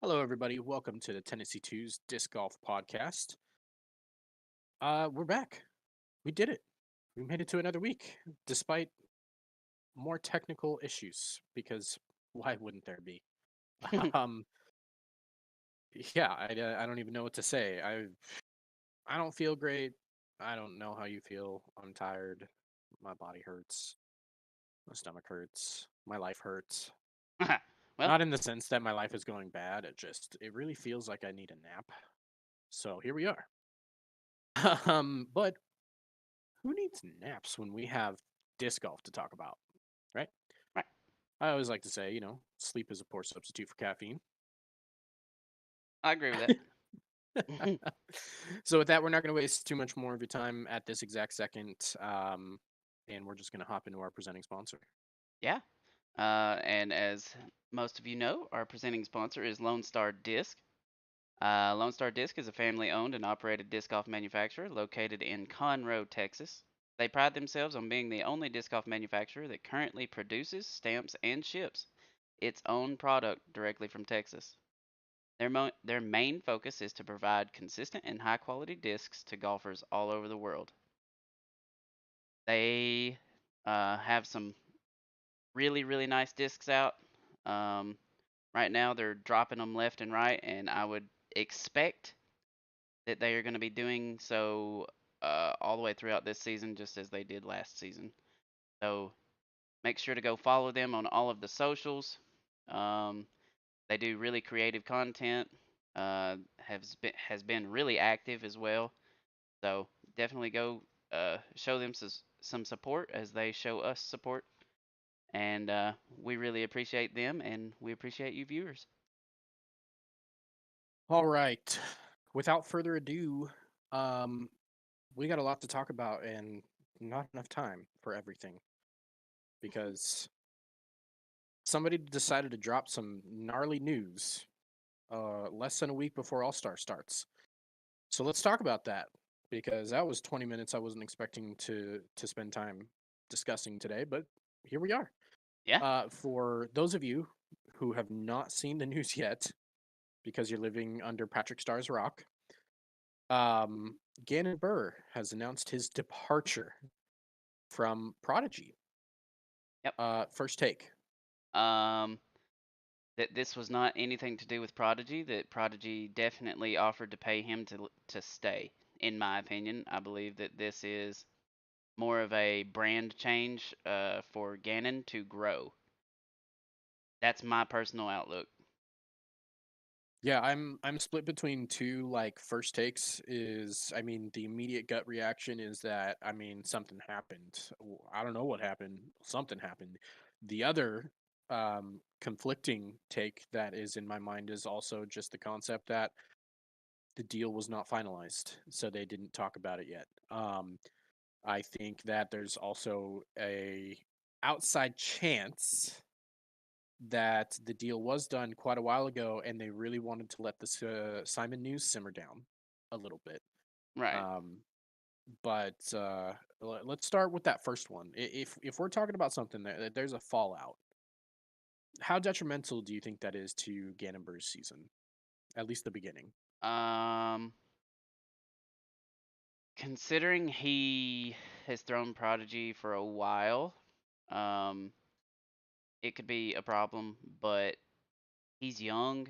Hello, everybody. Welcome to the Tennessee Twos Disc Golf Podcast. We're back. We did it. We made it to another week, despite more technical issues. Because why wouldn't there be? Um, yeah, I don't even know what to say. I don't feel great. I don't know how you feel. I'm tired. My body hurts. My stomach hurts. My life hurts. Well, Not in the sense that my life is going bad. It really feels like I need a nap. So here we are. But who needs naps when we have disc golf to talk about, right? right. I always like to say, sleep is a poor substitute for caffeine. I agree with that. So with that, we're not going to waste too much more of your time at this exact second, and we're just going to hop into our presenting sponsor. Yeah. And as most of you know, our presenting sponsor is Lone Star Disc. Lone Star Disc is a family owned and operated disc golf manufacturer located in Conroe, Texas. They pride themselves on being the only disc golf manufacturer that currently produces, stamps, and ships its own product directly from Texas. Their main focus is to provide consistent and high quality discs to golfers all over the world. They have some really nice discs out. Um, right now, they're dropping them left and right, and I would expect that they are going to be doing so all the way throughout this season, just as they did last season. So make sure to go follow them on all of the socials. Um, they do really creative content. Has been really active as well. So definitely go show them some support as they show us support. And we really appreciate them, and we appreciate you viewers. All right. Without further ado, um, we got a lot to talk about and not enough time for everything because somebody decided to drop some gnarly news less than a week before All Star starts. So let's talk about that because that was 20 minutes I wasn't expecting to spend time discussing today, but here we are. Yeah. For those of you who have not seen the news yet, because you're living under Patrick Starr's rock, um, Gannon Burr has announced his departure from Prodigy. Yep. First take. Um, that this was not anything to do with Prodigy. That Prodigy definitely offered to pay him to stay. In my opinion, I believe that this is more of a brand change for Gannon to grow. That's my personal outlook. Yeah, I'm split between two like first takes is I mean the immediate gut reaction is that I mean something happened. I don't know what happened. Something happened. The other conflicting take that is in my mind is also just the concept that the deal was not finalized, so they didn't talk about it yet. I think that there's also a outside chance that the deal was done quite a while ago and they really wanted to let this Simon news simmer down a little bit. Right. Um, but let's start with that first one. If we're talking about something that there's a fallout, how detrimental do you think that is to Ganonbur's season? At least the beginning. Um, considering he has thrown Prodigy for a while, um, it could be a problem, but he's young,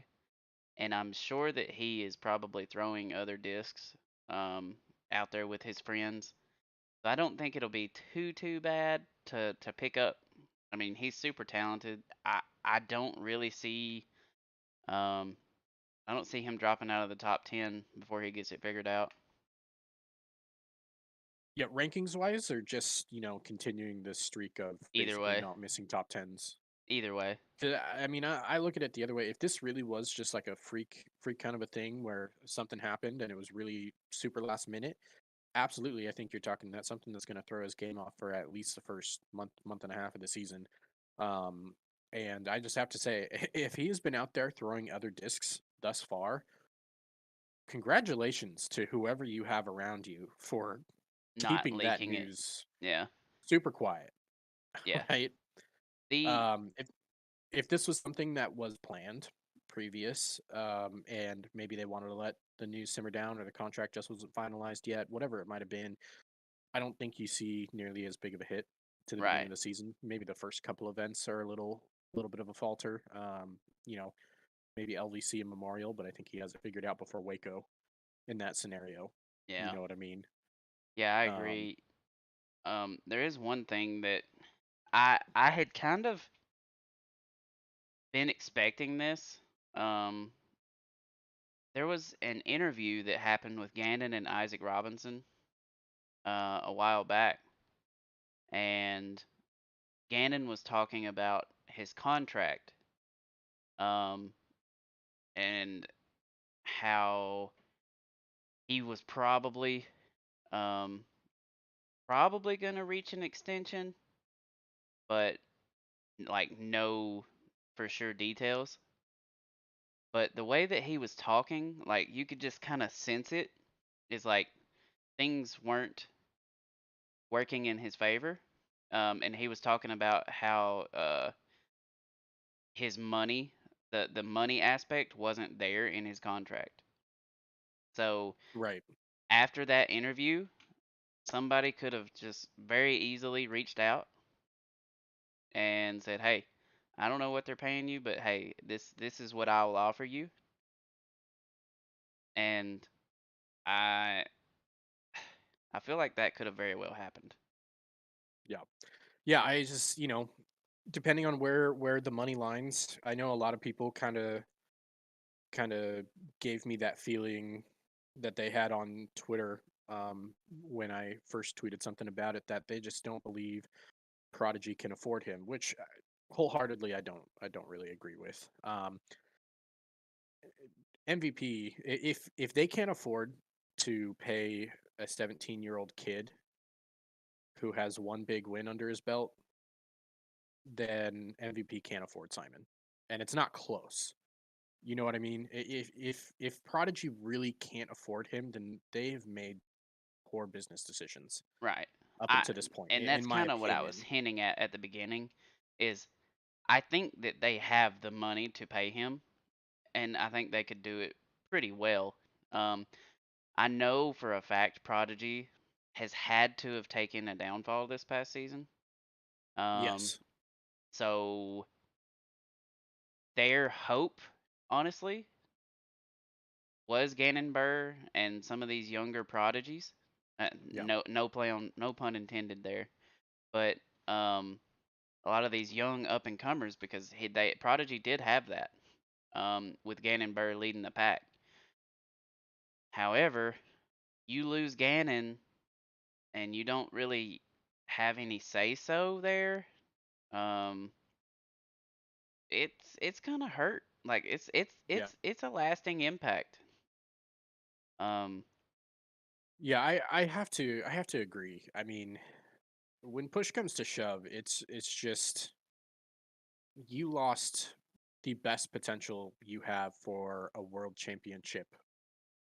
and I'm sure that he is probably throwing other discs um, out there with his friends. So I don't think it'll be too bad to pick up. I mean, he's super talented. I don't really see um I don't see him dropping out of the top 10 before he gets it figured out. Yeah, rankings wise, or just continuing this streak of Either basically way, not missing top tens. either way. 'Cause, I mean, I look at it the other way. If this really was just like a freak kind of a thing where something happened and it was really super last minute, absolutely, I think you're talking that's something that's going to throw his game off for at least the first month and a half of the season. Um, and I just have to say, if he has been out there throwing other discs thus far, congratulations to whoever you have around you for Not keeping that leaking it. news Yeah. super quiet, Yeah. right? The Um, if this was something that was planned previous, and maybe they wanted to let the news simmer down, or the contract just wasn't finalized yet. Whatever it might have been, I don't think you see nearly as big of a hit to the beginning Right. of the season. Maybe the first couple events are a little bit of a falter. You know, maybe LVC and Memorial, but I think he has it figured out before Waco in that scenario. You Yeah. know what I mean? Yeah, I Um, agree. There is one thing that I had kind of been expecting this. Um, there was an interview that happened with Gannon and Isaac Robinson a while back, and Gannon was talking about his contract, um, and how he was um, probably gonna reach an extension, but like no for sure details. But the way that he was talking, like you could just kind of sense it, is like things weren't working in his favor. And he was talking about how his money, the money aspect wasn't there in his contract. So right. after that interview, somebody could have just very easily reached out and said, "Hey, I don't know what they're paying you, but hey, this is what I will offer you." And I I feel like that could have very well happened. Yeah. Yeah. I just, depending on where the money lines, I know a lot of people kind of gave me that feeling that they had on Twitter, when I first tweeted something about it, that they just don't believe Prodigy can afford him, which wholeheartedly I don't really agree with. MVP, if they can't afford to pay a 17-year-old kid who has one big win under his belt, then MVP can't afford Simon, and it's not close. You know what I mean? If Prodigy really can't afford him, then they've made poor business decisions Right. up I until this point, and in that's my kind of what I was opinion. hinting at the beginning is I think that they have the money to pay him and I think they could do it pretty well. Um I know for a fact Prodigy has had to have taken a downfall this past season. Um Yes. so their hope honestly was Gannon Burr and some of these younger prodigies. Yeah. No pun intended there. But um a lot of these young up and comers because they Prodigy did have that with Gannon Burr leading the pack. However, you lose Gannon and you don't really have any say so there. Um, it's gonna hurt. Like Yeah. it's a lasting impact. Um, Yeah, I have to agree. I mean, when push comes to shove, it's just you lost the best potential you have for a world championship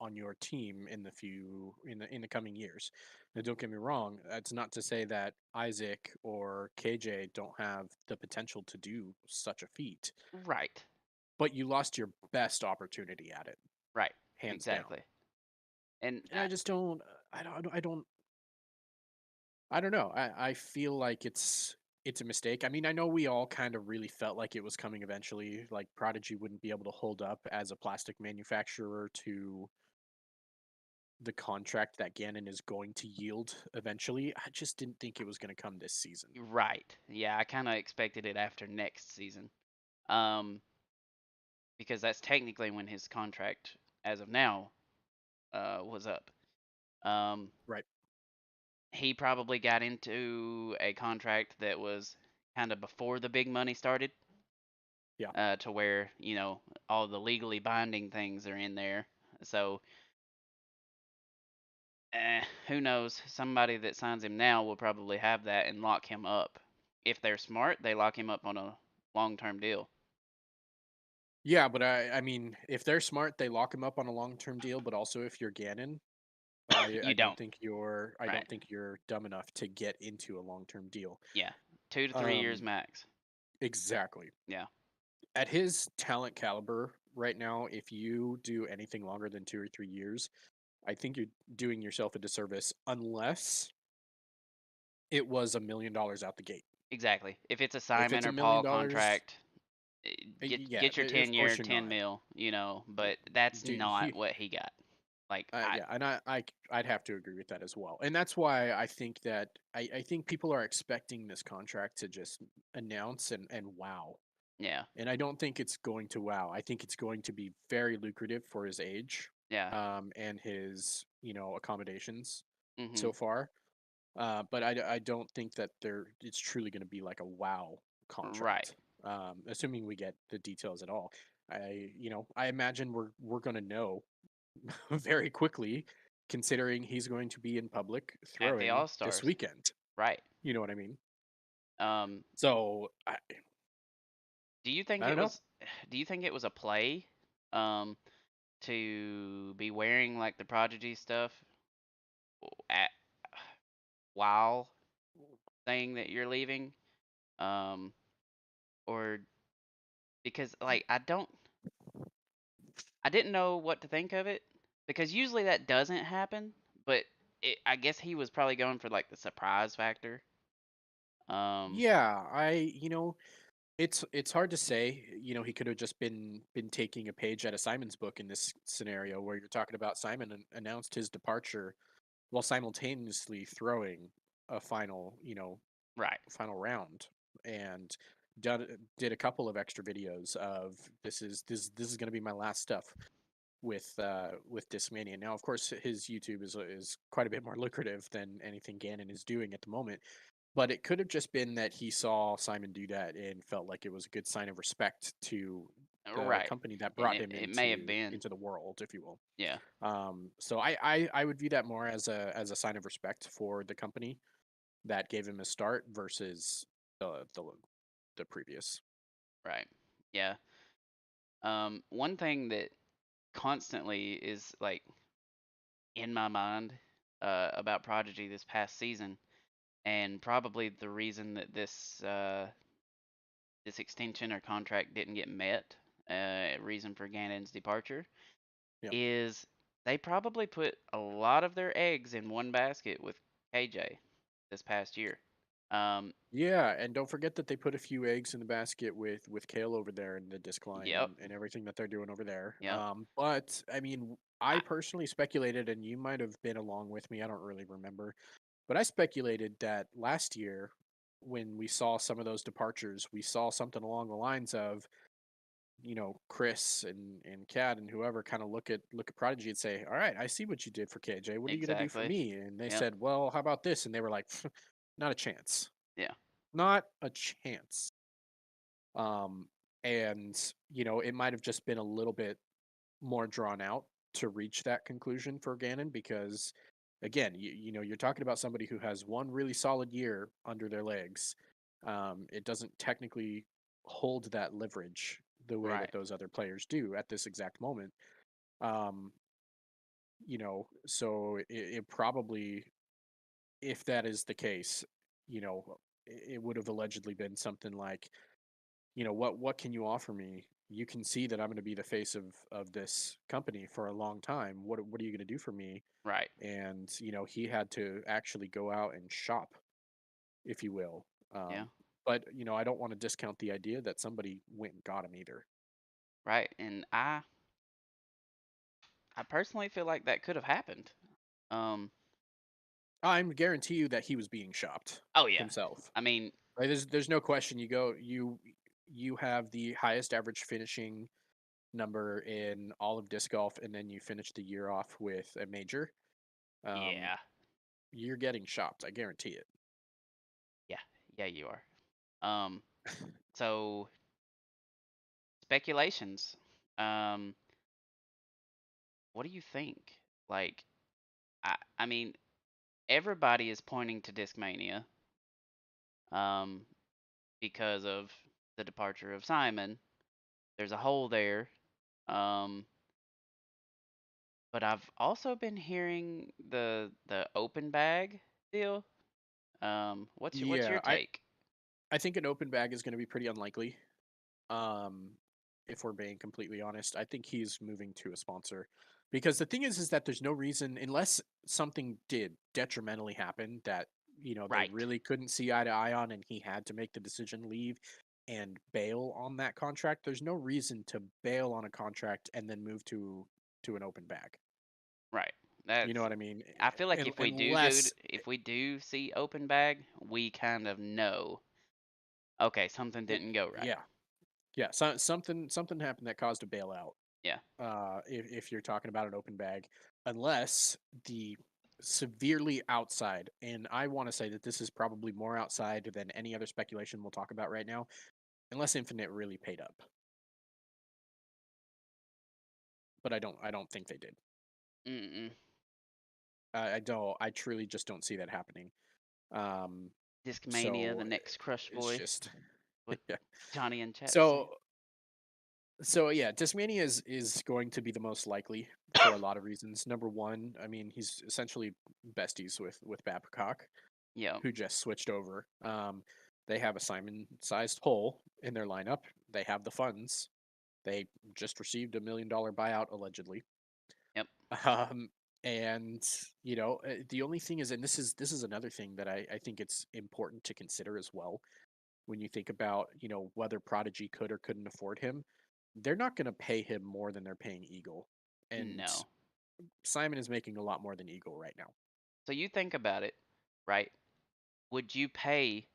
on your team in the coming years. Now, don't get me wrong. That's not to say that Isaac or KJ don't have the potential to do such a feat, right, but you lost your best opportunity at it, right, hands down. exactly. And And I just don't. I don't know. I feel like it's a mistake. I mean, I know we all kind of really felt like it was coming eventually. Like Prodigy wouldn't be able to hold up as a plastic manufacturer to the contract that Gannon is going to yield eventually. I just didn't think it was going to come this season. right, yeah, I kind of expected it after next season. Um, because that's technically when his contract, as of now, was up. Um, Right. he probably got into a contract that was kind of before the big money started, Yeah. to where all the legally binding things are in there. So, who knows? Somebody that signs him now will probably have that and lock him up. If they're smart, they lock him up on a long-term deal. Yeah, but I mean, if they're smart, they lock him up on a long-term deal, but also if you're Gannon, I You I don't don't, think you're I right? don't think you're dumb enough to get into a long-term deal. Yeah, 2 to 3 years Um max. exactly. Yeah, At his talent caliber, right now, if you do anything longer than 2 or 3 years, I think you're doing yourself a disservice unless it was $1 million out the gate. Exactly. If it's a If Simon it's a or million Paul dollars, contract, yeah, get your of 10 course year, you're 10 not. mil, Y- but that's Dude, not what he got. Like I yeah, and I'd have to agree with that as well. And that's why I think that I think people are expecting this contract to just announce and wow. yeah. And I don't think it's going to wow. I think it's going to be very lucrative for his age, Yeah. and his, accommodations so Mhm. far. But I don't think that it's truly going to be like a wow Right. contract. Assuming we get the details at all. I imagine we're going to know very quickly, considering he's going to be in public At the throwing this All-Stars. weekend. Right. You know what I mean? Um So do you think I it don't know. was do you think it was a play um to be wearing like the Prodigy stuff at while saying that you're leaving? Um or because like I didn't know what to think of it because usually that doesn't happen, but I guess he was probably going for like the surprise factor. Um, Yeah, it's hard to say. He could have just been taking a page out of Simon's book in this scenario where you're talking about Simon announced his departure while simultaneously throwing a right, final round, and did a couple of extra videos of this is going to be my last stuff with Discmania. Now, of course, his YouTube is quite a bit more lucrative than anything Gannon is doing at the moment. But it could have just been that he saw Simon do that and felt like it was a good sign of respect to the right, company that and brought him it may have been, into the world, if you will. yeah, So I would view that more as a sign of respect for the company that gave him a start versus the previous. right, yeah. One thing that constantly is like in my mind about Prodigy this past season, and probably the reason that this extension or contract didn't get met, reason for Gannon's departure, Yeah. is they probably put a lot of their eggs in one basket with KJ this past year. Um, Yeah, and don't forget that they put a few eggs in the basket with Kale over there in the disc line yep, and everything that they're doing over there. yep. But I mean, I, I personally speculated, and you might have been along with me. I don't really remember, but I speculated that last year, when we saw some of those departures, we saw something along the lines of, Chris and Cat and whoever kind of look at Prodigy and say, "All right, I see what you did for KJ. What are you gonna do for exactly. me?" And they Yep. said, "Well, how about this?" And they were like, "Not a chance. Yeah. Not a chance." Um, and it might have just been a little bit more drawn out to reach that conclusion for Gannon because, again, you're talking about somebody who has one really solid year under their legs. It doesn't technically hold that leverage the way that Right. those other players do at this exact moment. Um, so it probably, if that is the case, it would have allegedly been something like, what can you offer me? You can see that I'm going to be the face of this company for a long time. What are you going to do for me? Right. And he had to actually go out and shop, if you will. Yeah. But I don't want to discount the idea that somebody went and got him either. Right. And I personally feel like that could have happened. Um. I'm guarantee you that he was being shopped Oh yeah. himself. I mean, Right? There's no question. You have the highest average finishing number in all of disc golf, and then you finish the year off with a major. Um, yeah. you're getting shopped. I guarantee it. Yeah. Yeah. You are. Um. So speculations. Um. What do you think? Like, I mean, everybody is pointing to Discmania. Um. Because of the departure of Simon. There's a hole there. Um, but I've also been hearing the open bag deal. What's your Yeah, I take? I think an open bag is going to be pretty unlikely. Um, if we're being completely honest. I think he's moving to a sponsor. Because the thing is that there's no reason, unless something did detrimentally happen that, they Right. really couldn't see eye to eye on and he had to make the decision leave and bail on that contract. There's no reason to bail on a contract and then move to an open bag. Right. You know That's what I mean? I feel like if we do go Unless, if we do see open bag, we kind of know, okay, something didn't go right. yeah, yeah, something happened that caused a bailout. Yeah. If you're talking about an open bag, unless the severely outside, and I want to say that this is probably more outside than any other speculation we'll talk about right now, unless Infinite really paid up, but I don't think they did. Mm-mm. I truly just don't see that happening. Um, Discmania, the so next Crush it's Boy just with yeah. Johnny and chat So saying. yeah, Discmania is going to be the most likely for a lot of reasons. Number one, I mean, he's essentially besties with Babcock, Yeah. who just switched over. They have a Simon-sized hole in their lineup. They have the funds. They just received $1 million buyout allegedly. Yep. Um, and the only thing is, and this is another thing that I think it's important to consider as well when you think about whether Prodigy could or couldn't afford him. They're not going to pay him more than they're paying Eagle, and No. Simon is making a lot more than Eagle right now. So you think about it, right? Would you pay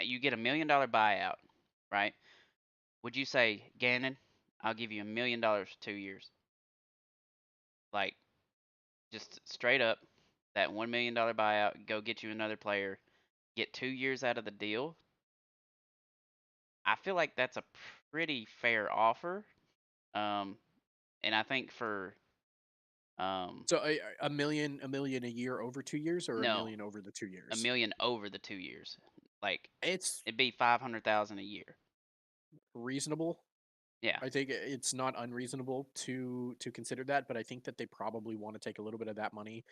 you get $1 million buyout, right? Would you say, Gannon, I'll give you $1 million for 2 years? Like, just straight up, that $1 million buyout, go get you another player, get 2 years out of the deal. I feel like that's a pretty fair offer. Um, and I think for So a million a year over 2 years, or a no, million over the two a years. million over the 2 years. Like It's it'd be 500,000 a year. reasonable. Yeah. I think it's not unreasonable to consider that, but I think that they probably want to take a little bit of that money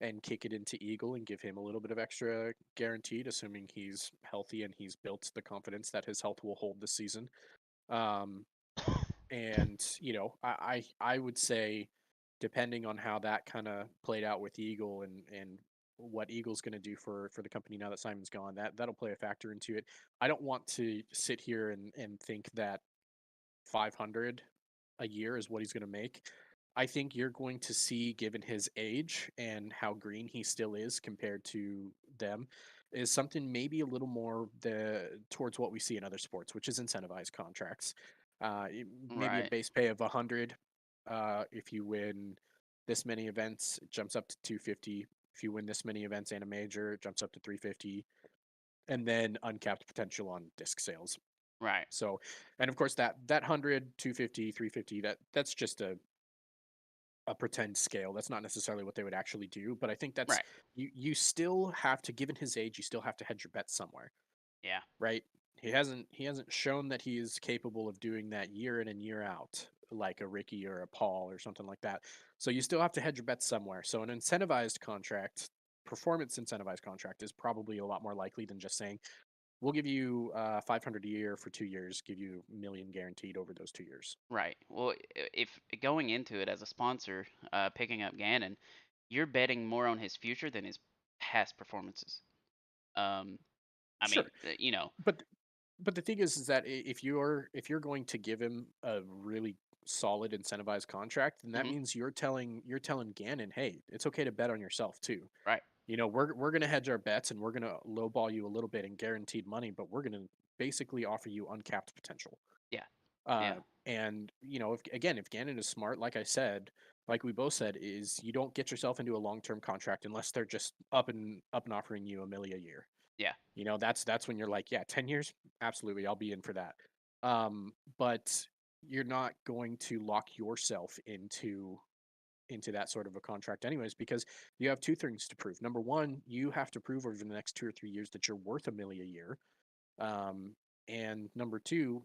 and kick it into Eagle and give him a little bit of extra guaranteed, assuming he's healthy and he's built the confidence that his health will hold this season. Um, and I would say, depending on how that kind of played out with Eagle and what Eagle's going to do for the company now that Simon's gone, that'll play a factor into it. I don't want to sit here and think that 500 a year is what he's going to make. I think you're going to see, given his age and how green he still is compared to them, is something maybe a little more towards what we see in other sports, which is incentivized contracts. Maybe a Right. base pay of 100. If you win this many events, it jumps up to 250. If you win this many events and a major, it jumps up to 350, and then uncapped potential on disc sales. Right. So, and of course that 100, 250, 350, that's just a pretend scale. That's not necessarily what they would actually do, but I think that's Right. you still have to, given his age, you still have to hedge your bets somewhere, Yeah. right? He hasn't shown that he is capable of doing that year in and year out like a Ricky or a Paul or something like that. So you still have to hedge your bets somewhere. So an incentivized contract, performance incentivized contract, is probably a lot more likely than just saying, we'll give you 500 a year for 2 years, give you a million guaranteed over those 2 years. Right. Well, if going into it as a sponsor, picking up Gannon, you're betting more on his future than his past performances. Um, I mean, Sure, you know, but the thing is that if you're going to give him a really solid incentivized contract, then that hmm means you're telling Gannon, hey, it's okay to bet on yourself too. right. We're gonna hedge our bets and we're gonna lowball you a little bit in guaranteed money, but we're gonna basically offer you uncapped potential. Yeah. Uh, Yeah. and if Gannon is smart, like I said, like we both said, is you don't get yourself into a long term contract unless they're just up and offering you $1 million a year. Yeah. That's when you're like, yeah, 10 years, absolutely, I'll be in for that. But you're not going to lock yourself into that sort of a contract anyways, because you have two things to prove. Number one, you have to prove over the next 2 or 3 years that you're worth $1 million a year. Um, and number two,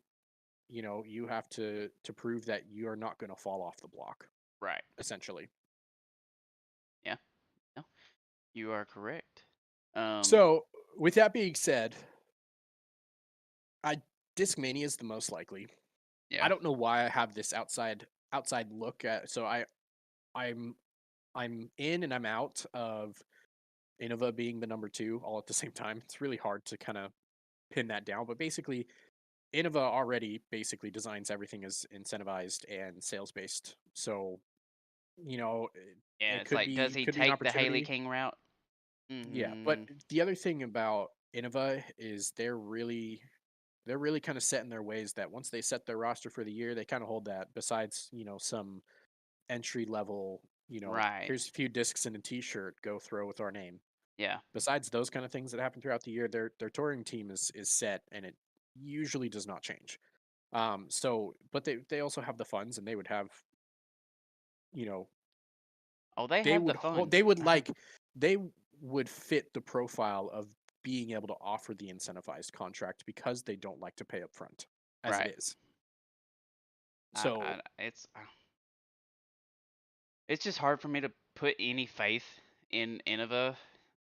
you have to prove that you are not going to fall off the block, Right. essentially. Yeah. No, you are correct. Um, So, with that being said, I Discmania is the most likely. Yeah. I don't know why I have this outside look at. So I'm I'm in and I'm out of Innova being the number 2 all at the same time. It's really hard to kind of pin that down, but basically Innova already basically designs everything as incentivized and sales based. So, Yeah, it it's like, does he could be an take the Haley opportunity. King route? Yeah, but Mm, the other thing about Innova is they're really kind of set in their ways that once they set their roster for the year, they kind of hold that. Besides, some entry level, right. here's a few discs and a T-shirt, go throw with our name. Yeah. Besides those kind of things that happen throughout the year, their touring team is set, and it usually does not change. So, but they also have the funds, and they would have, you know, Oh, they they have the would funds. they would fit the profile of being able to offer the incentivized contract because they don't like to pay up front as it Right. is. So It's just hard for me to put any faith in Innova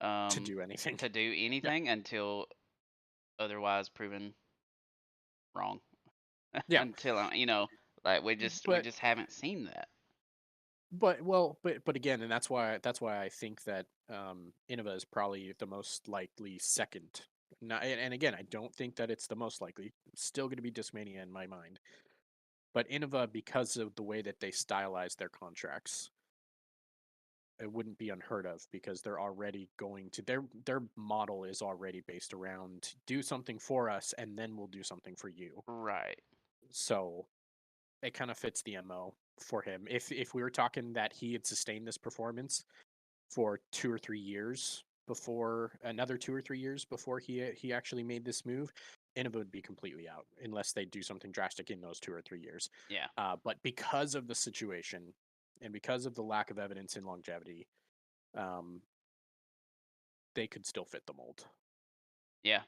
to um do anything. to do Yeah. anything until otherwise proven wrong. Yeah. Until like we But just haven't seen that. but again, and that's why I think that Innova is probably the most likely second. Now, and again, I don't think that it's the most likely. It's still going to be Discmania in my mind. But Innova, because of the way that they stylize their contracts, it wouldn't be unheard of because they're already going to their model is already based around do something for us and then we'll do something for you. Right. So it kind of fits the MO for him. If we were talking that he had sustained this performance for 2 or 3 years before another 2 or 3 years before he actually made this move, Innova would be completely out unless they do something drastic in those 2 or 3 years. Yeah. But because of the situation and because of the lack of evidence in longevity, um, they could still fit the mold. Yeah.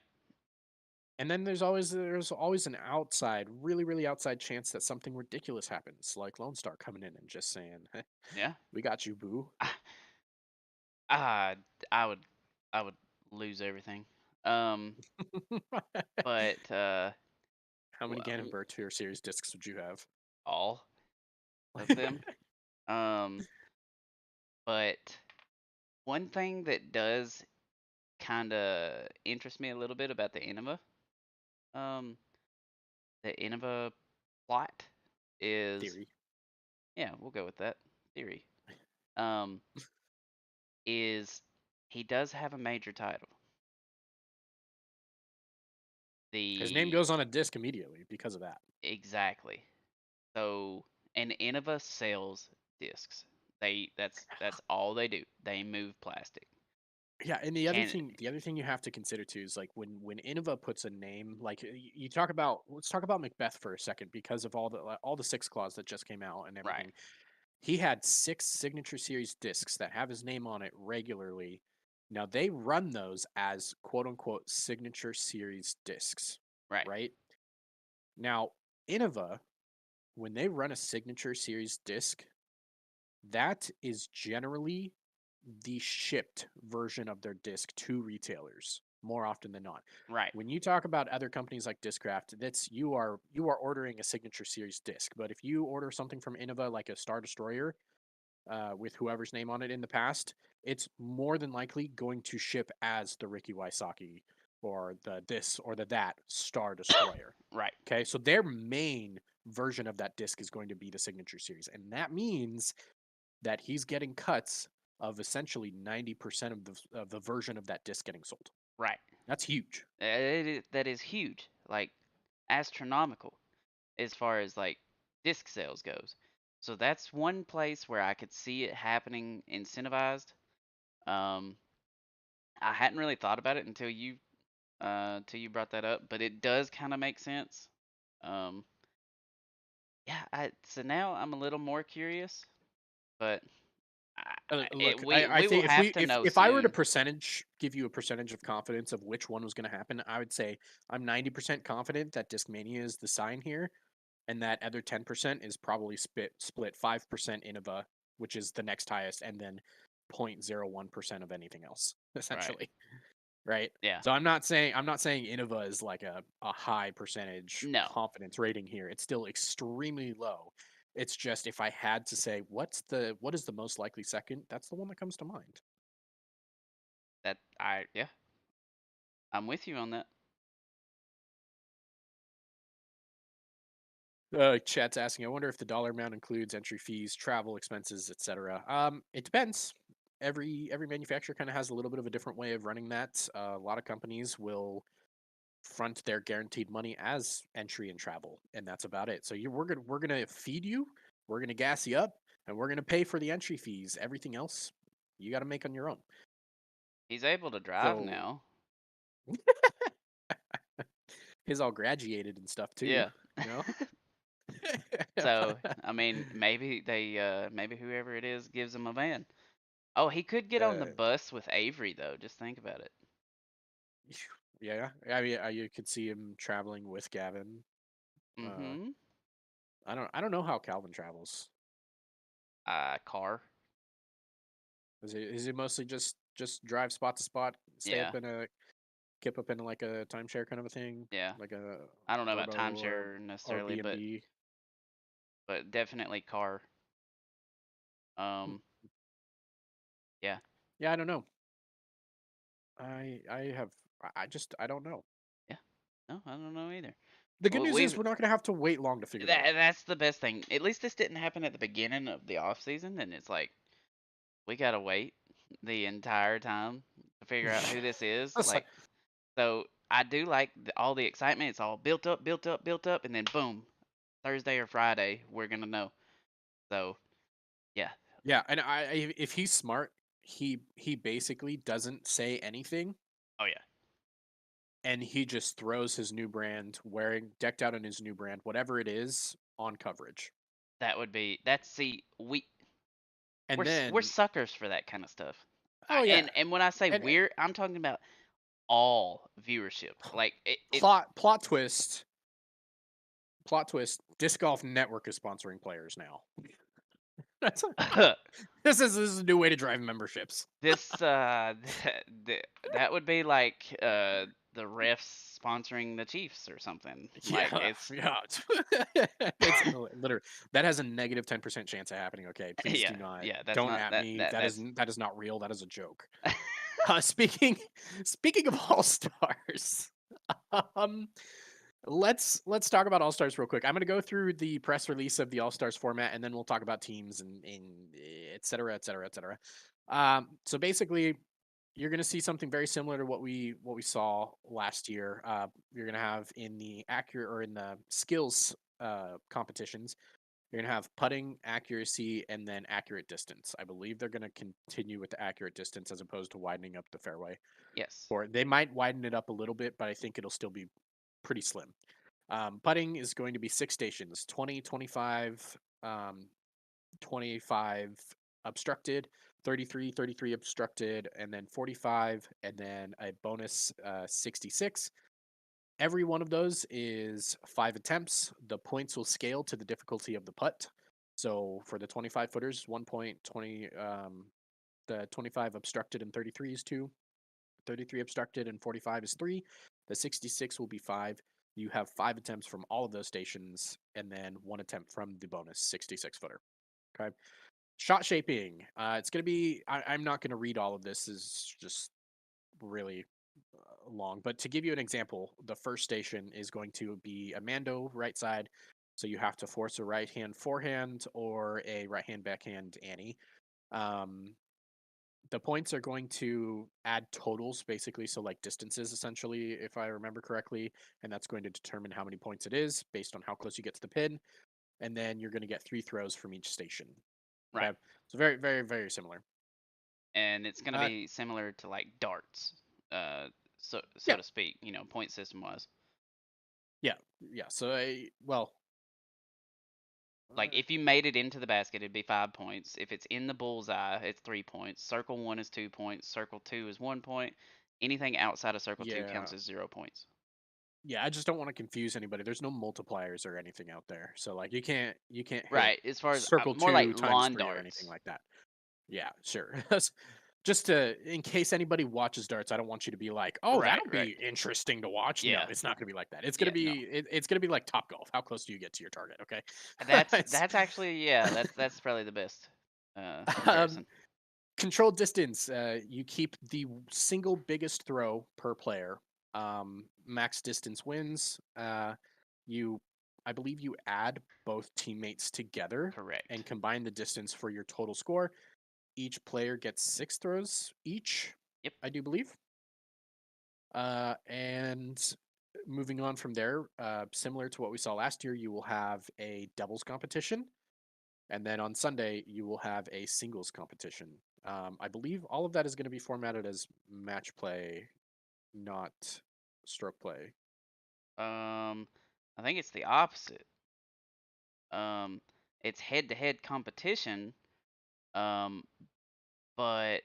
And then there's always an outside, really really outside chance that something ridiculous happens, like Lone Star coming in and just saying, hey, Yeah. "We got you, boo." Ah, I would I would lose everything. Um but How many Gannon Tour Series discs would you have? all of them. Um but one thing that does kind of interest me a little bit about um the Innova plot is, Theory. yeah, we'll go with that theory. Um is he does have a major title. His name The goes on a disc immediately because of that. Exactly. So, and Innova sells discs. That's all they do. They move plastic. Yeah, and Can the other thing you have to consider too is like when Innova puts a name like you talk about. Let's talk about Macbeth for a second because of all the six claws that just came out and Right, everything. He had 6 signature series discs that have his name on it regularly. Now they run those as quote unquote signature series discs, right, right? Now Innova, when they run a signature series disc, that is generally the shipped version of their disc to retailers more often than not. right, When you talk about other companies like Discraft, that's you are ordering a signature series disc. But if you order something from Innova like a Star Destroyer with whoever's name on it in the past, it's more than likely going to ship as the Ricky Wysocki or the this or the that Star Destroyer. right, Okay, so their main version of that disc is going to be the signature series, and that means that he's getting cuts of essentially 90% of the version of that disc getting sold. right. That's huge. That is huge, like astronomical as far as like disc sales goes. So that's one place where I could see it happening incentivized. Um, I hadn't really thought about it until you brought that up, but it does kind of make sense. Um, yeah, so now I'm a little more curious, but Look, I we will think have to know if I were to soon. percentage give you a percentage of confidence of which one was going to happen, I would say I'm 90% confident that Discmania is the sign here, and that other 10% is probably split 5% Innova, which is the next highest, and then 0.01% of anything else, Right. essentially. right? Yeah. So I'm not saying Innova is like a high percentage No. confidence rating here. It's still extremely low. It's just if I had to say what is the most likely second, that's the one that comes to mind. Yeah, I'm with you on that. Chat's asking, I wonder if the dollar amount includes entry fees, travel expenses, etc. It depends. Every manufacturer kind of has a little bit of a different way of running that. A lot of companies will front their guaranteed money as entry and travel, and that's about it. So we're gonna feed you, we're gonna gas you up, and we're gonna pay for the entry fees. Everything else, you got to make on your own. He's able to drive So now. he's all graduated and stuff too, Yeah. you know. So, I mean, maybe whoever it is gives him a van. Oh, he could get on the uh, bus with Avery though. Just think about it. yeah, I mean, you could see him traveling with Gavin. Uh, Mm-hmm. I don't know how Calvin travels. Car. Is it mostly just drive spot to spot, stay Yeah. up in a kip up in like a timeshare kind of a thing, Yeah. like a I don't know about Verbo timeshare or necessarily, B and but B. definitely car. Hmm. Um, yeah. Yeah, I don't know. I have I don't know. Yeah. No, I don't know either. The good Well, news is we're not gonna have to wait long to figure that out. that's the best thing. At least this didn't happen at the beginning of the off season, and it's like we gotta wait the entire time to figure out who this is. That's like, Like, so I do like all the excitement. It's all built up, built up, built up, and then boom, Thursday or Friday, we're gonna know. So yeah. yeah, and if he's smart, he basically doesn't say anything, Oh yeah. and he just throws his new brand, wearing decked out in his new brand, whatever it is, on coverage. That would be that's see we And we're then, suckers for that kind of stuff. oh yeah, And when I say and we're, I'm talking about all viewership. Like it plot twist. Disc Golf Network is sponsoring players now. That's this is a new way to drive memberships. this that would be like the refs sponsoring the Chiefs or something. Like Yeah, it's yeah. It's literally that has a negative 10% chance of happening. Okay, please yeah, do not. yeah, that's Don't not at that me. that that's That is not real. That is a joke. Speaking of all stars, um, let's talk about all stars real quick. I'm gonna go through the press release of the all stars format, and then we'll talk about teams and et cetera, et cetera, et cetera. So basically, you're going to see something very similar to what we saw last year. You're going to have in the accurate or in the skills competitions. You're going to have putting, accuracy, and then accurate distance. I believe they're going to continue with the accurate distance as opposed to widening up the fairway. yes. Or they might widen it up a little bit, but I think it'll still be pretty slim. Putting is going to be 6 stations: 20, 25, 25 obstructed, 33, 33 obstructed, and then 45, and then a bonus 66. Every one of those is 5 attempts. The points will scale to the difficulty of the putt. So for the 25 footers, 1.20, the 25 obstructed and 33 is 2, 33 obstructed and 45 is 3. The 66 will be 5. You have 5 attempts from all of those stations, and then 1 attempt from the bonus 66 footer. Okay. Shot shaping. It's going to be, I'm not going to read all of this, is just really long. But to give you an example, the first station is going to be a Mando right side. So you have to force a right hand forehand or a right hand backhand Annie. Um, the points are going to add totals basically. So, like distances, essentially, if I remember correctly. And that's going to determine how many points it is based on how close you get to the pin. And then you're going to get 3 throws from each station. Right. Okay. So, very, very, very similar. And it's gonna Uh, be similar to like darts, so yeah, to speak. Point system wise. yeah, yeah. So, well, Like uh, if you made it into the basket, it'd be 5 points. If it's in the bullseye, it's 3 points. Circle one is 2 points. Circle two is 1 point. Anything outside of circle two yeah, counts as 0 points. yeah. I just don't want to confuse anybody. There's no multipliers or anything out there. So, like, you can't hit Right. As far as circle more like two times lawn three or anything darts. like that. Yeah, sure. just to, in case anybody watches darts, I don't want you to be like, oh, Right, that'll right. be interesting to watch. No, Yeah, it's not going to be like that. It's going yeah, to no. be it's going to be like Top Golf. How close do you get to your target? Okay. It's, That's actually, yeah, that's probably the best um, comparison. controlled distance. You keep the single biggest throw per player. Max distance wins. You, I believe, you add both teammates together and Correct. combine the distance for your total score. Each player gets 6 throws each, Yep. I do believe. And moving on from there, similar to what we saw last year, you will have a doubles competition. And then on Sunday, you will have a singles competition. I believe all of that is going to be formatted as match play, not stroke play. Um, I think it's the opposite. Um, it's head-to-head competition. Um, but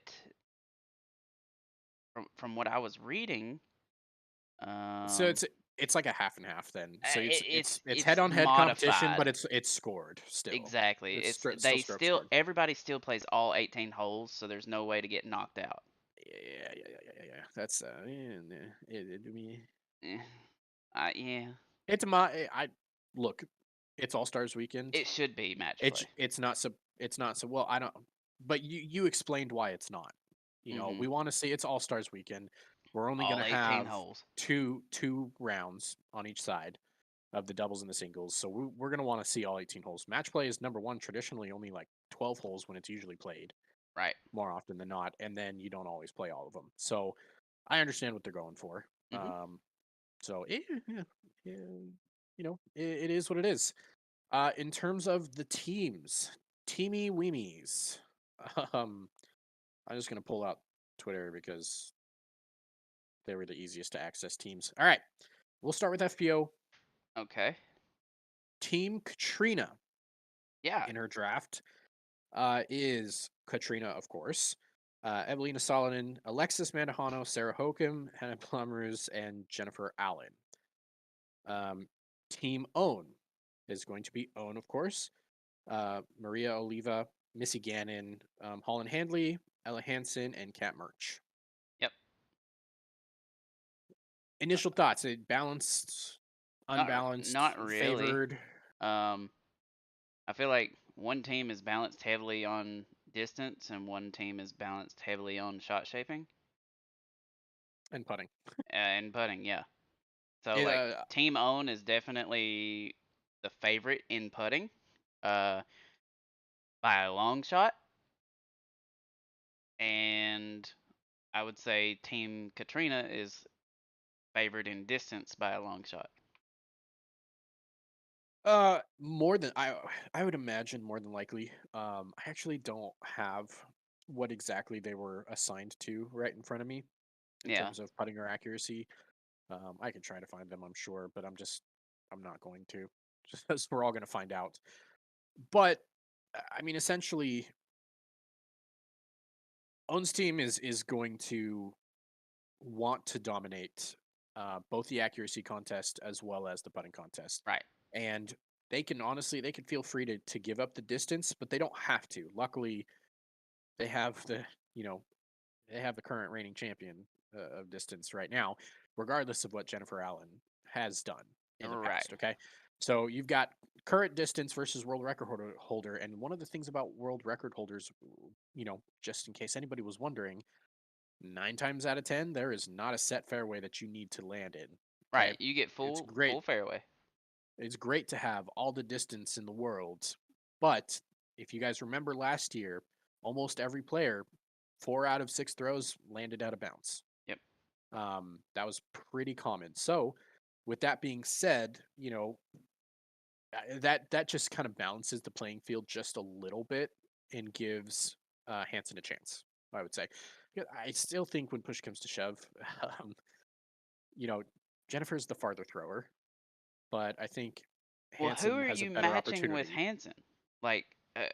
from what I was reading, So um, it's like a half and half then. So it, it's it's head on head competition, but modified. it's scored still. Exactly. It's still They stroke still scored. everybody still plays all 18 holes, so there's no way to get knocked out. Yeah. That's Eh, yeah, it's my I look. It's All Stars weekend. it should be match play. It's not so well. I don't. But you explained why it's not. Hmm. We want to see it's All Stars weekend. We're only going All to 18 have holes. two rounds on each side of the doubles and the singles. So we're going to want to see all 18 holes. Match play is number one. Traditionally, only like 12 holes when it's usually played Right. more often than not, and then you don't always play all of them. So I understand what they're going for. Hmm. So yeah, it is what it is. In terms of the teams, Teamy Weemies. Um, I'm just gonna pull out Twitter because they were the easiest to access teams. All right, we'll start with FPO. Okay. Team Katrina Yeah. in her draft is Katrina, of course. Evelina Solonen, Alexis Mandahano, Sarah Hokum, Hannah Plumruz, and Jennifer Allen. Um, Team Own is going to be Own, of course. Maria Oliva, Missy Gannon, Holland Handley, Ella Hansen, and Kat Murch. Yep. Initial thoughts: it balanced, unbalanced, Not really. favored, Um, I feel like one team is balanced heavily on distance and one team is balanced heavily on shot shaping and putting. and putting. Yeah. So It, like team own is definitely the favorite in putting, uh, by a long shot, and I would say team Katrina is favored in distance by a long shot. more than I would imagine more than likely. I actually don't have what exactly they were assigned to right in front of me in Yeah. terms of putting or accuracy. I can try to find them, I'm sure, but I'm not going to, just because we're all going to find out. But I mean, essentially, Own's team is going to want to dominate both the accuracy contest as well as the putting contest, Right. and they could feel free to give up the distance, but they don't have to. Luckily, they have you know they have the current reigning champion of distance right now, regardless of what Jennifer Allen has done in the Right. past. Okay, so you've got current distance versus world record holder, and one of the things about world record holders, just in case anybody was wondering, 9 times out of 10, there is not a set fairway that you need to land in. Okay, Right. You get it's full great. fairway. It's great to have all the distance in the world, but if you guys remember last year, almost every player, 4 out of 6 throws landed out of bounds. Yep. That was pretty common. So, with that being said, that just kind of balances the playing field just a little bit and gives Hansen a chance. I would say. Yeah, I still think when push comes to shove, um, you know, Jennifer's the farther thrower, but I think Well, who Hansen are has a you better matching with opportunity. Hansen? Like,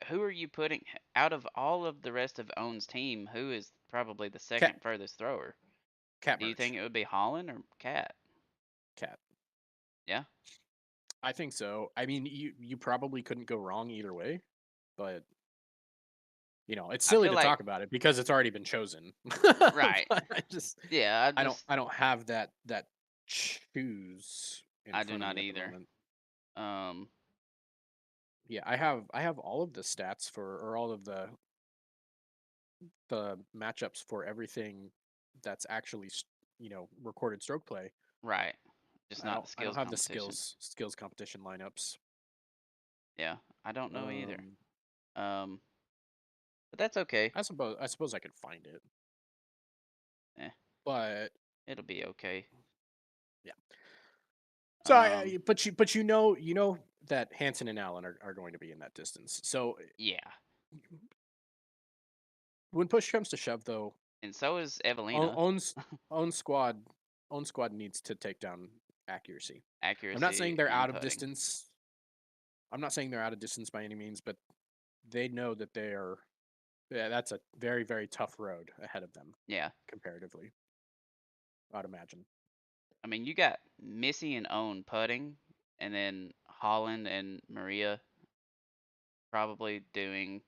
who are you putting out of all of the rest of Owen's team? Who is probably the Cat second furthest thrower? cat Do you think merch. it would be Holland or Cat? Cat. Yeah. I think so. I mean, you probably couldn't go wrong either way, but it's I silly feel to like talk about it because it's already been chosen. right. But I just Yeah, I don't have that choose in I do front of me not at the either. moment. Um, Yeah, I have all of the stats for or all of the matchups for everything that's actually recorded stroke play. right. Just not the I don't skills have the competition. skills competition lineups. Yeah, I don't know either. Um, Um, but that's okay. I suppose I could find it, Eh, but it'll be okay. yeah. So Um, but you know that Hanson and Allen are going to be in that distance. So yeah. when push comes to shove, though, And so is own- Evelina. owns own squad own squad needs to take down accuracy. I'm not saying Accuracy they're and out of putting. distance. I'm not saying they're out of distance by any means, but they know that they are. Yeah, that's a very very tough road ahead of them Yeah. comparatively. I'd imagine. I mean, you got Missy and Owen putting, and then Holland and Maria probably doing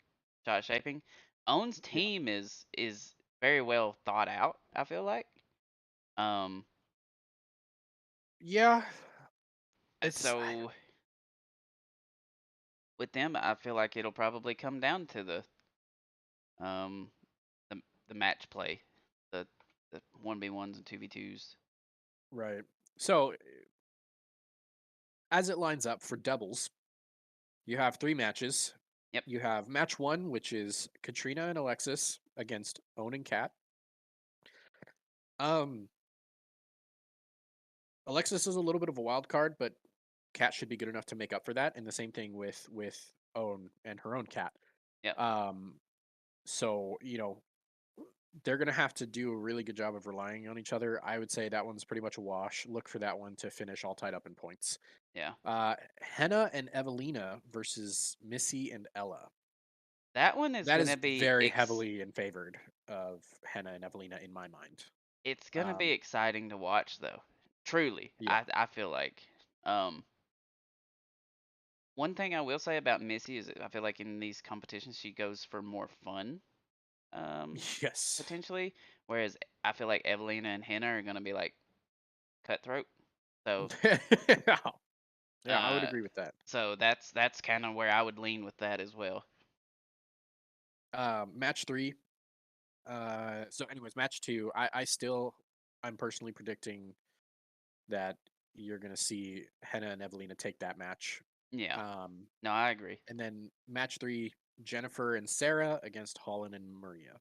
shot shaping. Owen's Yeah. team is very well thought out, I feel like. Um, Yeah. It's so with them, I feel like it'll probably come down to um the the match play, the the 1v1s and 2v2s. right. So as it lines up for doubles, you have three matches. Yep. You have match one, which is Katrina and Alexis against Owen and Kat. Um, Alexis is a little bit of a wild card, but Kat should be good enough to make up for that. And the same thing with Owen and her own Kat. Yep. Um, so they're gonna have to do a really good job of relying on each other. I would say that one's pretty much a wash. Look for that one to finish all tied up in points. Yeah. Henna and Evelina versus Missy and Ella. That one is That gonna is be very heavily in favored of Henna and Evelina in my mind. it's gonna be Um, exciting to watch though. Truly. yeah, I feel like. Um One thing I will say about Missy is that I feel like in these competitions she goes for more fun, um, yes, potentially. Whereas I feel like Evelina and Hannah are gonna be like cutthroat. So yeah, yeah, I would uh agree with that. that's kind of where I would lean with that as well. Match three. So, anyways, match two. I'm personally predicting that you're gonna see Henna and Evelina take that match. Yeah. Um, No, I agree. and then match three, Jennifer and Sarah against Holland and Maria.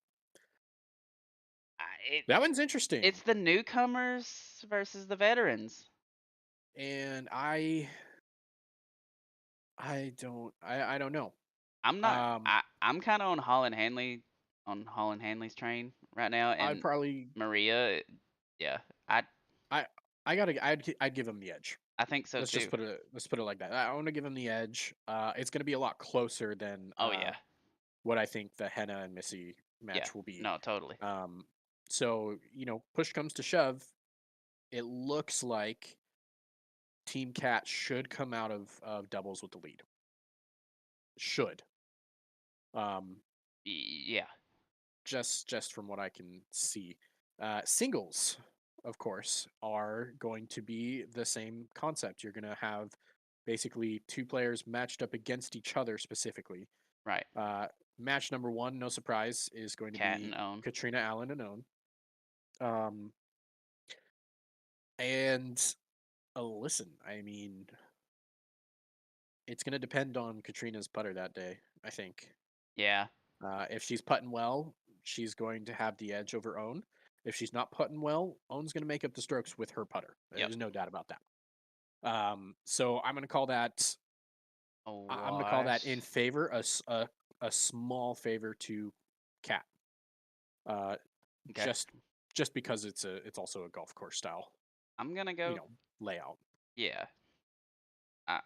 I, it That one's interesting, it's the newcomers versus the veterans. and I don't know. I'm not Um, I'm kind of on Holland Hanley's train right now I and probably Maria, yeah. I I I'd give him the edge. I think so too. Let's put it like that. I want to give him the edge. It's going to be a lot closer than Oh yeah. what I think the Henna and Missy Yeah. match will be. No, totally. Um, so push comes to shove, it looks like Team Cat should come out of doubles with the lead. Should. Um, Yeah. just from what I can see. Singles, of course, are going to be the same concept. You're going to have basically two players matched up against each other specifically. Right. Uh, Match number one, no surprise, is going to Cat and be own. Katrina Allen and Own. And listen, I mean, it's going to depend on Katrina's putter that day, I think. Yeah. If she's putting well, she's going to have the edge over Own. If she's not putting well, Own's going to make up the strokes with her putter. Yep. There's no doubt about that. So I'm going to call that. A I'm going to call that in wash. favor a small favor to Cat. Uh, Okay. just because it's also a golf course style, I'm gonna you go. know, layout. Yeah.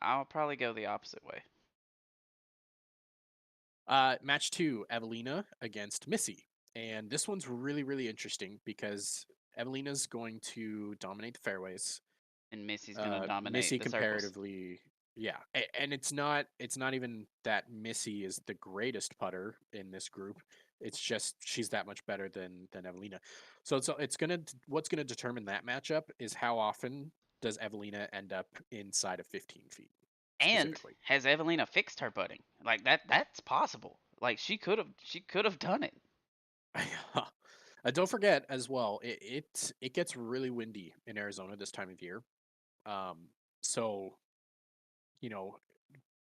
I'll probably go the opposite way. Match two, Evelina against Missy. And this one's really, really interesting because Evelina's going to dominate the fairways. And Missy's gonna dominate Missy the circles. comparatively, Yeah, and it's not even that Missy is the greatest putter in this group. It's just she's that much better than Evelina. So it's gonna what's gonna determine that matchup is how often does Evelina end up inside of 15 feet And specifically. has Evelina fixed her putting? Like that's possible. Like she could have done it. Don't forget as well, it gets really windy in Arizona this time of year. Um, so you know,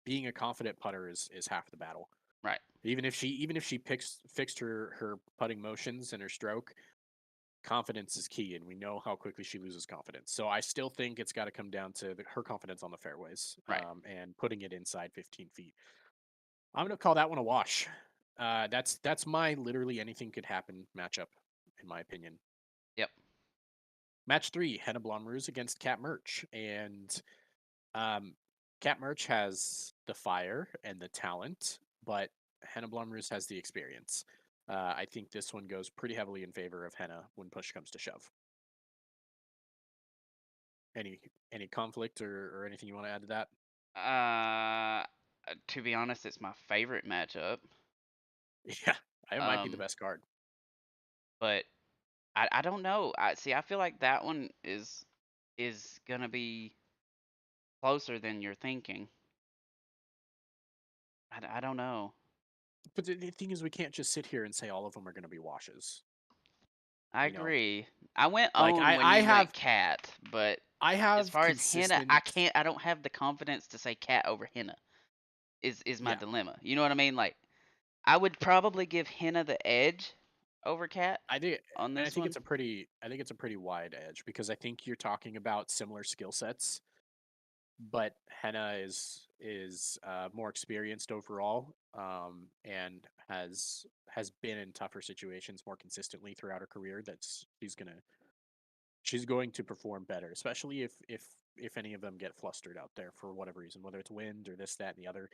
being a confident putter is half the battle. Right. Even if she fixed her putting motions and her stroke, confidence is key, and we know how quickly she loses confidence. So I still think it's got to come down to her confidence on the fairways, Right. and putting it inside 15 feet. I'm gonna call that one a wash. That's my literally anything could happen matchup, in my opinion. Yep. Match three: Henna Blomroos against Cat Merch, and um, Cat Merch has the fire and the talent, but Henna Blomroos has the experience. I think this one goes pretty heavily in favor of Henna when push comes to shove. Any any conflict or anything you want to add to that? Uh, to be honest, it's my favorite matchup. Yeah, it might be the Um, best card. but I don't know. I feel like that one is gonna be closer than you're thinking. I don't know. But the thing is, we can't just sit here and say all of them are going to be washes. I You know, agree. I went like own when I you have went cat, but I as have far as henna, consistent. I don't have the confidence to say cat over henna. Is my Yeah, dilemma. You know what I mean? Like I would probably give henna the edge over cat I think, on and I this think one. it's a pretty wide edge because I think you're talking about similar skill sets, but Henna is more experienced overall, and has been in tougher situations more consistently throughout her career. That's she's going to perform better, especially if any of them get flustered out there for whatever reason, whether it's wind or this, that, and the other.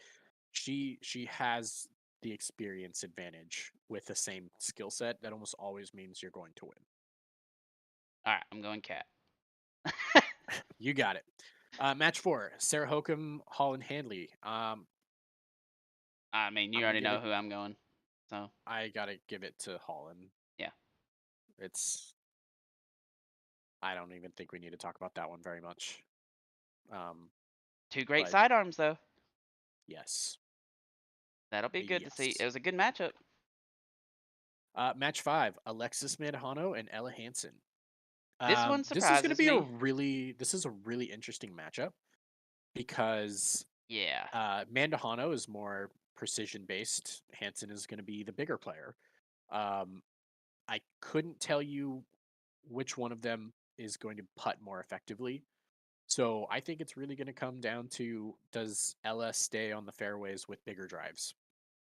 She has the experience advantage with the same skill set. That almost always means you're going to win. All right, I'm going cat. You got it. Match four: Sarah Hokum, Holland Handley. I mean, you I'm gonna already give know it. who I'm going. So I gotta give it to Holland. yeah, It's. I don't even think we need to talk about that one very much. Um, two great but sidearms though. yes, That'll be good to see. It yes. was a good matchup. Match five: Alexis Mandujano and Ella Hansen. This one This is going to surprises be me. this is a really interesting matchup because Yeah, Mandujano is more precision based. Hansen is going to be the bigger player. Um, I couldn't tell you which one of them is going to putt more effectively. So I think it's really going to come down to, does Ella stay on the fairways with bigger drives?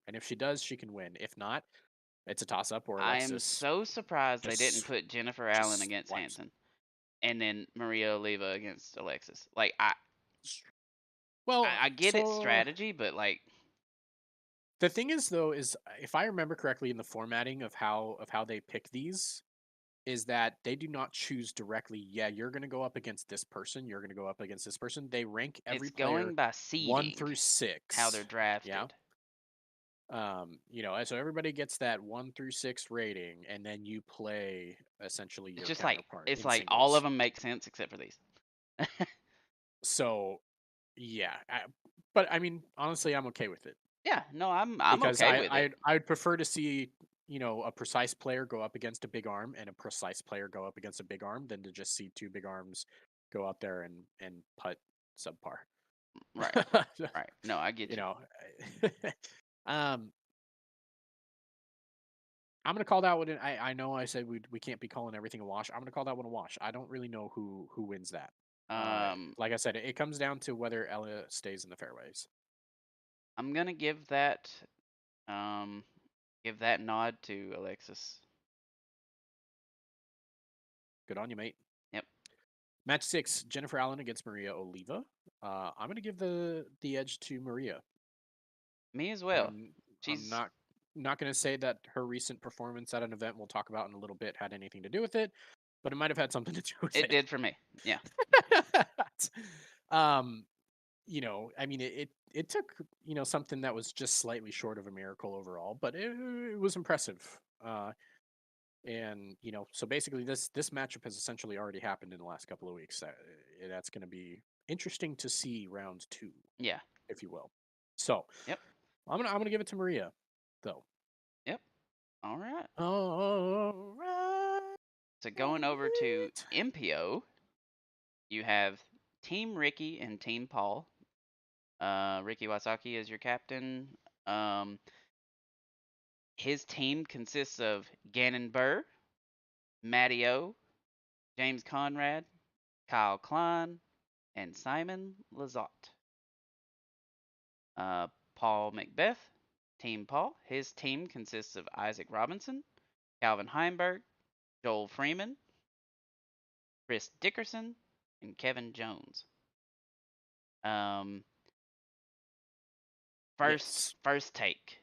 And if she does, she can win. If not, it's a toss up, or I am Alexis so surprised they didn't just put Jennifer Allen just against wipes. Hanson and then Maria Oliva against Alexis. Like Well, I get its so strategy, but like the thing is though is if I remember correctly in the formatting of how they pick these is that they do not choose directly, yeah, you're going to go up against this person, you're going to go up against this person. They rank every it's player going by 1 seeding through how they're 6. Yeah. drafted. So everybody gets that 1 through 6 rating, and then you play essentially It's your just like counterpart it's in like all of singles. them make sense except for these. So yeah, but I mean, honestly, I'm okay with it Yeah, no, I'm because okay with it. I'd prefer to see a precise player go up against a big arm and a precise player go up against a big arm than to just see two big arms go out there and putt subpar. Right. Right. No, I you get you. know, um, I'm gonna call that one. I know I said we can't be calling everything a wash. I'm gonna call that one a wash. I don't really know who wins that. Um, Like I said, it comes down to whether Ella stays in the fairways. I'm gonna um give that nod to Alexis. Good on you, mate. Yep. Match six: Jennifer Allen against Maria Oliva. I'm gonna give the edge to Maria. Me as well. I'm She's not gonna say that her recent performance at an event we'll talk about in a little bit had anything to do with it, but it might have had something to do with it it. did for me. Yeah. um, I mean, it took something that was just slightly short of a miracle overall, but it was impressive. And so basically, this matchup has essentially already happened in the last couple of weeks. That's going to be interesting to see round two, Yeah. if you will. So Yep. I'm gonna give it to Maria, though. Yep. All right. All right. So going over to MPO, you have Team Ricky and Team Paul. Ricky Wasaki is your captain. Um, his team consists of Gannon Burr, Matty O, James Conrad, Kyle Klein, and Simon Lizotte. Paul Macbeth, Team Paul. His team consists of Isaac Robinson, Calvin Heimberg, Joel Freeman, Chris Dickerson, and Kevin Jones. Um, Yes. first take.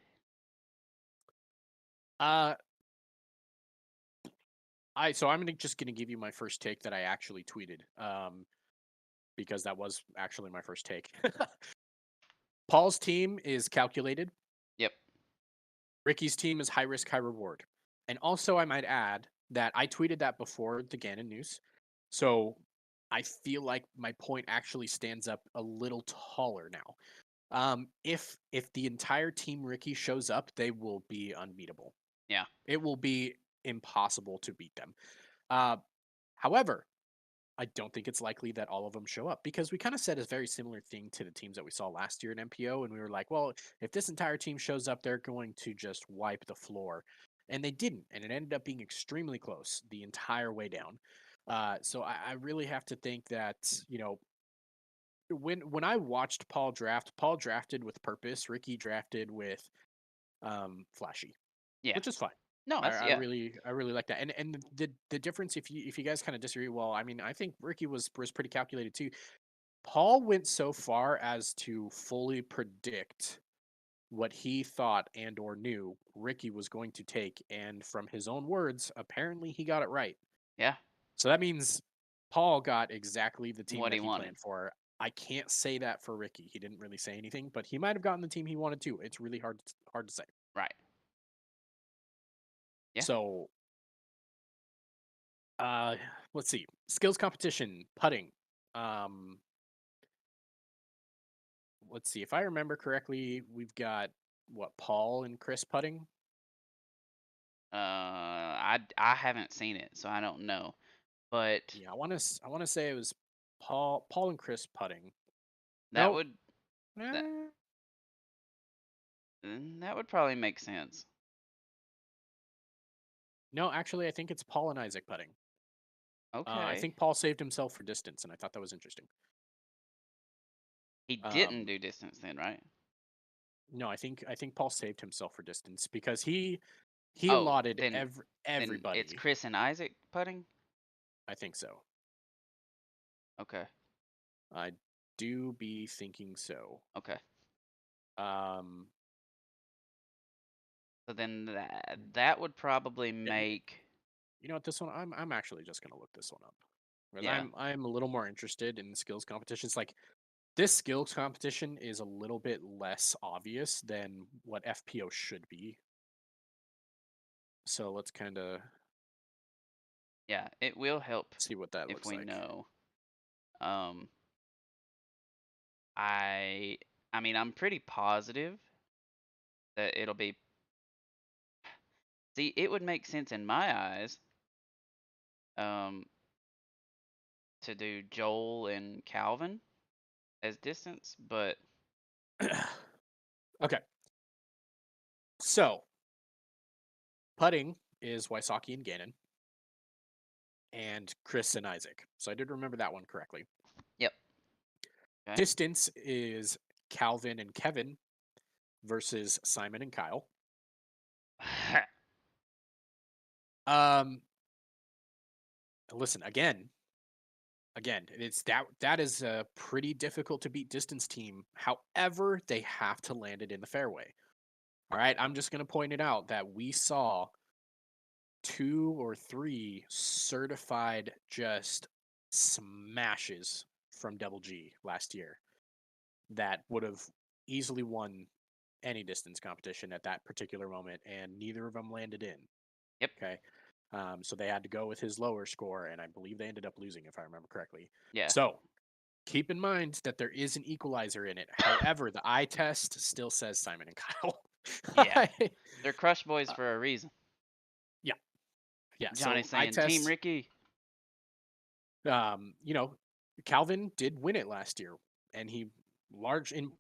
Uh, I'm just gonna give you my first take that I actually tweeted. Because that was actually my first take. Paul's team is calculated. Yep. Ricky's team is high risk, high reward. And also, I might add that I tweeted that before the Gannon news. So I feel like my point actually stands up a little taller now. If the entire team Ricky shows up, they will be unbeatable. Yeah. It will be impossible to beat them. Uh, However, I don't think it's likely that all of them show up because we kind of said a very similar thing to the teams that we saw last year in MPO. And we were like, well, if this entire team shows up, they're going to just wipe the floor. And they didn't. And it ended up being extremely close the entire way down. So I really have to think that, when I watched Paul draft, Paul drafted with purpose. Ricky drafted with flashy, Yeah. which is fine. No, I, that's I yeah. really I really like that. And the difference, if you guys kind of disagree, well, I mean, I think Ricky was pretty calculated too. Paul went so far as to fully predict what he thought and or knew Ricky was going to take, and from his own words, apparently he got it right. Yeah. So that means Paul got exactly the team What that he he wanted. planned for. I can't say that for Ricky. He didn't really say anything, but he might have gotten the team he wanted to. It's really hard to say. Right. Yeah. So Uh, let's see. Skills competition, putting. Um, let's see. If I remember correctly, we've got what, Paul and Chris putting. I haven't seen it, so I don't know. But Yeah, I want to say it was Paul and Chris putting. that No, would that eh, that would probably make sense. no. Actually, I think it's Paul and Isaac putting. I Okay. think Paul saved himself for distance, and I thought that was interesting. He didn't Um, do distance then, right? no, I think Paul saved himself for distance because he Oh, allotted then it's everybody. Chris and Isaac putting? I think so. Okay. I do be thinking so. Okay. Um, So then that would probably yeah, make what, this one I'm actually just gonna look this one up because yeah. I'm a little more interested in the skills competitions. Like, this skills competition is a little bit less obvious than what FPO should be. So let's kind of Yeah, it will help see what that if looks we like. know. Um I I mean, I'm pretty positive that it'll be see, it would make sense in my eyes um to do Joel and Calvin as distance, but Okay, so putting is Wysocki and Gannon, and Chris and Isaac. So I did remember that one correctly. yep. Okay. Distance is Calvin and Kevin versus Simon and Kyle. Um, Listen, again, it's that is a pretty difficult to beat distance team. However, they have to land it in the fairway. All right, I'm just going to point it out that we saw two or three certified just smashes from Double G last year. that would have easily won any distance competition at that particular moment, and neither of them landed in. Yep. Okay. So they had to go with his lower score, and I believe they ended up losing, if I remember correctly. Yeah. So keep in mind that there is an equalizer in it. However, the eye test still says Simon and Kyle. Yeah. They're Crush Boys Uh, for a reason. yeah, yeah. Johnny So eye saying, Team test. Ricky. You know, Calvin did win it last year, and he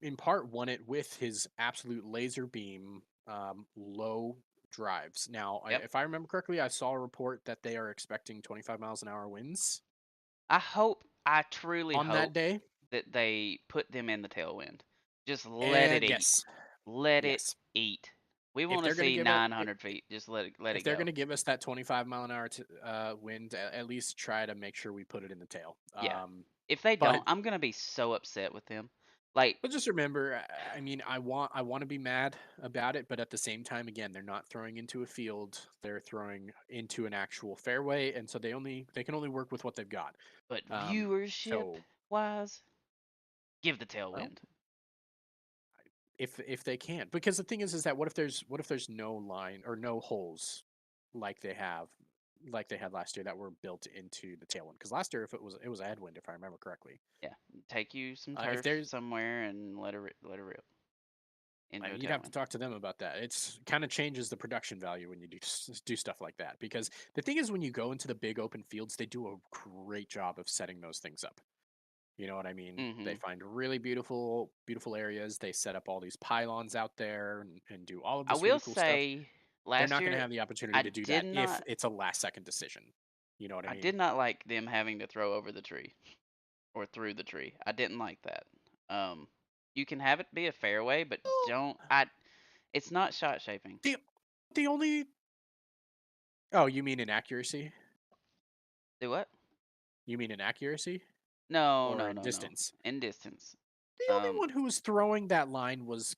in part won it with his absolute laser beam low drives. Now, Yep. if I remember correctly, I saw a report that they are expecting 25 miles an hour winds I truly on that hope day. that they put them in the tailwind. Just let it And eat. yes, Let it yes. eat. We If want to they're going to see give it, 900 feet. Just let if it they're go. going to give us that 25 mile an hour wind, at least try to make sure we put it in the tail. Yeah. If they But don't, I'm gonna be so upset with them. Like, But just remember, I mean, I want to be mad about it, but at the same time, again, they're not throwing into a field; they're throwing into an actual fairway, and so they can only work with what they've got. but Um, viewership so wise, give the well, tailwind. if they can't, because the thing is that what if there's no line or no holes like they had last year that were built into the tailwind? Because last year, if it was a headwind, if I remember correctly. Yeah. Take you some If turf there's somewhere and let it rip into a You'd have to tailwind. talk to them about that. It's kind of changes the production value when you do stuff like that. Because the thing is, when you go into the big open fields, they do a great job of setting those things up. You know what I mean? They Mm-hmm. find really beautiful areas. They set up all these pylons out there and do all of I this will really cool stuff. say, They're last not going to year, have the opportunity I to do did that if not, it's a last second decision. You know what I I mean? did not like them having to throw over the tree or through the tree. I didn't like that. Um, you can have it be a fairway, but Well, don't. It's not shot shaping. the the only oh, you mean inaccuracy? Do what? You mean inaccuracy No, or no, in no, no. distance? In distance. The only Um, one who was throwing that line was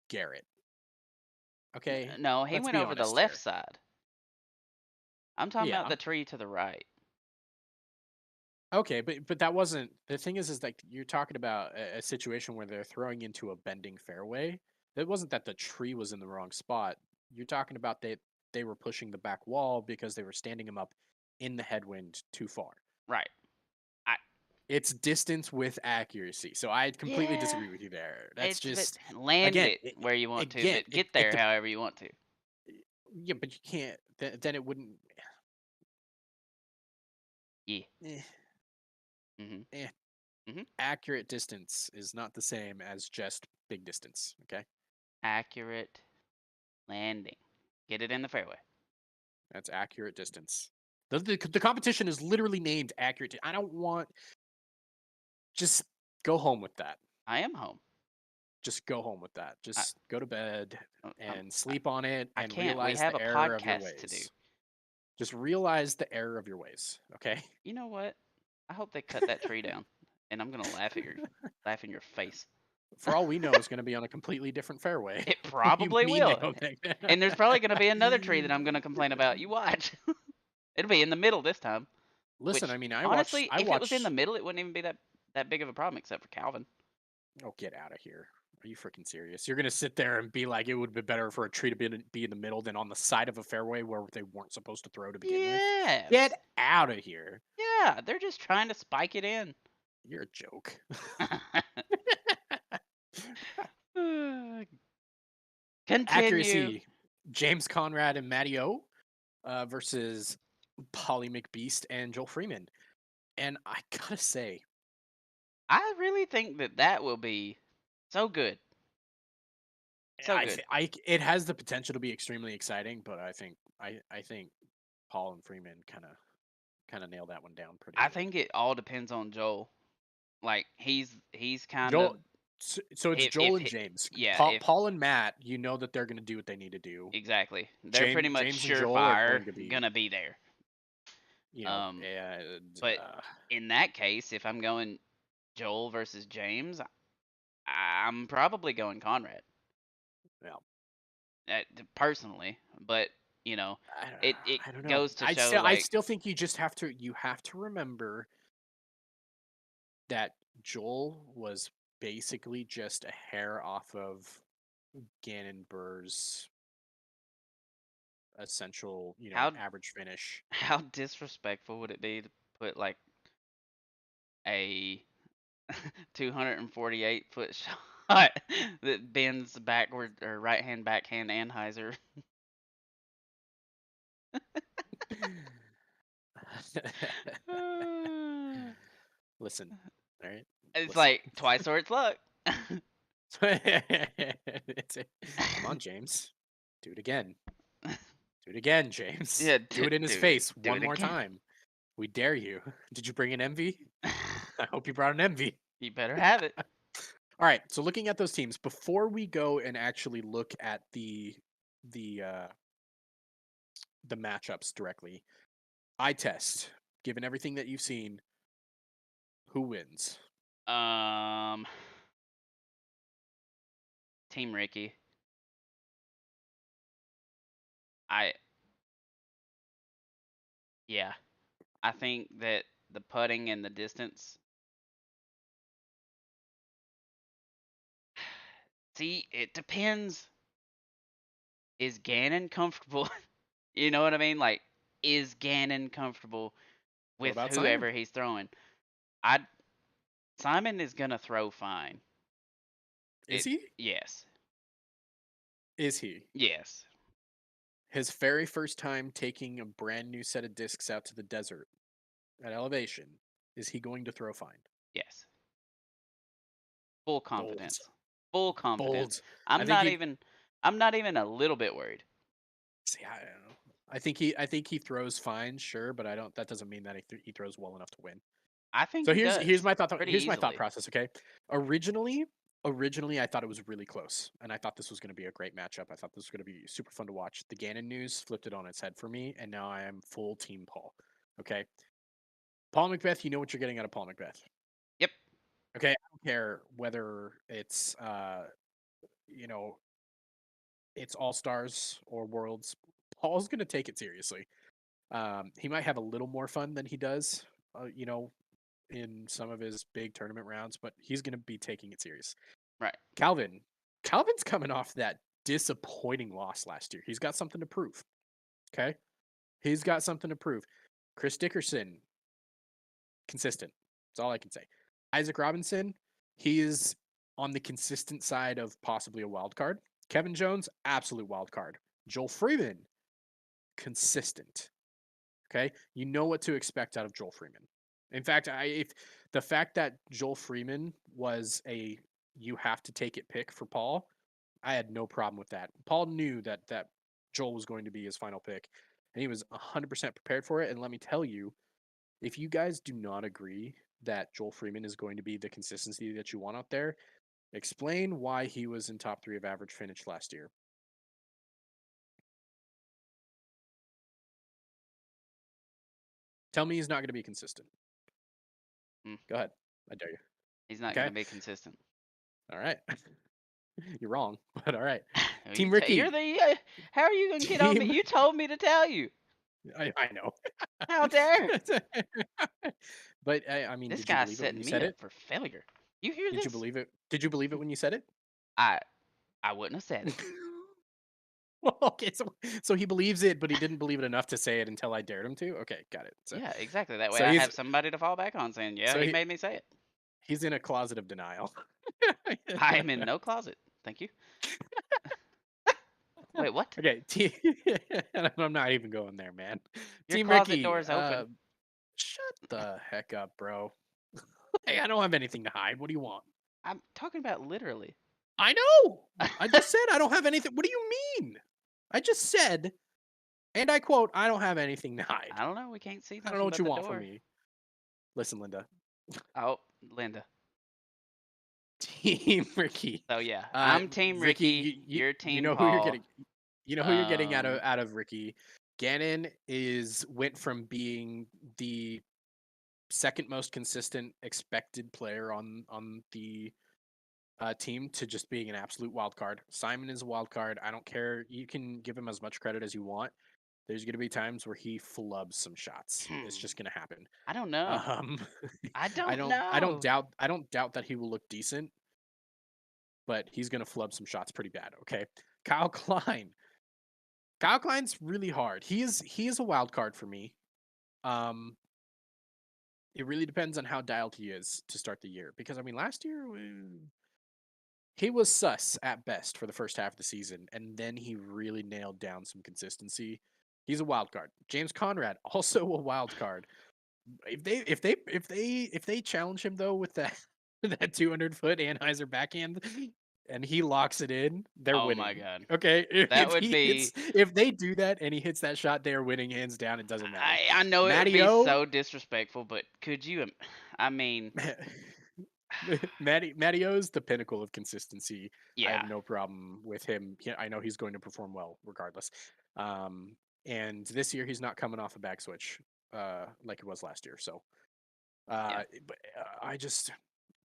Garrett. Okay, no, he let's went be over the honest left here. side. I'm talking about Yeah. the tree to the right. Okay, but that wasn't the thing. Is like you're talking about a situation where they're throwing into a bending fairway. It wasn't that the tree was in the wrong spot. You're talking about they were pushing the back wall because they were standing him up in the headwind too far. Right. I It's distance with accuracy. So I completely Yeah. disagree with you there. That's It's but just land again, it where you want to, again, but get there however you want to. yeah, but you can't. Then it wouldn't. Yeah. Eh, Mhm. eh, Mhm. accurate distance is not the same as just big distance. Okay, Accurate landing. Get it in the fairway. that's accurate distance. The competition is literally named accurate. I don't want. Just go home with that. I am home. Just go home with that. I Just go to bed I'm, and sleep on it I and can't. We realize have the a error of your podcast to do. ways. Just realize the error of your ways. Okay. You know what? I hope they cut that tree down, and I'm gonna laugh in your face. For all we know, it's going to be on a completely different fairway. It What do you probably mean they will. don't think And there's that? probably gonna be another tree that I'm gonna complain about. You watch. It'll be in the middle this time. Listen, I Which mean, honestly, I if it was in the watched. middle, it wouldn't even be that big of a problem, except for Calvin. Oh, get out of here! Are you freaking serious? You're gonna sit there and be like, it would be better for a tree to be in the middle than on the side of a fairway where they weren't supposed to throw to begin with? Get Yes. out of here! Yeah, they're just trying to spike it in. You're a joke. Continue. Accuracy: James Conrad and Matty O versus Polly McBeast and Joel Freeman. And I gotta say, I really think that will be so good. So good. it has the potential to be extremely exciting, but I think Paul and Freeman kind of nailed that one down pretty I good. think it all depends on Joel. Like he's kind of Joel, so it's Joel if and James. yeah, if Paul and Matt, you know that they're going to do what they need to do. exactly. They're pretty much James and Joel are surefire going to be, gonna be there. you know, Um but in that case, if I'm going Joel versus James, I'm probably going Conrad. well, Personally, but you know, I, it I don't know. goes to show I like still think you have to remember that Joel was basically just a hair off of Gannon Burr's essential, How average finish. how disrespectful would it be to put like a 248-foot shot that bends backward or right hand backhand Anheuser? Listen, all right? It's Listen. like twice or it's luck. Come on, James. Do it again. Do it again, James. Yeah, Do it in his do face do one it more again. time. We dare you. Did you bring an envy? I hope you brought an envy. You better have it. All right. So looking at those teams, before we go and actually look at the uh the matchups directly, eye test. Given everything that you've seen, who wins? Um, Team Ricky. I Yeah, I think that the putting and the distance. See, it depends. Is Gannon comfortable? You know what I mean? Like, is Gannon comfortable What with about Simon? whoever he's throwing? I Simon is gonna throw fine. Is he? Yes, Is he? yes, His very first time taking a brand new set of discs out to the desert at elevation, is he going to throw fine? yes. Full Bold. confidence. Full confidence. Bold. I I'm think not he even. I'm not even a little bit worried. see, I don't know. I think he throws fine, sure, but I don't that doesn't mean that he throws well enough to win. I think So he here's does my pretty thought easily. process, okay? Originally I thought it was really close and I thought this was going to be a great matchup. I thought this was going to be super fun to watch. The Gannon news flipped it on its head for me and now I am full team Paul. Okay? Paul Macbeth, you know what you're getting out of Paul Macbeth. Yep. Okay? I don't care whether it's you know, it's All-Stars or Worlds. Paul's going to take it seriously. He might have a little more fun than he does, in some of his big tournament rounds, but he's going to be taking it serious. Right. Calvin, Calvin's coming off that disappointing loss last year. He's got something to prove. Okay, he's got something to prove. Chris Dickerson, consistent. That's all I can say. Isaac Robinson, he is on the consistent side of possibly a wild card. Kevin Jones, absolute wild card. Joel Freeman, consistent. Okay, you know what to expect out of Joel Freeman. In fact, if the fact that Joel Freeman was a you have to take it pick for Paul, I had no problem with that. Paul knew that Joel was going to be his final pick, and he was 100% prepared for it. And let me tell you, if you guys do not agree that Joel Freeman is going to be the consistency that you want out there, explain why he was in top 3 of average finish last year. Tell me he's not going to be consistent. Mm. Go ahead. I dare you. He's not Okay. going to be consistent. All right. You're wrong, but all right. You Team Ricky. you're the. How are you going to get on me? Team. You told me to tell you. I know. How dare? But I mean, This did you guy's believe it when setting you me said up it? for failure. You hear Did you this? believe it? Did you believe it when you said it? I I wouldn't have said it. Well, okay, so he believes it, but he didn't believe it enough to say it until I dared him to. Okay, got it. Yeah, exactly. That way So I he's have somebody to fall back on saying, yeah, so he made me say it. he's in a closet of denial. I am in no closet. Thank you. Wait, what? Okay, I'm not even going there, man. Your Team closet Ricky, door is open. shut the heck up, bro. Hey, I don't have anything to hide. What do you want? I'm talking about literally. I know. I just said I don't have anything. What do you mean? I just said, and I quote, I don't have anything to hide. I don't know. We can't see I don't know nothing what but you the want from door. me. Listen, Linda. Oh, Linda. Team Ricky. So yeah, I'm Team Ricky, Ricky. You're you Team know who you're Paul. getting. You know who you're getting Um, out of Ricky. Gannon went from being the second most consistent expected player on the team to just being an absolute wild card. Simon is a wild card. I don't care. You can give him as much credit as you want. There's going to be times where he flubs some shots. It's just going to happen. I don't know. Um, I I don't don't I don't know. doubt I don't doubt that he will look decent. but he's going to flub some shots pretty bad. Okay. Kyle Klein. Kyle Klein's really hard. He is a wild card for me. Um, it really depends on how dialed he is to start the year. Because I mean, last year he was sus at best for the first half of the season, and then he really nailed down some consistency. He's a wild card. James Conrad, also a wild card. If they challenge him though with that that 200-foot Anheuser backhand, and he locks it in, they're Oh my winning. god. Okay, That would be if they do that and he hits that shot, they are winning hands down. It doesn't matter. I know it would be Matteo, so disrespectful, but could you I mean Mattio's the pinnacle of consistency. I have yeah. no problem with him. I know he's going to perform well regardless. Um, and this year he's not coming off a back switch like it was last year. So, Yeah. but I just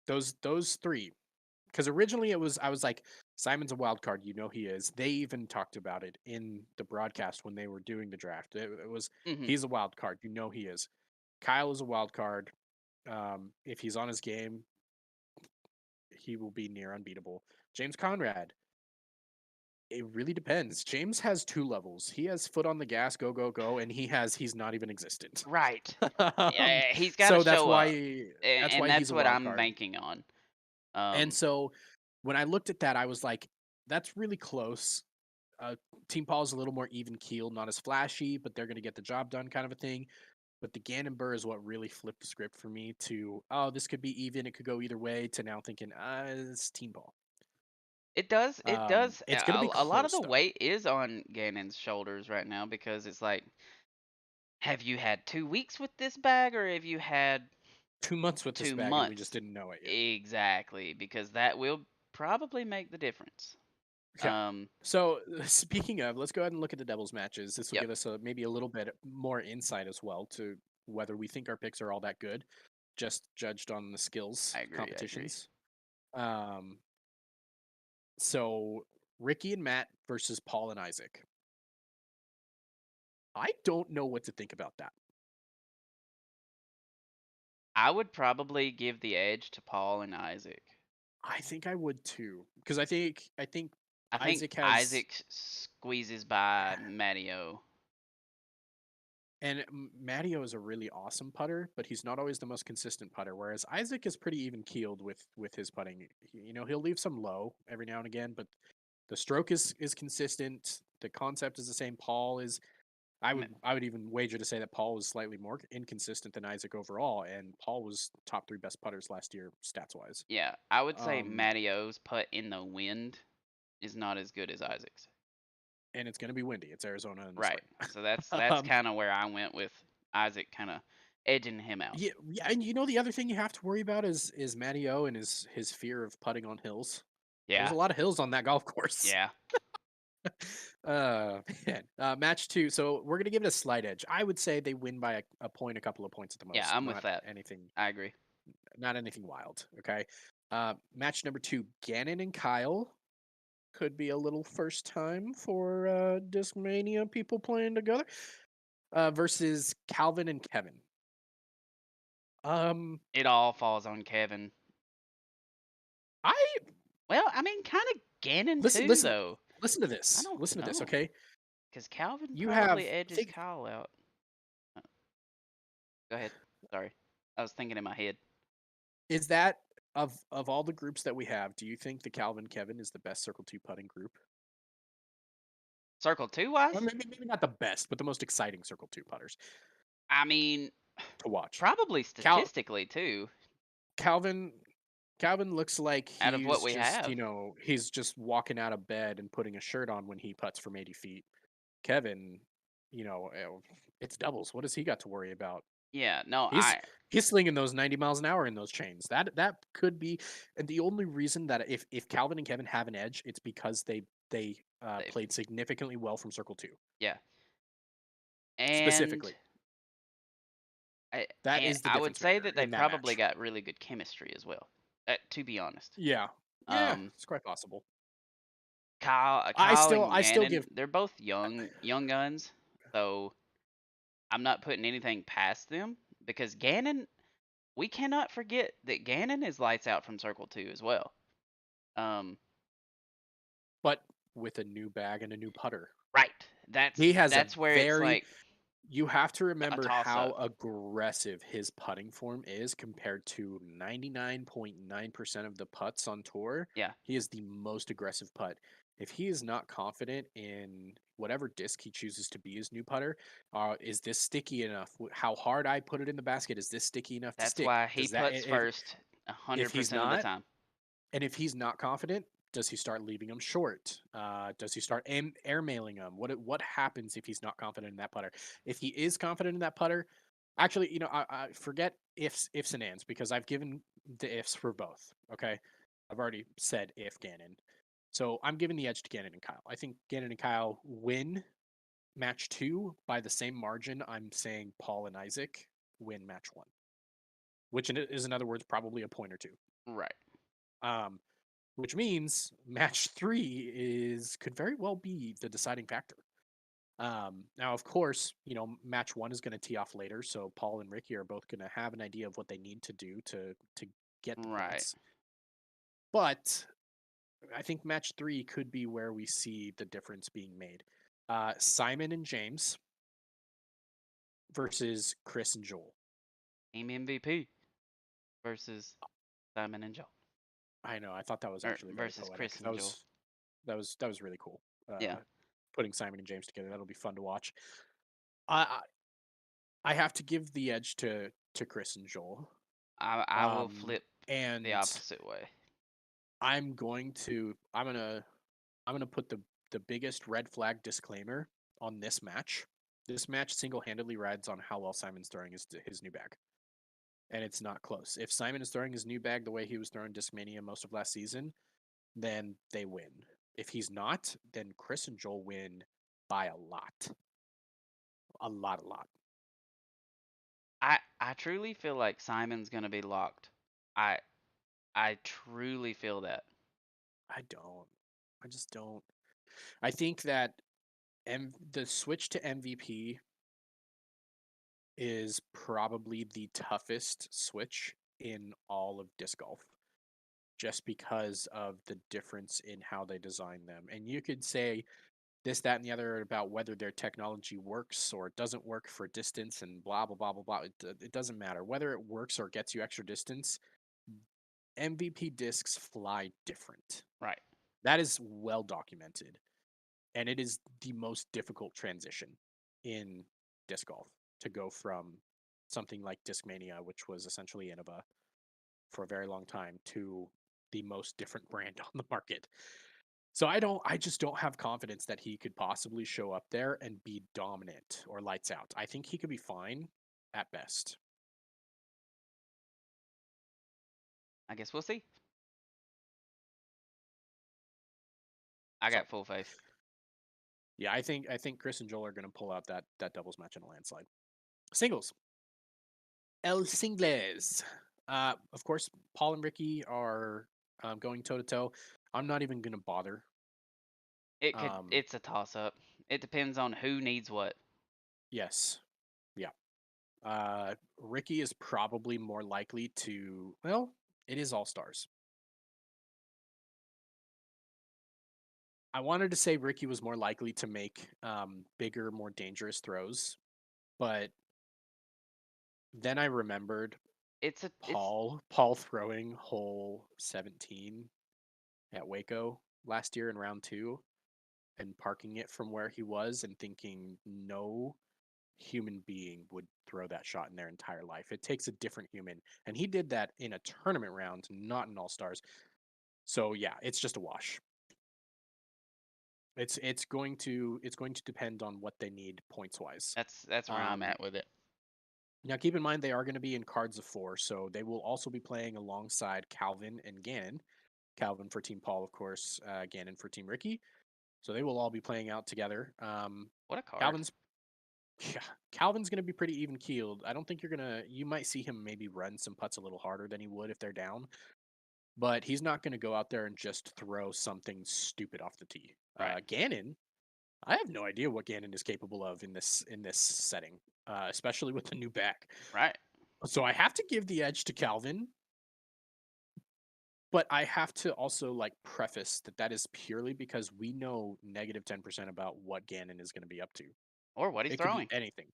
those three, because originally I was like, Simon's a wild card. You know he is. They even talked about it in the broadcast when they were doing the draft. It was Mhm. he's a wild card. You know he is. Kyle is a wild card. If he's on his game, he will be near unbeatable. James Conrad, it really depends. James has two levels. He has foot on the gas, go go go, and he's not even existent. Right. um, Yeah, he's got to so show up. that's And why he's that's a what wild I'm card. banking on. And so when I looked at that, I was like, that's really close. Team Paul is a little more even keeled, not as flashy, but they're going to get the job done, kind of a thing. But the Gannon Burr is what really flipped the script for me to, oh, this could be even. It could go either way, to now thinking, it's Team Paul. It does. It does. It's going to be A lot of close, the though. weight is on Gannon's shoulders right now because it's like, have you had 2 weeks with this bag or have you had 2 months with this two bag, and we just months? didn't know it yet. Exactly, because that will probably make the difference. Okay. So speaking of, let's go ahead and look at the Devils matches. This will Yep, give us maybe a little bit more insight as well to whether we think our picks are all that good, just judged on the skills I agree. I agree. competitions. Um, so Ricky and Matt versus Paul and Isaac. I don't know what to think about that. I would probably give the edge to Paul and Isaac. I think I would too, because I think I think Isaac has. Isaac squeezes by Matteo. And Matteo is a really awesome putter, but he's not always the most consistent putter. Whereas Isaac is pretty even keeled with his putting. He'll leave some low every now and again, but the stroke is consistent. The concept is the same. Paul is. I would even wager to say that Paul was slightly more inconsistent than Isaac overall, and Paul was top three best putters last year stats wise. Yeah, I would say Um, Matteo's putt in the wind is not as good as Isaac's. and it's going to be windy. It's Arizona in the Right. spring. So that's um, kind of where I went with Isaac, kind of edging him out. yeah, yeah, and the other thing you have to worry about is Matteo and his fear of putting on hills. There's Yeah. a lot of hills on that golf course. Yeah. Man. Match two. So we're gonna give it a slight edge. I would say they win by a point, a couple of points at the Yeah, most. I'm with that. I agree. Not anything wild. Okay. Match number two. Gannon and Kyle could be a little first time for Discmania people playing together. Versus Calvin and Kevin. It all falls on Kevin. I Well, I mean, kind of Gannon listen, too, listen, though. listen to I this. don't Listen to this. know. Okay. Because Calvin You have probably edges think Kyle out. Oh, go ahead. Sorry. I was thinking in my head. is that of all the groups that we have, do you think the Calvin Kevin is the best Circle 2 putting group? Circle 2 Or wise? maybe not the best, but the most exciting Circle 2 putters I mean, to watch. probably Cal statistically too, Calvin Calvin looks like out of what he's we just, have. he's just walking out of bed and putting a shirt on when he putts from 80 feet. Kevin, it's doubles. What has he got to worry about? Yeah, no, He's he's slinging those 90 miles an hour in those chains. That could be, and the only reason that if Calvin and Kevin have an edge, it's because they they've, played significantly well from Circle 2 yeah. And specifically. That is the I would difference say maker that they in that probably match. got really good chemistry as well. To be honest. Yeah, yeah, Um, it's quite possible. Kyle and I still Gannon, give. they're both young guns, so I'm not putting anything past them because Gannon, we cannot forget that Gannon is lights out from Circle 2 as well. Um, but with a new bag and a new putter. Right. He has a That's where it's very like you have to a remember toss how up. aggressive his putting form is compared to 99.9% of the putts on tour. Yeah. He is the most aggressive putt. If he is not confident in whatever disc he chooses to be his new putter, is this sticky enough? How hard I put it in the basket, is this sticky enough to That's stick? why he Does that puts first if he's 100% of the not, time. and if he's not confident, does he start leaving them short? Does he start air mailing them? What happens if he's not confident in that putter? If he is confident in that putter, actually, I forget ifs and ands because I've given the ifs for both. Okay, I've already said if Gannon, so I'm giving the edge to Gannon and Kyle. I think Gannon and Kyle win match 2 by the same margin. I'm saying Paul and Isaac win match 1, which is in other words probably a point or two. Right. Um, which means match 3 could very well be the deciding factor. Now, of course, match 1 is going to tee off later, so Paul and Ricky are both going to have an idea of what they need to do to get the Right. points. But I think match 3 could be where we see the difference being made. Simon and James versus Chris and Joel. Team MVP versus Simon and Joel. I know. I thought that was Or actually very versus poetic. Chris and Joel. That was really cool. Yeah. Putting Simon and James together, that'll be fun to watch. I I have to give the edge to Chris and Joel. I will flip the And opposite way. I'm gonna put the biggest red flag disclaimer on this match. This match single handedly rides on how well Simon's throwing his new bag, and it's not close. If Simon is throwing his new bag the way he was throwing Discmania most of last season, then they win. If he's not, then Chris and Joel win by a lot, a lot, a lot. I truly feel like Simon's gonna be locked. I I truly feel that. I don't. I just don't. I think that the switch to MVP is probably the toughest switch in all of disc golf just because of the difference in how they design them. And you could say this, that, and the other about whether their technology works or it doesn't work for distance and blah, blah, blah, blah, blah. It doesn't matter. Whether it works or gets you extra distance, MVP discs fly different. Right. That is well documented. And it is the most difficult transition in disc golf to go from something like Discmania, which was essentially Innova for a very long time, to the most different brand on the market. So I just don't have confidence that he could possibly show up there and be dominant or lights out. I think he could be fine at best. I guess we'll see. I So got full faith. yeah, I think Chris and Joel are going to pull out that doubles match in a landslide. Singles. El Singles. Of course, Paul and Ricky are going toe to toe. I'm not even going to bother. It's a toss up. It depends on who needs what. Yes. Yeah. Ricky is probably more likely to, well, it is All Stars. I wanted to say Ricky was more likely to make bigger, more dangerous throws, but then I remembered It's Paul throwing hole 17 at Waco last year in round 2 and parking it from where he was and thinking no human being would throw that shot in their entire life. It takes a different human. And he did that in a tournament round, not in All Stars. So yeah, it's just a wash. It's going to depend on what they need points wise. that's where I'm Um, at with it. Now keep in mind they are going to be in cards of 4, so they will also be playing alongside Calvin and Gannon. Calvin for Team Paul, of course. Gannon for Team Ricky. So they will all be playing out together. What a card. Calvin's Yeah, Calvin's going to be pretty even keeled. I don't think you might see him maybe run some putts a little harder than he would if they're down, but he's not going to go out there and just throw something stupid off the tee. Right. Gannon, I have no idea what Gannon is capable of in this setting, especially with the new back. Right. So I have to give the edge to Calvin, But I have to also like preface that is purely because we know negative 10% about what Gannon is going to be up to. Or what he's It could be throwing. anything.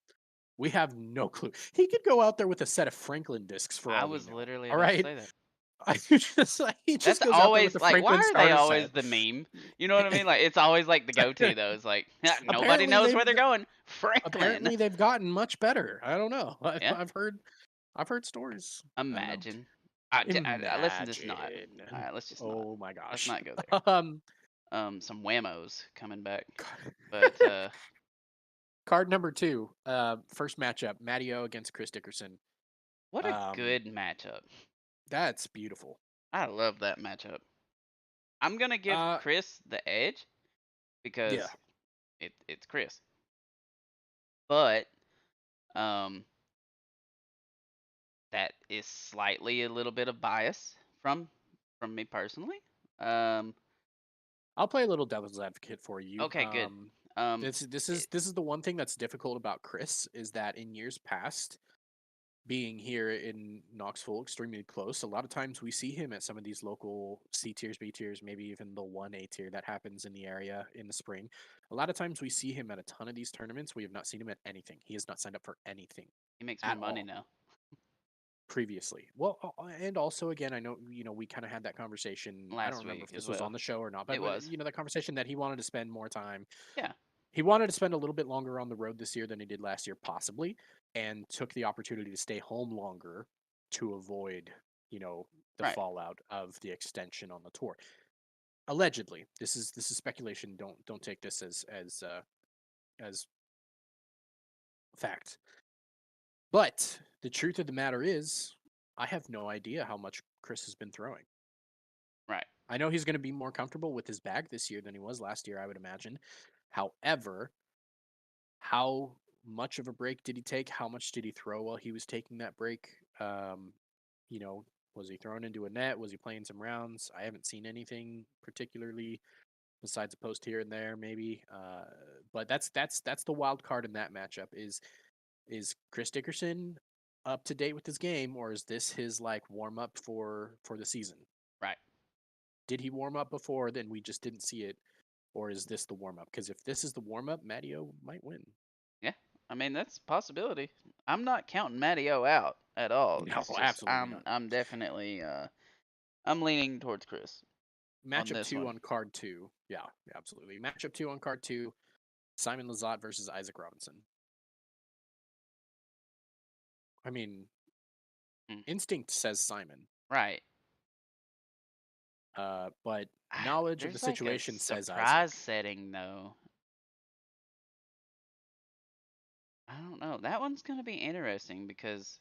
We have no clue. He could go out there with a set of Franklin discs for I all we was know. literally All about to right. say that. He just That's goes out there with always the like, why Franklin are they starter always set. the meme? You know what I mean? Like, it's always like the go-to though. It's like, nobody apparently knows they've where they're going. Franklin. apparently they've gotten much better. I don't know. Yeah. I've heard stories. I don't know. Imagine. Let's not. All Imagine. right, let's just not. Oh my Let's gosh. not go there. Um, Some whammos coming back, but card number 2. First matchup: Matteo against Chris Dickerson. what a Um, good matchup. that's beautiful. I love that matchup. I'm gonna give Uh, Chris the edge yeah. because it's Chris, but um, that is slightly a little bit of bias from me personally. Um, I'll play a little devil's advocate for you. okay, good. Um, it, This is the one thing that's difficult about Chris is that in years past, being here in Knoxville, extremely close, a lot of times we see him at some of these local C tiers, B tiers, maybe even the 1A tier that happens in the area in the spring. A lot of times we see him at a ton of these tournaments. We have not seen him at anything. He has not signed up for anything he makes more at money all now. previously. Well, and also again, I know we kind of had that conversation. I don't Last remember week if as this was on well. the show or not, It but was. that conversation that he wanted to spend more time. Yeah. He wanted to spend a little bit longer on the road this year than he did last year, possibly, and took the opportunity to stay home longer to avoid, the Right. fallout of the extension on the tour. Allegedly, this is speculation. Don't take this as fact. But the truth of the matter is, I have no idea how much Chris has been throwing. Right. I know he's going to be more comfortable with his bag this year than he was last year, I would imagine. However, how much of a break did he take? How much did he throw while he was taking that break? You know, was he thrown into a net? Was he playing some rounds? I haven't seen anything particularly besides a post here and there, maybe. But that's the wild card in that matchup. Is Chris Dickerson up to date with his game, or is this his like warm up for the season? Right. Did he warm up before? Then we just didn't see it, or is this the warm up? Because if this is the warm up, Matteo might win. Yeah. I mean, that's a possibility. I'm not counting Matteo out at all. No, It's just absolutely not. I'm definitely I'm leaning towards Chris on Matchup this two one. on card 2. Yeah, absolutely. Matchup 2 on card 2. Simon Lizotte versus Isaac Robinson. I mean, Mm. instinct says Simon, Right. but knowledge of the There's like a situation says Isaac. surprise setting though. I don't know. That one's gonna be interesting because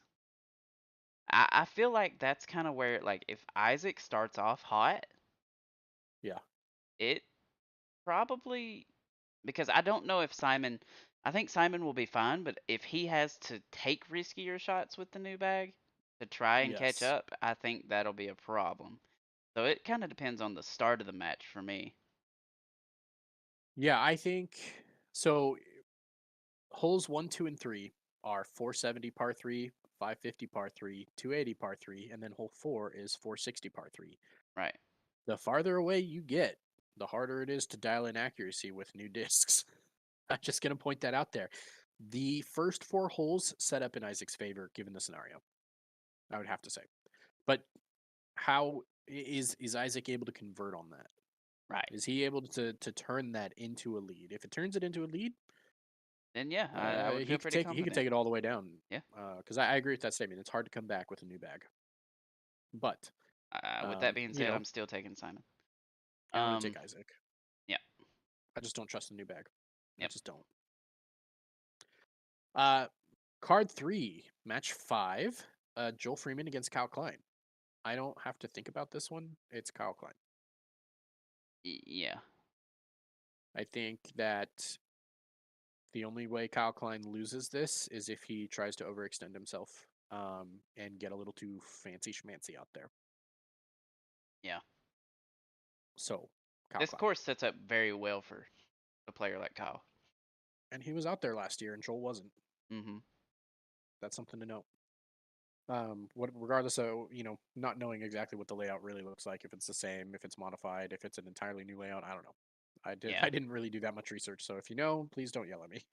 I feel like that's kind of where like if Isaac starts off hot, Yeah. it probably because I don't know if Simon. I think Simon will be fine, but if he has to take riskier shots with the new bag to try and catch Yes. up, I think that'll be a problem. So it kind of depends on the start of the match for me. Yeah, I think so. Holes 1, 2, and 3 are 470 par 3, 550 par 3, 280 par 3, and then hole 4 is 460 par 3. Right. The farther away you get, the harder it is to dial in accuracy with new discs. I'm just going to point that out there. The first 4 holes set up in Isaac's favor given the scenario, I would have to say. But how is Isaac able to convert on that? Right. Is he able to turn that into a lead? If it turns it into a lead, Then yeah, I would feel pretty he could confident. take it all the way down. Yeah. Because I agree with that statement. It's hard to come back with a new bag. But With that being you said, know, I'm still taking Simon. I'm gonna take Um. Isaac. Yeah. I just don't trust the new bag. I Yep. just don't. Uh, card 3, match 5. Joel Freeman against Kyle Klein. I don't have to think about this one. It's Kyle Klein. Yeah. I think that the only way Kyle Klein loses this is if he tries to overextend himself and get a little too fancy schmancy out there. Yeah. So, Kyle This Klein. course sets up very well for a player like Kyle. And he was out there last year, and Joel wasn't. Mm-hmm. That's something to note. Regardless of not knowing exactly what the layout really looks like, if it's the same, if it's modified, if it's an entirely new layout, I don't know. I Yeah. didn't really do that much research, so if you know, please don't yell at me.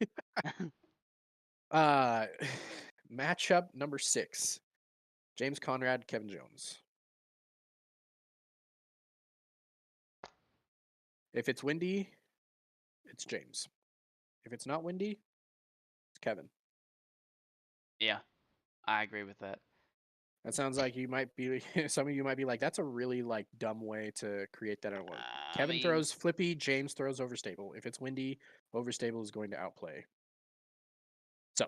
uh, matchup number 6: James Conrad, Kevin Jones. If it's windy, it's James. If it's not windy, it's Kevin. Yeah, I agree with that. That sounds like you might be some of you might be like, that's a really like dumb way to create that. I Kevin mean, throws flippy, James throws overstable. If it's windy, overstable is going to outplay. So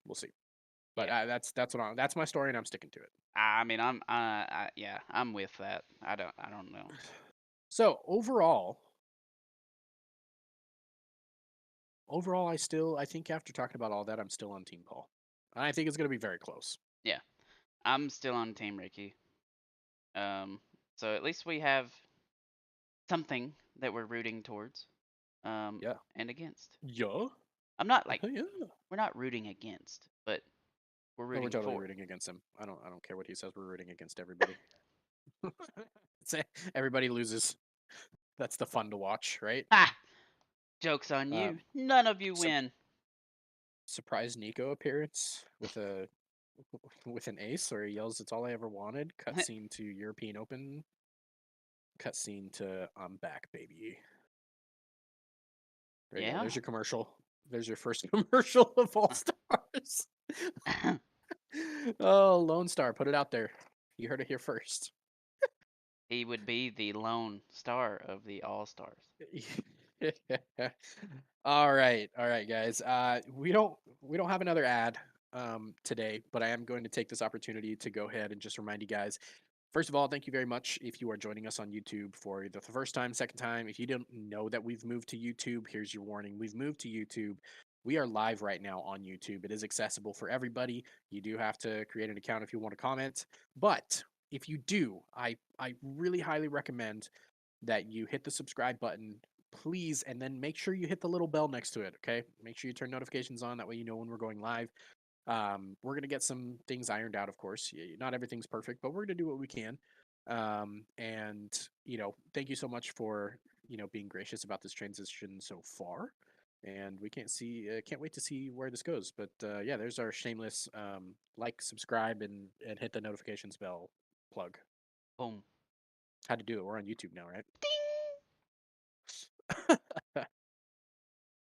we'll see. But yeah. that's my story, and I'm sticking to it. I mean, yeah, I'm with that. I don't know. So overall, I think after talking about all that, I'm still on Team Paul. And I think it's going to be very close. Yeah, I'm still on Team Ricky. Um, so at least we have something that we're rooting towards, Yeah. and against. Yeah. I'm not like Yeah. we're not rooting against, but we're No, we're rooting totally for. rooting against him. I don't care what he says. We're rooting against everybody. Everybody loses. That's the fun to watch, right? Ah, joke's on you. Um, None of you sup- win. surprise Nico appearance with a with an ace, or he yells, "It's all I ever wanted." Cutscene to European Open. Cutscene to "I'm back, baby." There you go. Yeah. There's your commercial. There's your first commercial of All Stars. Oh, Lone Star, put it out there. You heard it here first. He would be the lone star of the All Stars. All right, guys. We don't have another ad today, but I am going to take this opportunity to go ahead and just remind you guys. First of all, thank you very much if you are joining us on YouTube for the first time, second time. If you didn't know that we've moved to YouTube, here's your warning. We've moved to YouTube. We are live right now on YouTube. It is accessible for everybody. You do have to create an account if you want to comment. But if you do, I really highly recommend that you hit the subscribe button, please, and then make sure you hit the little bell next to it, okay? Make sure you turn notifications on. That way you know when we're going live. We're gonna get some things ironed out, of course. Not everything's perfect, but we're gonna do what we can. And thank you so much for being gracious about this transition so far. And we can't wait to see where this goes. But yeah, there's our shameless like, subscribe, and hit the notifications bell plug. Boom. How to do it? We're on YouTube now, right? Ding.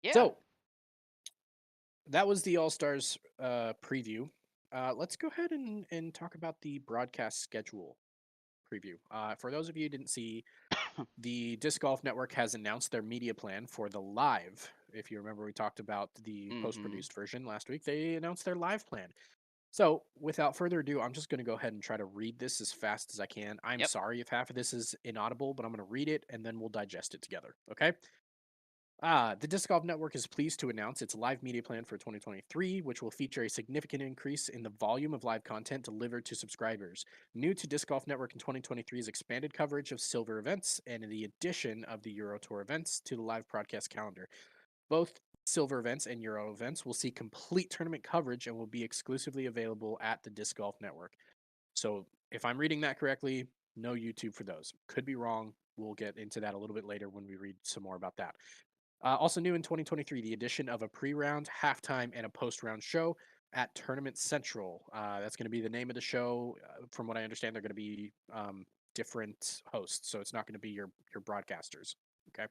Yeah. So that was the All Stars preview. Let's go ahead and talk about the broadcast schedule preview. For those of you who didn't see, the Disc Golf Network has announced their media plan for the live. If you remember, we talked about the post Mm-hmm. produced version last week. They announced their live plan. So, without further ado, I'm just going to go ahead and try to read this as fast as I can. I'm Yep. sorry if half of this is inaudible, but I'm going to read it and then we'll digest it together. Okay? The Disc Golf Network is pleased to announce its live media plan for 2023, which will feature a significant increase in the volume of live content delivered to subscribers. New to Disc Golf Network in 2023 is expanded coverage of silver events and the addition of the Euro Tour events to the live broadcast calendar. Both silver events and Euro events will see complete tournament coverage and will be exclusively available at the Disc Golf Network. So, if I'm reading that correctly, no YouTube for those. Could be wrong. We'll get into that a little bit later when we read some more about that. Also new in 2023, the addition of a pre-round, halftime, and a post-round show at Tournament Central. That's going to be the name of the show. From what I understand, they're going to be different hosts, so it's not going to be your broadcasters. Okay.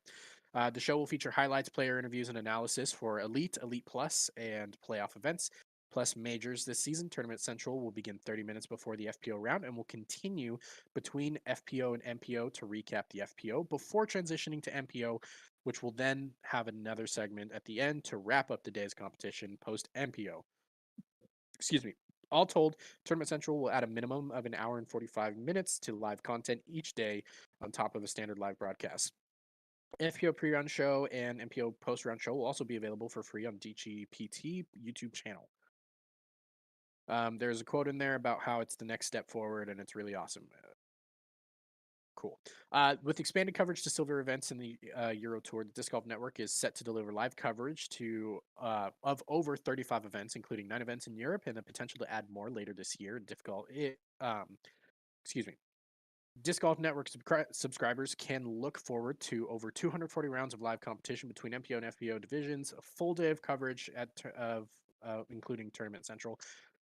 The show will feature highlights, player interviews, and analysis for Elite, Elite Plus, and playoff events, plus majors this season. Tournament Central will begin 30 minutes before the FPO round and will continue between FPO and MPO to recap the FPO before transitioning to MPO, which will then have another segment at the end to wrap up the day's competition post MPO. Excuse me. All told, Tournament Central will add a minimum of an hour and 45 minutes to live content each day on top of a standard live broadcast. FPO pre-round show and MPO post-round show will also be available for free on DGPT YouTube channel. There's a quote in there about how it's the next step forward and it's really awesome. Cool. With expanded coverage to silver events in the Euro Tour, the Disc Golf Network is set to deliver live coverage to of over 35 events, including 9 events in Europe, and the potential to add more later this year. Excuse me. Disc Golf Network subscribers can look forward to over 240 rounds of live competition between MPO and FPO divisions, a full day of coverage of including Tournament Central,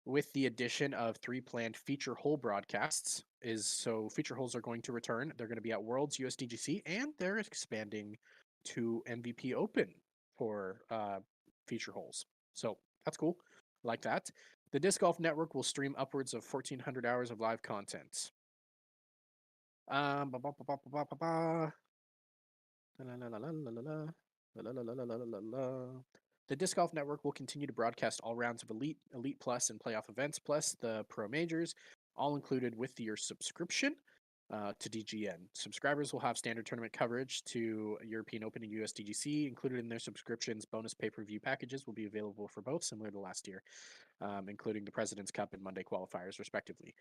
with the addition of 3 planned feature hole broadcasts. Feature holes are going to return. They're going to be at Worlds, USDGC, and they're expanding to MVP Open for feature holes. So that's cool. Like that. The Disc Golf Network will stream upwards of 1,400 hours of live content. Ba, ba, ba, ba, ba, ba, ba. La, la, la, la, la, la, la. La, la, la, la, la, la, la. The Disc Golf Network will continue to broadcast all rounds of Elite, Elite Plus, and playoff events, plus the Pro Majors, all included with your subscription to DGN. Subscribers will have standard tournament coverage to European Open and USDGC included in their subscriptions. Bonus pay-per-view packages will be available for both, similar to last year, including the President's Cup and Monday qualifiers, respectively.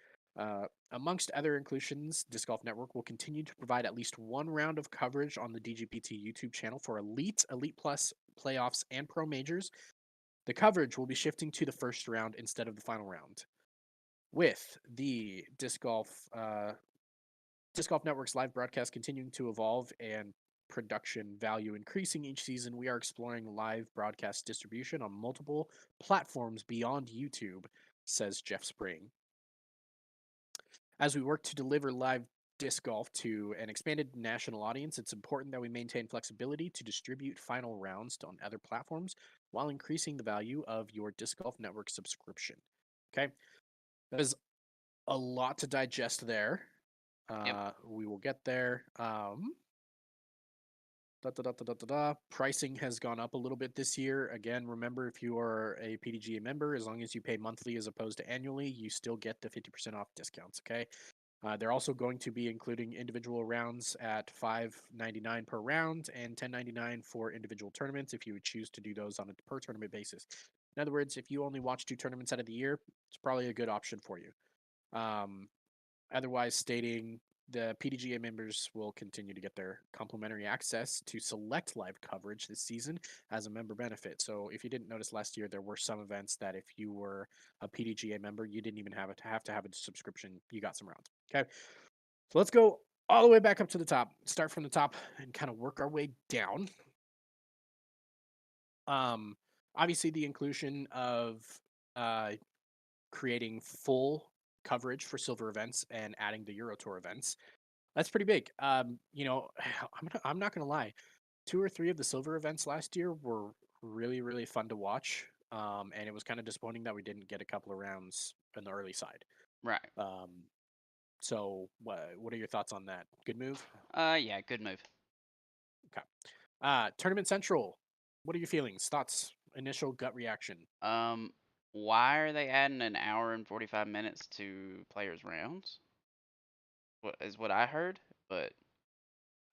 Amongst other inclusions, Disc Golf Network will continue to provide at least 1 round of coverage on the DGPT YouTube channel for Elite, Elite Plus, playoffs, and Pro Majors. The coverage will be shifting to the first round instead of the final round. With the Disc Golf Network's live broadcast continuing to evolve and production value increasing each season, we are exploring live broadcast distribution on multiple platforms beyond YouTube, says Jeff Spring. As we work to deliver live disc golf to an expanded national audience, it's important that we maintain flexibility to distribute final rounds on other platforms while increasing the value of your Disc Golf Network subscription. Okay, that is a lot to digest there. Yep. We will get there. Pricing has gone up a little bit this year. Again, remember, if you are a PDGA member, as long as you pay monthly as opposed to annually, you still get the 50% off discounts. Okay. They're also going to be including individual rounds at $5.99 per round and $10.99 for individual tournaments if you would choose to do those on a per tournament basis. In other words, if you only watch 2 tournaments out of the year, it's probably a good option for you. Otherwise, stating the PDGA members will continue to get their complimentary access to select live coverage this season as a member benefit. So if you didn't notice last year, there were some events that if you were a PDGA member, you didn't even have to have a subscription. You got some rounds. Okay. So let's go all the way back up to the top. Start from the top and kind of work our way down. Obviously the inclusion of creating full coverage for silver events and adding the Euro Tour events. That's pretty big. I'm not gonna lie. 2 or 3 of the silver events last year were really, really fun to watch. And it was kind of disappointing that we didn't get a couple of rounds in the early side. Right. So what are your thoughts on that? Good move? Yeah, good move. Okay. Tournament Central. What are your feelings, thoughts, initial gut reaction? Why are they adding an hour and 45 minutes to players' rounds? What is what I heard, but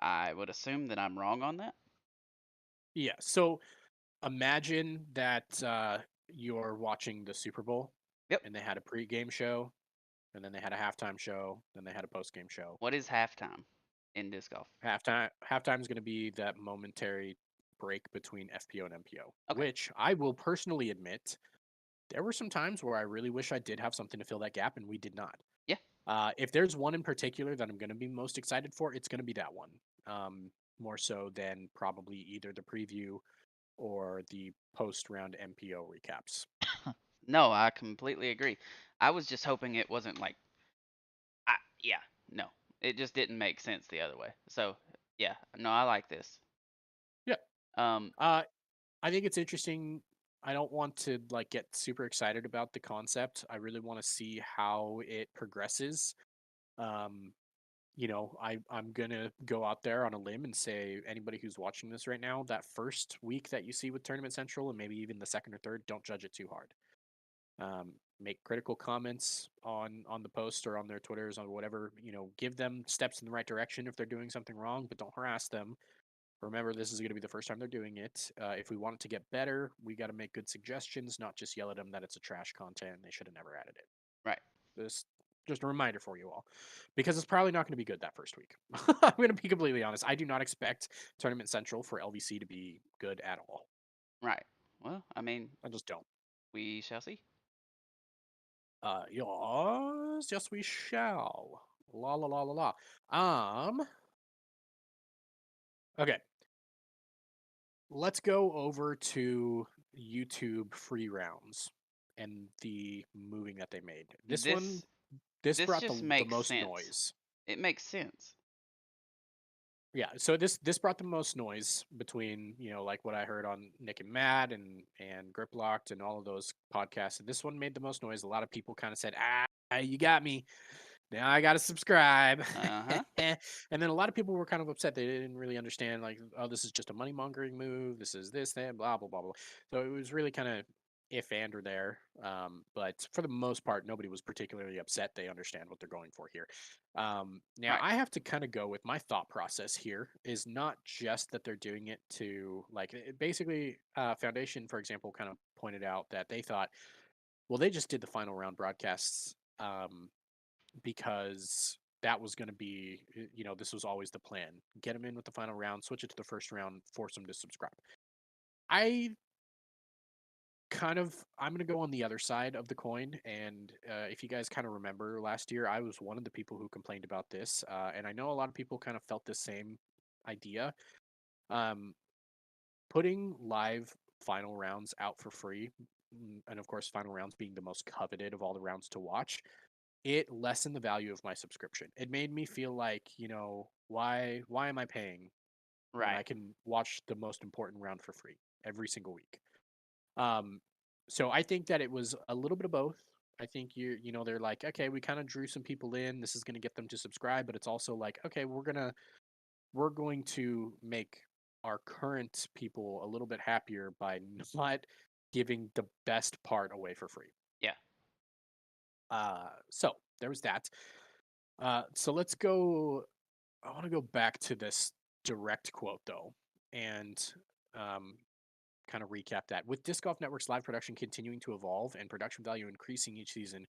I would assume that I'm wrong on that. Yeah. So imagine that you're watching the Super Bowl Yep. and they had a pregame show, and then they had a halftime show, then they had a postgame show. What is halftime in disc golf? Halftime is going to be that momentary break between FPO and MPO, Okay. which I will personally admit there were some times where I really wish I did have something to fill that gap, and we did not. Yeah. If there's one in particular that I'm going to be most excited for, it's going to be that one. More so than probably either the preview or the post round MPO recaps. No, I completely agree. I was just hoping it wasn't like, yeah, no, it just didn't make sense the other way. So, yeah, no, I like this. Yeah. Um, I think it's interesting. I don't want to like get super excited about the concept. I really want to see how it progresses. Um, I'm gonna go out there on a limb and say anybody who's watching this right now, that first week that you see with Tournament Central, and maybe even the second or third, don't judge it too hard. Make critical comments on the post or on their Twitters or whatever. Give them steps in the right direction if they're doing something wrong, but don't harass them. Remember, this is going to be the first time they're doing it. If we want it to get better, we got to make good suggestions, not just yell at them that it's a trash content and they should have never added it. right. Just Just a reminder for you all, because it's probably not going to be good that first week. I'm going to be completely honest. I do not expect Tournament Central for LVC to be good at all. Right. Well, I mean, I just don't. we shall see. Yes, we shall. La la la la la. Okay. Let's go over to YouTube free rounds and the moving that they made. This This this brought just the makes most sense. noise. It makes sense. Yeah, so this brought the most noise between, like what I heard on Nick and Matt and Grip Locked and all of those podcasts. And this one made the most noise. A lot of people kind of said, you got me. Now I got to subscribe. Uh-huh. And then a lot of people were kind of upset. They didn't really understand, like, oh, this is just a money mongering move. This is this, that, blah, blah, blah, blah. So it was really kind of if and or there. But for the most part, nobody was particularly upset. They understand what they're going for here. Now, Right. I have to kind of go with my thought process here is not just that they're doing it to, like, basically, Foundation, for example, kind of pointed out that they thought, well, they just did the final round broadcasts. Because that was going to be, this was always the plan. Get them in with the final round, switch it to the first round, force them to subscribe. I I'm going to go on the other side of the coin. And if you guys kind of remember last year, I was one of the people who complained about this. And I know a lot of people kind of felt the same idea. Um, Putting live final rounds out for free, and of course, final rounds being the most coveted of all the rounds to watch, it lessened the value of my subscription. It made me feel like, why am I paying when I Right. can watch the most important round for free every single week? Um, so I think that it was a little bit of both. I think they're like, okay, we kind of drew some people in. This is going to get them to subscribe, but it's also like, okay, we're going to make our current people a little bit happier by not giving the best part away for free. Yeah. So there was that. So let's go. I want to go back to this direct quote though, and um, kind of recap that. With Disc Golf Network's live production continuing to evolve and production value increasing each season,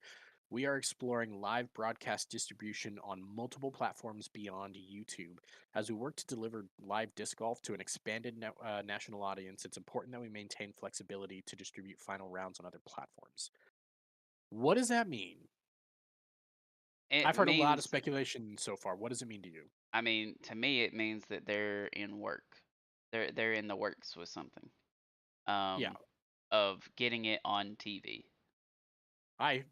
we are exploring live broadcast distribution on multiple platforms beyond YouTube. As we work to deliver live disc golf to an expanded national audience, it's important that we maintain flexibility to distribute final rounds on other platforms. What does that mean? It I've heard a lot of means, speculation so far. What does it mean to you? I mean, to me, it means that they're in work. They're in the works with something. Yeah, Um, of getting it on TV. I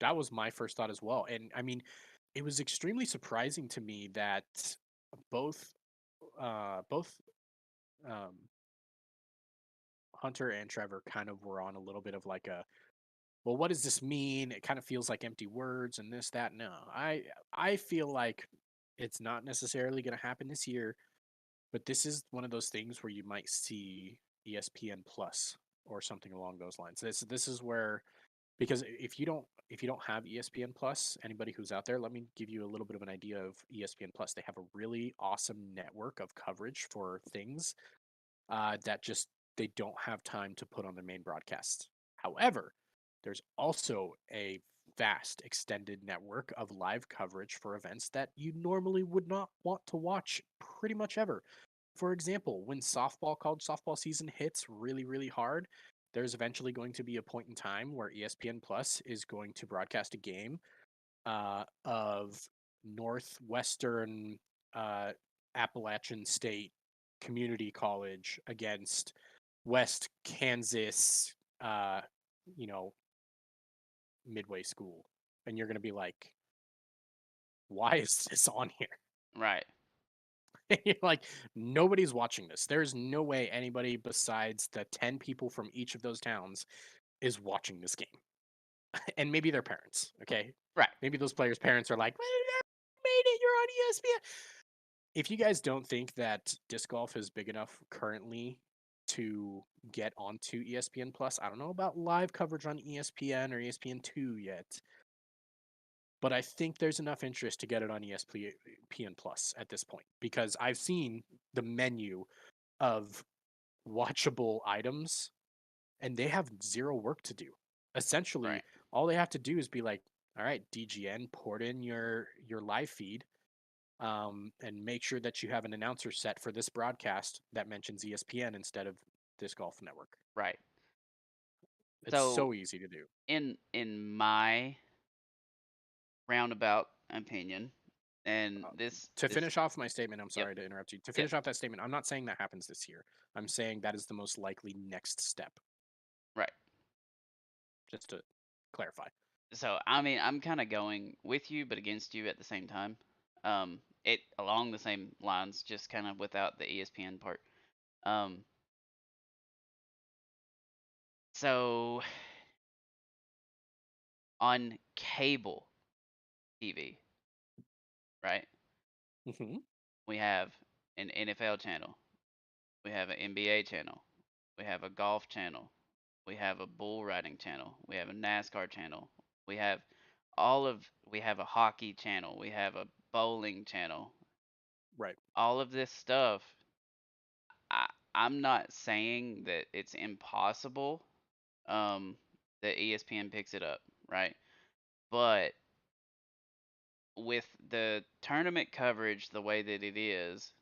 that was my first thought as well. And I mean, it was extremely surprising to me that both both um Hunter and Trevor kind of were on a little bit of like a, well, what does this mean? It kind of feels like empty words and this, that. No. I feel like it's not necessarily going to happen this year, but this is one of those things where you might see ESPN Plus or something along those lines. This is where, because if you don't have ESPN Plus, anybody who's out there, let me give you a little bit of an idea of ESPN Plus. They have a really awesome network of coverage for things that just they don't have time to put on their main broadcasts. However, there's also a vast extended network of live coverage for events that you normally would not want to watch pretty much ever. For example, when college softball season hits really, really hard, there's eventually going to be a point in time where ESPN Plus is going to broadcast a game of Northwestern uh, Appalachian State Community College against West Kansas, uh, you know, Midway School. And you're going to be like, why is this on here? Right. You're like, nobody's watching this. There's no way anybody besides the 10 people from each of those towns is watching this game. And maybe their parents, okay? Right. Maybe those players' parents are like, well, you made it, you're on ESPN. If you guys don't think that disc golf is big enough currently to get onto ESPN Plus, I don't know about live coverage on ESPN or ESPN2 yet, but I think there's enough interest to get it on ESPN Plus at this point because I've seen the menu of watchable items and they have zero work to do. Essentially, Right. all they have to do is be like, All right, DGN, port in your live feed, and make sure that you have an announcer set for this broadcast that mentions ESPN instead of Disc Golf Network. Right. It's So so easy to do. in my roundabout opinion, and Uh, to this finish off my statement, I'm yep, sorry to interrupt you. To yep, finish off that statement, I'm not saying that happens this year. I'm saying that is the most likely next step. right. Just to clarify. So I mean, I'm kind of going with you, but against you at the same time. It along the same lines, just kind of without the ESPN part. Um, so on cable TV, right? Hmm. We have an NFL channel, we have an NBA channel, we have a golf channel, we have a bull riding channel, we have a NASCAR channel, we have we have a hockey channel, we have a bowling channel. Right. All of this stuff, I I'm not saying that it's impossible um that ESPN picks it up, right? But with the tournament coverage the way that it is,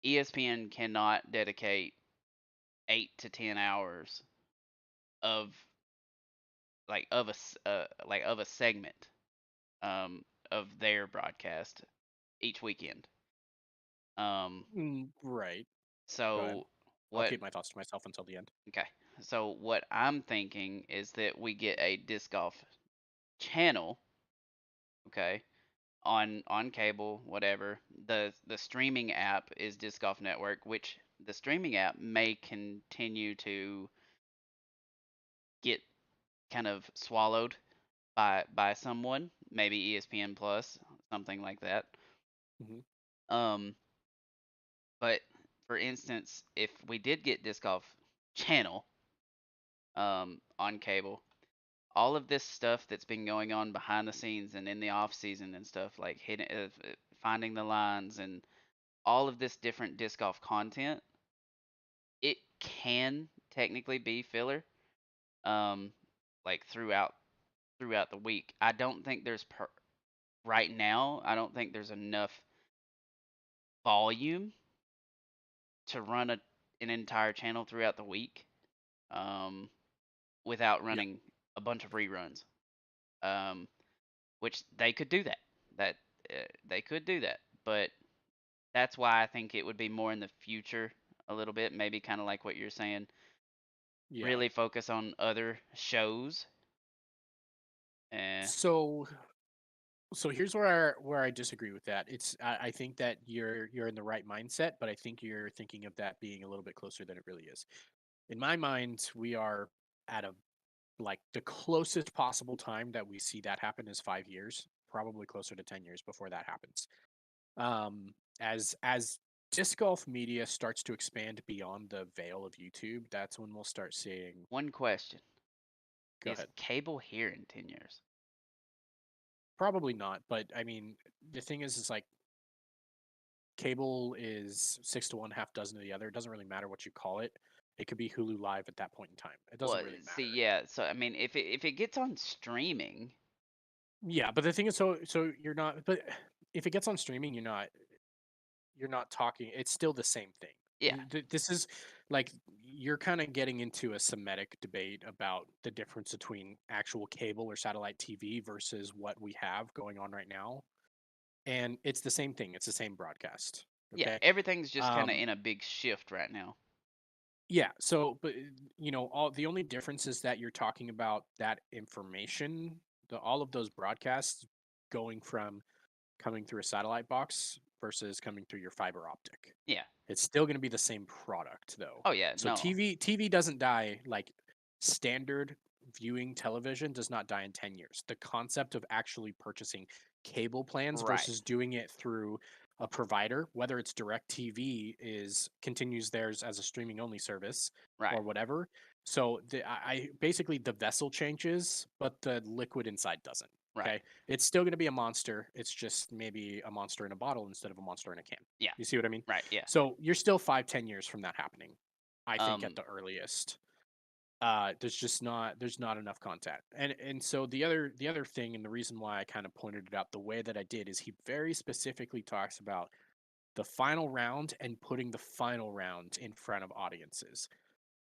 ESPN cannot dedicate 8 to 10 hours of of a segment of their broadcast each weekend. Um, Right. Go ahead. so I'll what? keep my thoughts to myself until the end. Okay. So what I'm thinking is that we get a disc golf channel, okay, on cable, whatever. The streaming app is Disc Golf Network, which the streaming app may continue to get kind of swallowed by someone, maybe ESPN Plus, something like that. Hmm. Um, but for instance, if we did get Disc Golf Channel on cable, all of this stuff that's been going on behind the scenes and in the off season and stuff like finding the lines and all of this different disc golf content, it can technically be filler, um, like throughout the week. I don't think right now. I don't think there's enough volume to run an entire channel throughout the week, um, without Yeah. running a bunch of reruns. Um, which they could do that. That they could do that, but that's why I think it would be more in the future a little bit, maybe kind of like what you're saying. Yeah. Really focus on other shows. Eh, So here's where I disagree with that. I think that you're in the right mindset, but I think you're thinking of that being a little bit closer than it really is. In my mind, we are at a like the closest possible time that we see that happen is 5 years, probably closer to 10 years before that happens. As disc golf media starts to expand beyond the veil of YouTube, that's when we'll start seeing. One question: Go is ahead. cable here in 10 years? Probably not, but I mean, the thing is like cable is 6 to 1, half dozen of the other. It doesn't really matter what you call it. It could be Hulu Live at that point in time. It doesn't Well, really see, matter. yeah. So I mean, if it gets on streaming, Yeah, but the thing is, so you're not. But if it gets on streaming, you're not talking. It's still the same thing. yeah, This is like you're kind of getting into a Semitic debate about the difference between actual cable or satellite TV versus what we have going on right now, and it's the same thing. It's the same broadcast. yeah. Okay. Everything's just kind of Um, in a big shift right now. Yeah. So, but all the only difference is that you're talking about that information, all of those broadcasts going from coming through a satellite box versus coming through your fiber optic. Yeah. It's still going to be the same product though. Oh yeah. So No. TV doesn't die like standard viewing television does not die in 10 years. The concept of actually purchasing cable plans Right. versus doing it through a provider, whether it's direct TV is continues theirs as a streaming only service Right. or whatever. So I basically the vessel changes, but the liquid inside doesn't. Right. Okay. It's still going to be a monster. It's just maybe a monster in a bottle instead of a monster in a can. Yeah. You see what I mean? Right. Yeah. So you're still 5, 10 years from that happening, I think, at Um. the earliest. there's not enough content. And so the other thing, and the reason why I kind of pointed it out the way that I did, is he very specifically talks about the final round and putting the final round in front of audiences.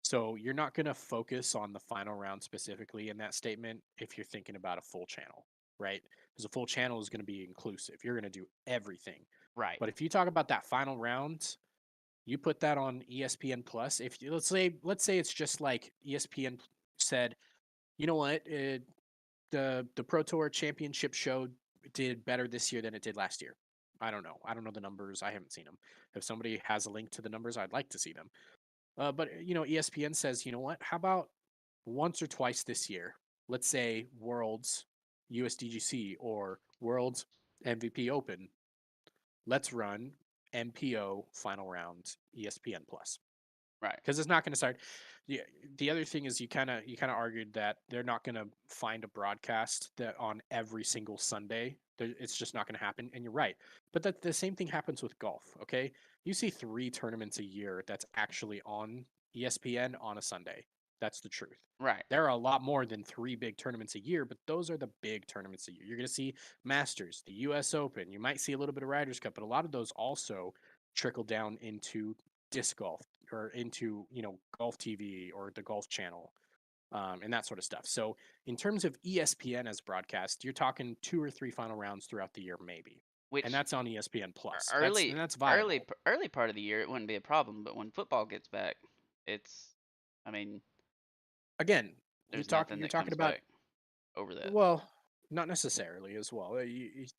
So you're not going to focus on the final round specifically in that statement if you're thinking about a full channel, right? Because a full channel is going to be inclusive. You're going to do everything. Right. But if you talk about that final round, you put that on ESPN Plus. If you, let's say it's just like ESPN said, you know what, the Pro Tour Championship show did better this year than it did last year. I don't know. I don't know the numbers. I haven't seen them. If somebody has a link to the numbers, I'd like to see them. But ESPN says, you know what? How about once or twice this year? Let's say Worlds USDGC or Worlds MVP Open. Let's run MPO final round ESPN Plus, Right. because it's not going to start. The other thing is you kind of argued that they're not going to find a broadcast that on every single Sunday. It's just not going to happen, and you're right. But the same thing happens with golf. Okay, you see 3 tournaments a year that's actually on ESPN on a Sunday. That's the truth. Right. There are a lot more than 3 big tournaments a year, but those are the big tournaments a year. You're going to see Masters, the U.S. Open. You might see a little bit of Ryder Cup, but a lot of those also trickle down into disc golf or into golf TV or the Golf Channel, and that sort of stuff. So in terms of ESPN as broadcast, you're talking 2 or 3 final rounds throughout the year, maybe, and Which that's on ESPN Plus. That's early and that's early viable. early part of the year it wouldn't be a problem, but when football gets back, it's I mean, Again, there's nothing you're that talking comes about. back over that. Well, not necessarily as well.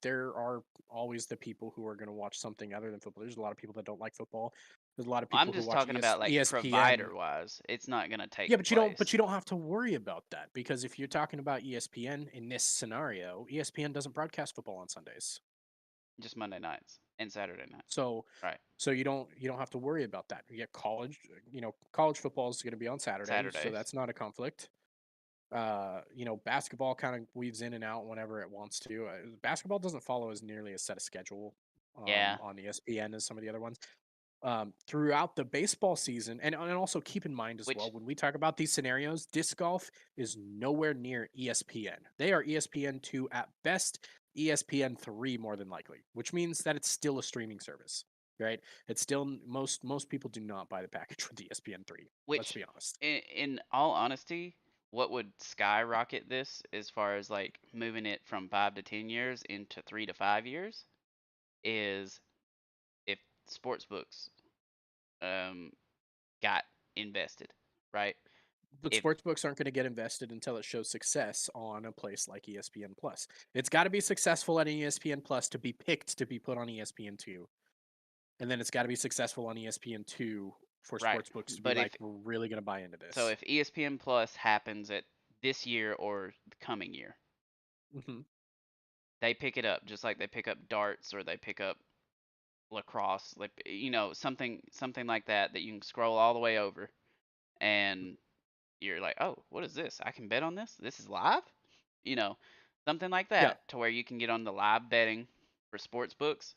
There are always the people who are going to watch something other than football. There's a lot of people that don't like football. There's a lot of I'm people who just watch talking about like ESPN. provider wise. It's not going to take Yeah, the but place. you don't have to worry about that, because if you're talking about ESPN in this scenario, ESPN doesn't broadcast football on Sundays. Just Monday nights and Saturday nights. So Right. you don't have to worry about that. You get college football is going to be on Saturdays, so Saturdays. that's not a conflict. Basketball kind of weaves in and out whenever it wants to. Basketball doesn't follow as nearly a set of schedule Yeah. on ESPN as some of the other ones. Throughout the baseball season, and also keep in mind as well, Which when we talk about these scenarios, disc golf is nowhere near ESPN. They are ESPN2 at best, ESPN3 more than likely, which means that it's still a streaming service, right? It's still most people do not buy the package with ESPN3. Let's which be honest. in all honesty, what would skyrocket this as far as like moving it from 5 to 10 years into 3 to 5 years is if sports books um got invested, right? But If sports books aren't going to get invested until it shows success on a place like ESPN Plus. It's got to be successful at ESPN Plus to be picked to be put on ESPN2, and then it's got to be successful on ESPN2 for right, sports books to be but like, if we're really going to buy into so this. if ESPN Plus happens at this year or the coming year, Hmm. they pick it up just like they pick up darts or they pick up lacrosse, like something like that that you can scroll all the way over and you're like, "Oh, what is this? I can bet on this? This is live?" You know, something like Yeah, that to where you can get on the live betting for sports books.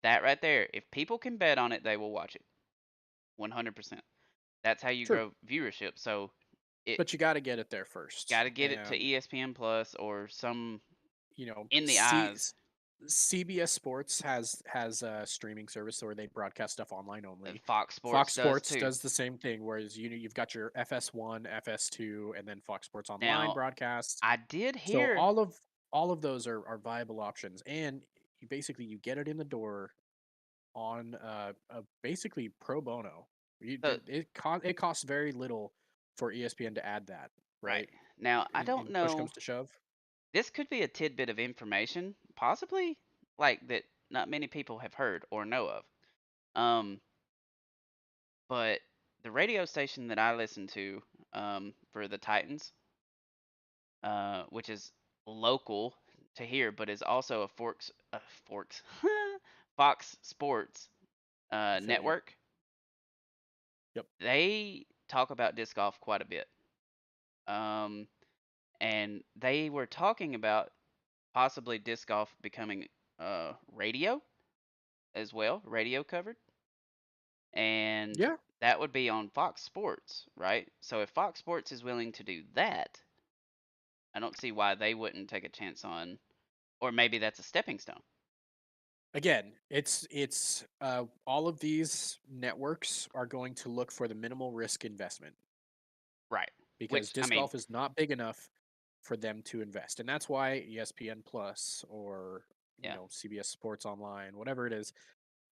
That right there, if people can bet on it, they will watch it. 100%. That's how you true. grow viewership. So it But you got to get it there first. got to get it to And, ESPN Plus or some you know, in the C- eyes. CBS Sports has a streaming service where they broadcast stuff online only. Fox Sports Fox does Sports too. does the same thing, whereas you've got your FS1, FS2, and then Fox Sports Online Now, broadcasts. I did So hear all of those are viable options, and you get it in the door on basically pro bono. the It costs very little for ESPN to add that, right. right? Now, I don't In push know. comes to shove. This could be a tidbit of information, possibly like that not many people have heard or know of. Um, but the radio station that I listen to for the Titans, which is local to here, but is also a Forks Fox Sports Affiliate. network. Yep. They talk about disc golf quite a bit, um, and they were talking about possibly disc golf becoming radio as well, radio covered, and Yeah. that would be on Fox Sports, right? So if Fox Sports is willing to do that, I don't see why they wouldn't take a chance on, or maybe that's a stepping stone. Again, it's all of these networks are going to look for the minimal risk investment Right. because Which, I disc mean, golf is not big enough for them to invest. And that's why ESPN Plus or yeah, CBS Sports Online, whatever it is,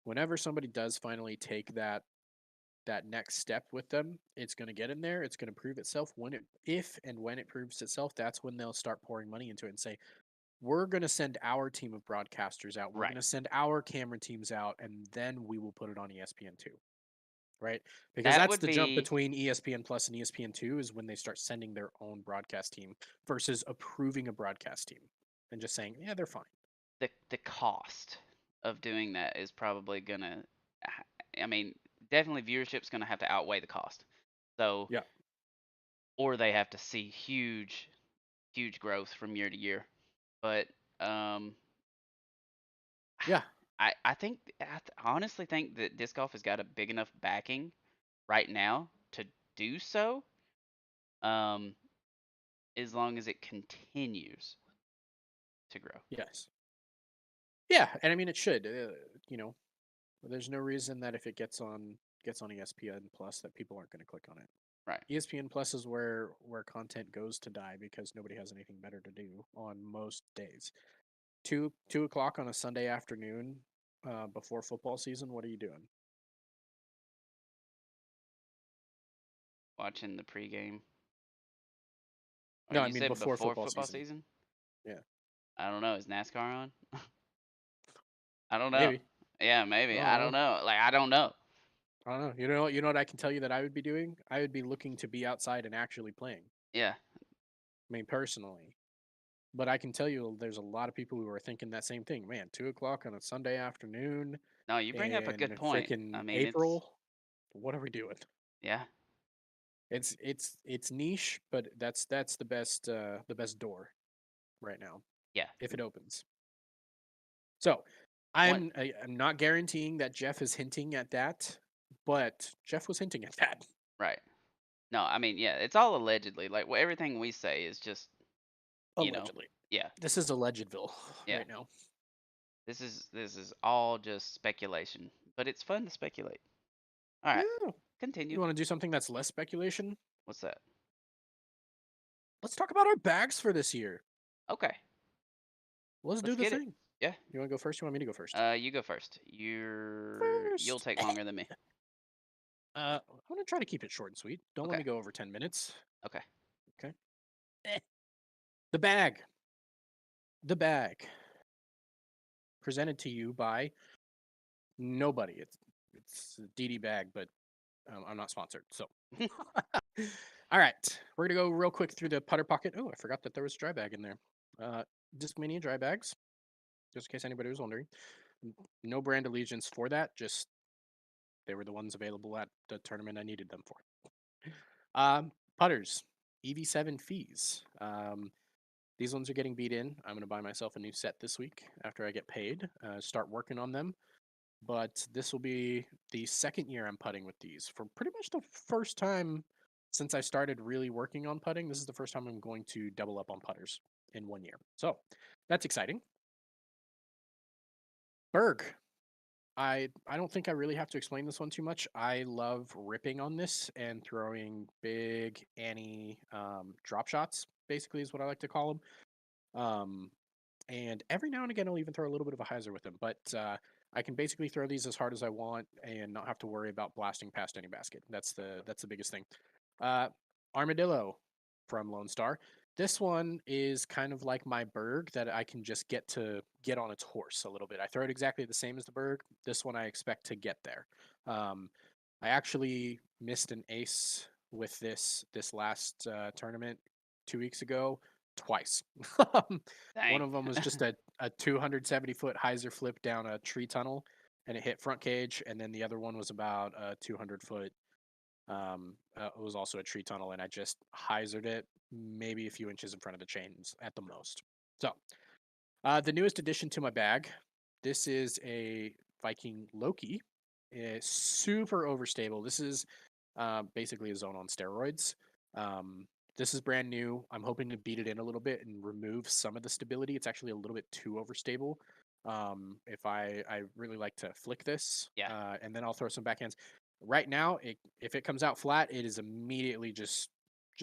whenever somebody does finally take that next step with them, it's going to get in there, it's going to prove itself. When it if and when it proves itself, that's when they'll start pouring money into it and say, we're going to send our team of broadcasters out, we're going right. to send our camera teams out, and then we will put it on ESPN2, right? Because That that's would the jump be between ESPN Plus and ESPN2 is when they start sending their own broadcast team versus approving a broadcast team and just saying, yeah, they're fine. the cost of doing that is probably gonna. I mean, definitely viewership's gonna have to outweigh the cost. So, Yeah. or they have to see huge growth from year to year. But um, Yeah. I think honestly think that disc golf has got a big enough backing right now to do so. Um, as long as it continues to grow. Yes. Yeah, and I mean it should. You know, there's no reason that if it gets on ESPN Plus that people aren't going to click on it. Right. ESPN Plus is where content goes to die because nobody has anything better to do on most days. Two o'clock on a Sunday afternoon before football season. What are you doing? Watching the pregame. Or No, I you mean said before before football football season. season? Yeah, I don't know. Is NASCAR on? I don't know. maybe. Yeah, maybe. I don't I don't know. know. Like I don't know. I don't know. You know what I can tell you that I would be doing? I would be looking to be outside and actually playing. Yeah. I mean, personally. But I can tell you there's a lot of people who are thinking that same thing. Man, 2 o'clock on a Sunday afternoon No, you bring up a good in point. I freaking mean, it's April. What are we doing? yeah, It's niche, but that's the best door right now yeah. if it opens. So One I'm not guaranteeing that Jeff is hinting at that, but Jeff was hinting at that. right. No, I mean, yeah, it's all allegedly. Like everything we say is just, you know, Allegedly. yeah, This is Allegedville yeah. right now. This is all just speculation, but it's fun to speculate. All right, Yeah. continue. You want to do something that's less speculation? What's that? Let's talk about our bags for this year. Okay, Let's do let's the get it. thing. Yeah. You want to go first? You want me to go first? You go first. You'll First. take longer than me. I'm gonna try to keep it short and sweet. Don't let Okay. me go over 10 minutes. Okay. Okay. Eh. The bag. The bag. Presented to you by nobody. It's a DD bag, but I'm not sponsored. So, all right, we're gonna go real quick through the putter pocket. Oh, I forgot that there was a dry bag in there. Discmania dry bags, just in case anybody was wondering. No brand allegiance for that. Just they were the ones available at the tournament I needed them for. Putters, EV7 fees. These ones are getting beat in. I'm gonna buy myself a new set this week after I get paid. Start working on them. But this will be the second year I'm putting with these. For pretty much the first time since I started really working on putting, this is the first time I'm going to double up on putters in 1 year. So that's exciting. Berg. I don't think I really have to explain this one too much. I love ripping on this and throwing big Annie drop shots, basically is what I like to call them. And every now and again, I'll even throw a little bit of a hyzer with them. But I can basically throw these as hard as I want and not have to worry about blasting past any basket. That's the biggest thing. Uh, Armadillo from Lone Star. This one is kind of like my Berg that I can just get on its horse a little bit. I throw it exactly the same as the Berg. This one I expect to get there. Um, I actually missed an ace with this last tournament 2 weeks ago twice. One Dang. of them was just a 270-foot hyzer flip down a tree tunnel, and it hit front cage. And then the other one was about a 200-foot. It was also a tree tunnel, and I just hyzered it maybe a few inches in front of the chains at the most. So, the newest addition to my bag. This is a Viking Loki. It's super overstable. This is basically a zone on steroids. Um, this is brand new. I'm hoping to beat it in a little bit and remove some of the stability. It's actually a little bit too overstable. If I really like to flick this, Yeah. and then I'll throw some backhands. Right now, if it comes out flat, it is immediately just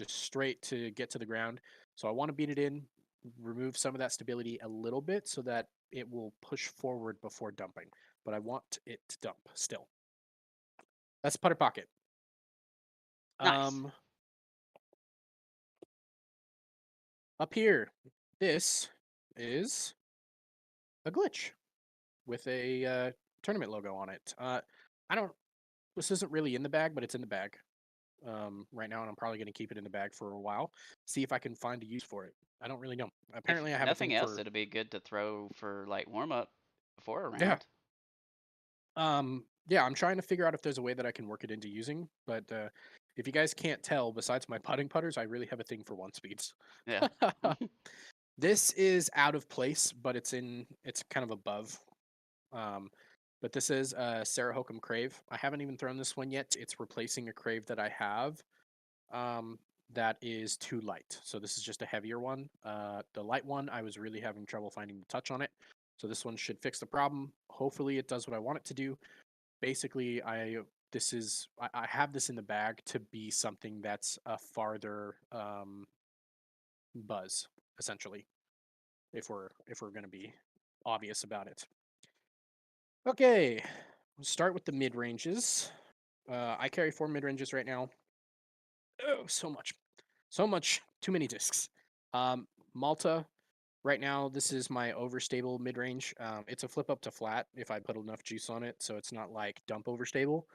straight to get to the ground. So I want to beat it in, remove some of that stability a little bit so that it will push forward before dumping. But I want it to dump still. That's putter pocket. Nice. Um, Up here, this is a glitch with a tournament logo on it. I don't. This isn't really in the bag, but it's in the bag right now, and I'm probably going to keep it in the bag for a while. See if I can find a use for it. I don't really know. If Apparently, I have a nothing thing else, for it'd be good to throw for like warm up before a yeah. round. Yeah, I'm trying to figure out if there's a way that I can work it into using, but if you guys can't tell, besides my putting putters, I really have a thing for one speeds. Yeah. This is out of place, but it's kind of above. Um, but this is Sarah Hokum Crave. I haven't even thrown this one yet. It's replacing a Crave that I have um, that is too light. So this is just a heavier one. The light one, I was really having trouble finding the touch on it. So this one should fix the problem. Hopefully, it does what I want it to do. Basically, I have this in the bag to be something that's a farther buzz, essentially. If we're gonna be obvious about it. Okay, we'll start with the mid ranges. I carry 4 mid ranges right now. Oh, so much, too many discs. Malta. Right now, this is my overstable mid range. It's a flip up to flat if I put enough juice on it, so it's not like dump overstable.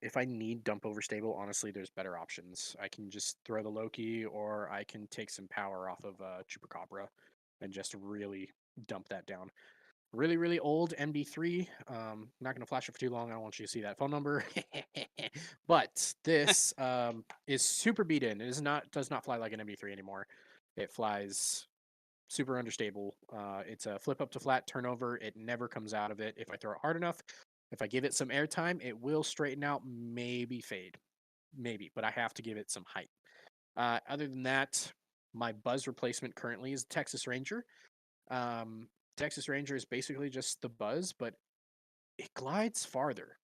If I need dump overstable, honestly, there's better options. I can just throw the Loki, or I can take some power off of Chupacabra and just really dump that down. Really, really old MD3. Not going to flash it for too long. I don't want you to see that phone number. But this is super beat in. It is not does not fly like an MD3 anymore. It flies super understable. It's a flip up to flat turnover. It never comes out of it. If I throw it hard enough, if I give it some airtime, it will straighten out, maybe fade, maybe. But I have to give it some height. Other than that, my buzz replacement currently is Texas Ranger. Um, Texas Ranger is basically just the buzz, but it glides farther.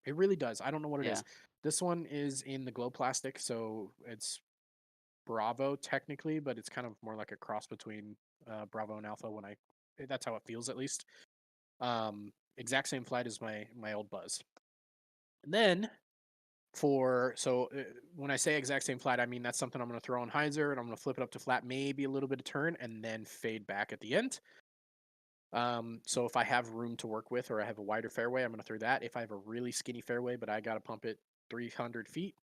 It really does. I don't know what it Yeah. is. This one is in the glow plastic, so it's Bravo technically, but it's kind of more like a cross between Bravo and Alpha. That's how it feels at least. Exact same flight as my old Buzz. And then when I say exact same flat, I mean that's something I'm going to throw on hyzer and I'm going to flip it up to flat, maybe a little bit of turn, and then fade back at the end. So if I have room to work with or I have a wider fairway, I'm going to throw that. If I have a really skinny fairway, but I got to pump it 300 feet,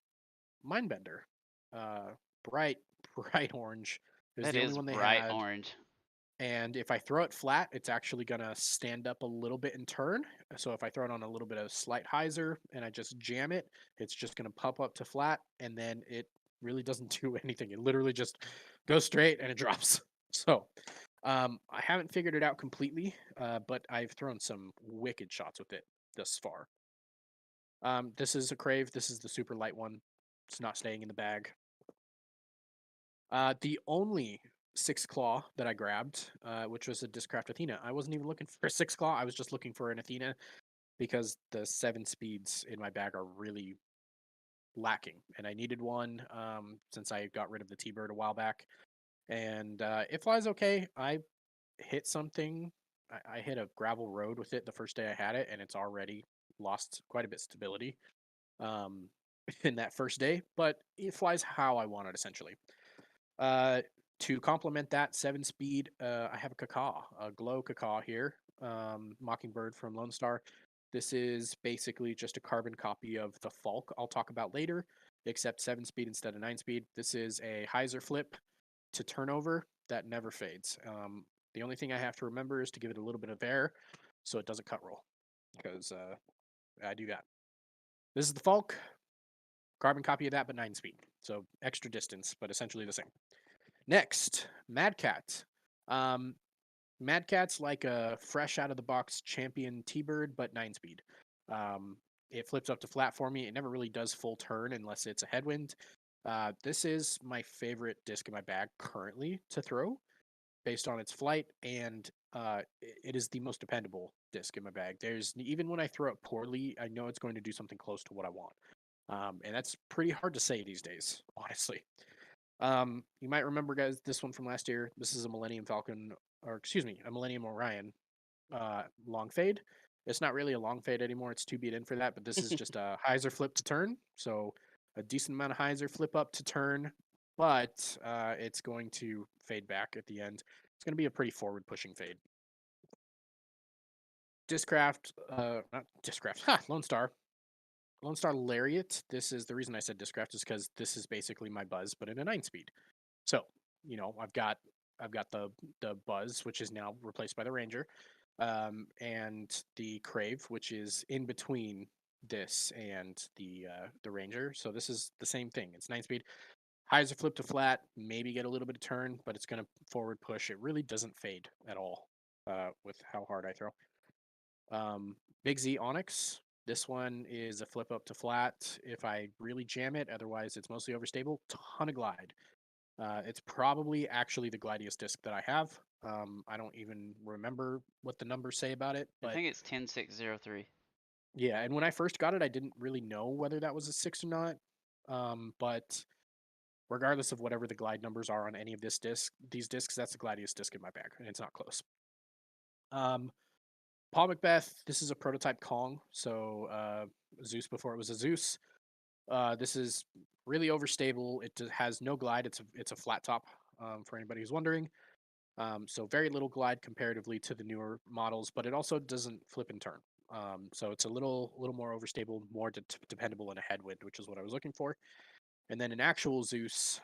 Mindbender. Bright, bright orange. It was That the only is one they bright had. orange. And if I throw it flat, it's actually going to stand up a little bit and turn. So if I throw it on a little bit of slight hyzer and I just jam it, it's just going to pop up to flat. And then it really doesn't do anything. It literally just goes straight and it drops. So I haven't figured it out completely, but I've thrown some wicked shots with it thus far. This is a Crave. This is the super light one. It's not staying in the bag. The only six claw that I grabbed, which was a Discraft Athena. I wasn't even looking for a six claw. I was just looking for an Athena because the 7 speeds in my bag are really lacking, and I needed one since I got rid of the T-Bird a while back. And it flies okay. I hit something. I hit a gravel road with it the first day I had it, and it's already lost quite a bit of stability um, in that first day. But it flies how I want it essentially. Uh, to complement that 7 speed, I have a Kaka, a glow Kaka here, Mockingbird from Lone Star. This is basically just a carbon copy of the Falk I'll talk about later, except 7 speed instead of 9 speed. This is a hyzer flip to turnover that never fades. The only thing I have to remember is to give it a little bit of air so it doesn't cut roll, because I do that. This is the Falk, carbon copy of that, but 9 speed. So extra distance, but essentially the same. Next, Mad Cat. Mad Cat's like a fresh out of the box champion T-Bird, but 9 speed. It flips up to flat for me. It never really does full turn unless it's a headwind. This is my favorite disc in my bag currently to throw based on its flight, and it is the most dependable disc in my bag. There's even when I throw it poorly, I know it's going to do something close to what I want, and that's pretty hard to say these days, honestly. You might remember, guys, this one from last year. This is a Millennium Falcon, or excuse me, a Millennium Orion long fade. It's not really a long fade anymore. It's 2 beat in for that, but this is just a hyzer flip to turn. So a decent amount of hyzer flip up to turn, but it's going to fade back at the end. It's going to be a pretty forward pushing fade. Discraft, not Discraft, Lone Star. Lone Star Lariat. This is the reason I said Discraft is because this is basically my Buzz, but in a 9-speed. So, I've got the Buzz, which is now replaced by the Ranger, and the Crave, which is in between this and the Ranger. So this is the same thing. It's 9-speed. Highs are flip to flat, maybe get a little bit of turn, but it's going to forward push. It really doesn't fade at all with how hard I throw. Big Z Onyx. This one is a flip up to flat if I really jam it. Otherwise, it's mostly overstable. Ton of glide. It's probably actually the glidiest disc that I have. I don't even remember what the numbers say about it, I but think it's 10603. yeah. And when I first got it, I didn't really know whether that was a 6 or not. But regardless of whatever the glide numbers are on any of these discs, that's the glidiest disc in my bag, and it's not close. Paul Macbeth. This is a prototype Kong, so Zeus before it was a Zeus. This is really overstable. It has no glide. It's a flat top. For anybody who's wondering. So very little glide comparatively to the newer models, but it also doesn't flip and turn. So it's a little more overstable, more dependable in a headwind, which is what I was looking for. And then an actual Zeus.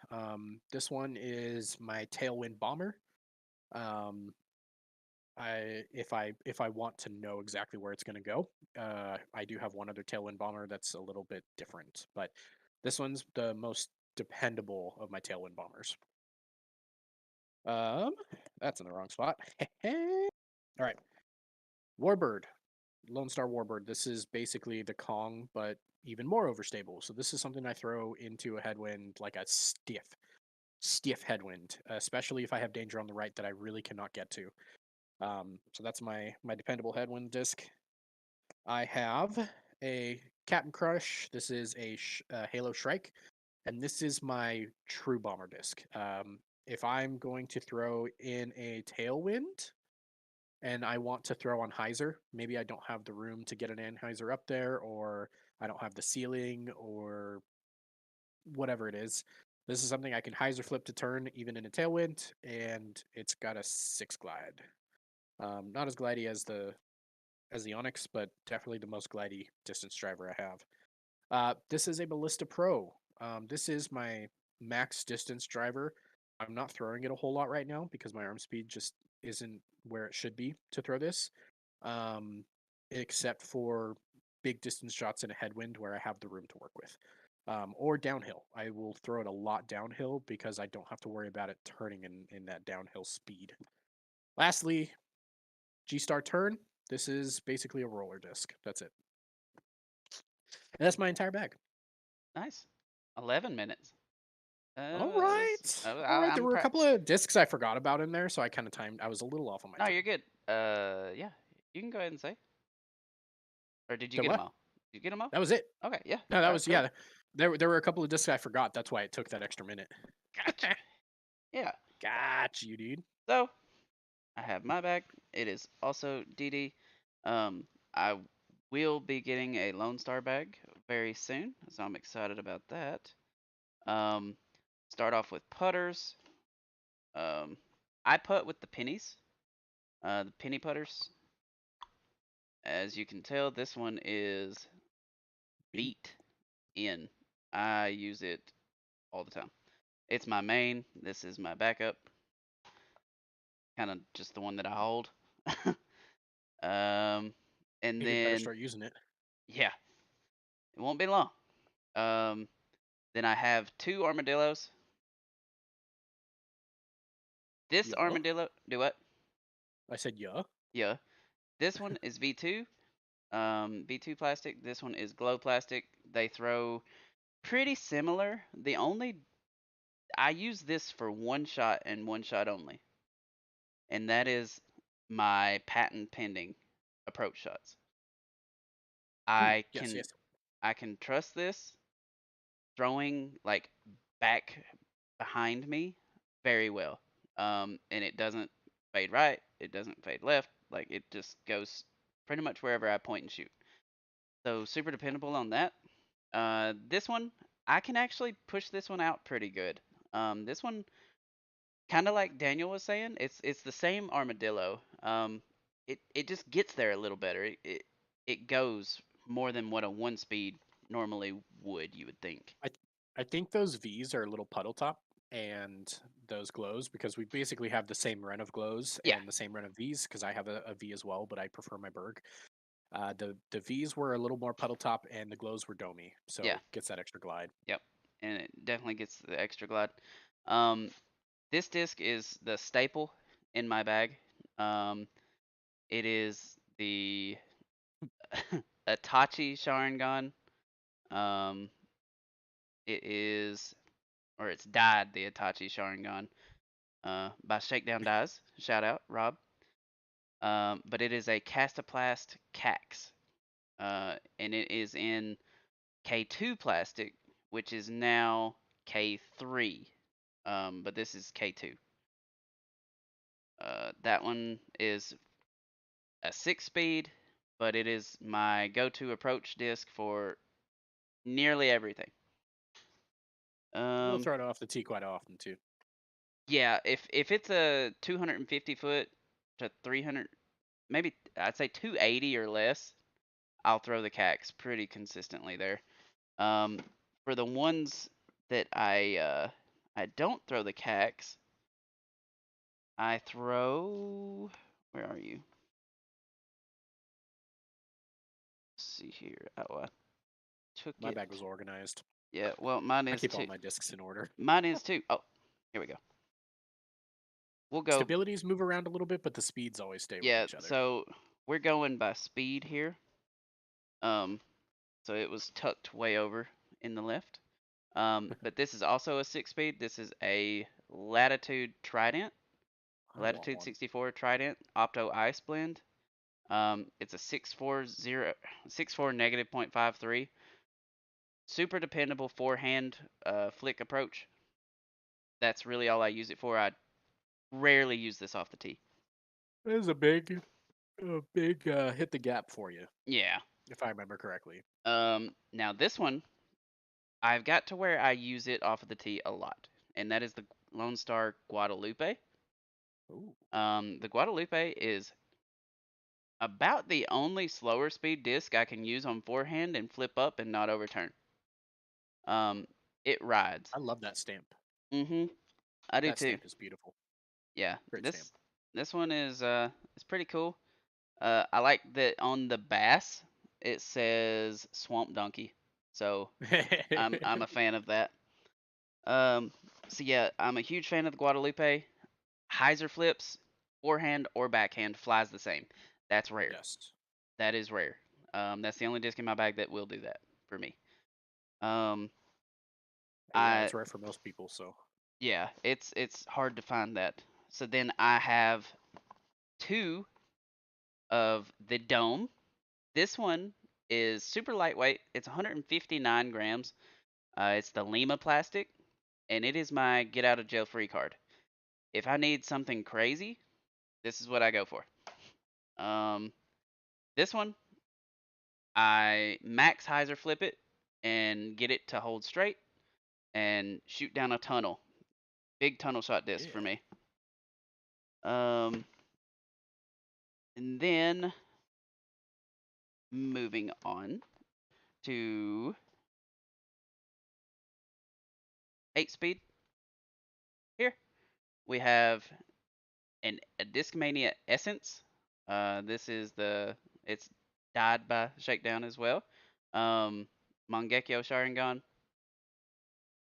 This one is my Tailwind Bomber. Um, if I want to know exactly where it's going to go, I do have one other Tailwind Bomber that's a little bit different, but this one's the most dependable of my Tailwind Bombers. That's in the wrong spot. All right. Warbird. Lone Star Warbird. This is basically the Kong, but even more overstable. So this is something I throw into a headwind like a stiff headwind, especially if I have danger on the right that I really cannot get to. So that's my dependable headwind disc. I have a Captain Crush. This is a Halo Shrike, and this is my true bomber disc. If I'm going to throw in a tailwind and I want to throw on hyzer, maybe I don't have the room to get an anhyzer up there, or I don't have the ceiling, or whatever it is. This is something I can hyzer flip to turn even in a tailwind, and it's got a 6 glide. Not as glidey as the Onyx, but definitely the most glidey distance driver I have. This is a Ballista Pro. This is my max distance driver. I'm not throwing it a whole lot right now because my arm speed just isn't where it should be to throw this, um, except for big distance shots in a headwind where I have the room to work with. Or downhill. I will throw it a lot downhill because I don't have to worry about it turning in that downhill speed. Lastly, G-Star Turn. This is basically a roller disc. That's it. And that's my entire bag. Nice. 11 minutes. All right. All right. There I'm were a couple of discs I forgot about in there, so I kind of timed. I was a little off on my No, time. you're good. Yeah, you can go ahead and say. Or did you So get them what? all? Did you get them all? That was it. Okay, yeah. No, that All right, was cool. yeah. There were a couple of discs I forgot. That's why it took that extra minute. Gotcha. Yeah. Got you, dude. So I have my bag. It is also DD. I will be getting a Lone Star bag very soon, so I'm excited about that. Start off with putters. Um, I putt with the pennies, the penny putters. As you can tell, this one is beat in. I use it all the time. It's my main. This is my backup. Kind of just the one that I hold. And You better then start using it. yeah, it won't be long. Um, then I have two armadillos. This Yeah. armadillo, do what? I said yeah. Yeah, this one is V2. B2 plastic. This one is glow plastic. They throw pretty similar. The only I use this for one shot and one shot only, and that is my patent pending approach shots. Ooh, I yes, can yes. I can trust this throwing like back behind me very well. And it doesn't fade right, it doesn't fade left, like it just goes pretty much wherever I point and shoot. So super dependable on that. This one, I can actually push this one out pretty good. This one, kind of like Daniel was saying, it's the same armadillo. It just gets there a little better. It goes more than what a one speed normally would. You would think. I I think those V's are a little puddle top and those glows because we basically have the same run of glows Yeah, and the same run of V's because I have a V as well, but I prefer my Berg. The V's were a little more puddle top and the glows were domey, yeah, so gets that extra glide. yep, and it definitely gets the extra glide. Um, this disc is the staple in my bag. Um, it is the Itachi Sharingan. Um, it is, or it's dyed the Itachi Sharingan by Shakedown Dyes. Shout out, Rob. But it is a Castoplast Cax, and it is in K2 plastic, which is now K3. But this is K2. That one is a 6 speed, but it is my go-to approach disc for nearly everything. We'll Um, throw it off the tee quite often too. yeah, if it's a 250 foot to 300, maybe I'd say 280 or less, I'll throw the cax pretty consistently there. Um, for the ones that I don't throw the cax, I throw. Where are you? Let's see here. Oh, I took My it. bag was organized. Yeah, well, mine I is keep all too. my discs in order. Mine is too. Oh, here we go. We'll go. Stabilities move around a little bit, but the speeds always stay with Yeah, each other. so we're going by speed here. Um, so it was tucked way over in the left. But this is also a 6 speed. This is a Latitude Trident, I want Latitude one. 64 Trident Opto Ice Blend. It's a 6.4 negative 0.53. Super dependable forehand flick approach. That's really all I use it for. I rarely use this off the tee. It is a big hit the gap for you, Yeah. if I remember correctly. Now this one, I've got to where I use it off of the tee a lot, and that is the Lone Star Guadalupe. Ooh, The Guadalupe is about the only slower speed disc I can use on forehand and flip up and not overturn. Um, it rides. I love that stamp. Mhm. I do That too. stamp is beautiful. Yeah. Great stamp. This one is pretty cool. I like that on the bass it says Swamp Donkey. So I'm a fan of that. Um, so yeah, I'm a huge fan of the Guadalupe. Hyzer flips, forehand or backhand flies the same. That's rare. Yes. That is rare. That's the only disc in my bag that will do that for me. Um, Yeah, I it's rare for most people, so yeah, it's hard to find that. So then I have two of the Dome. This one is super lightweight. It's 159 grams. It's the Lima plastic, and it is my get out of jail free card. If I need something crazy, this is what I go for. Um, this one, I max hyzer flip it and get it to hold straight and shoot down a tunnel. Big tunnel shot disc for yeah. me. Um, and then moving on to 8 speed. Here we have a Discmania Essence. This is it's dyed by Shakedown as well. Um, Mangekyo Sharingan,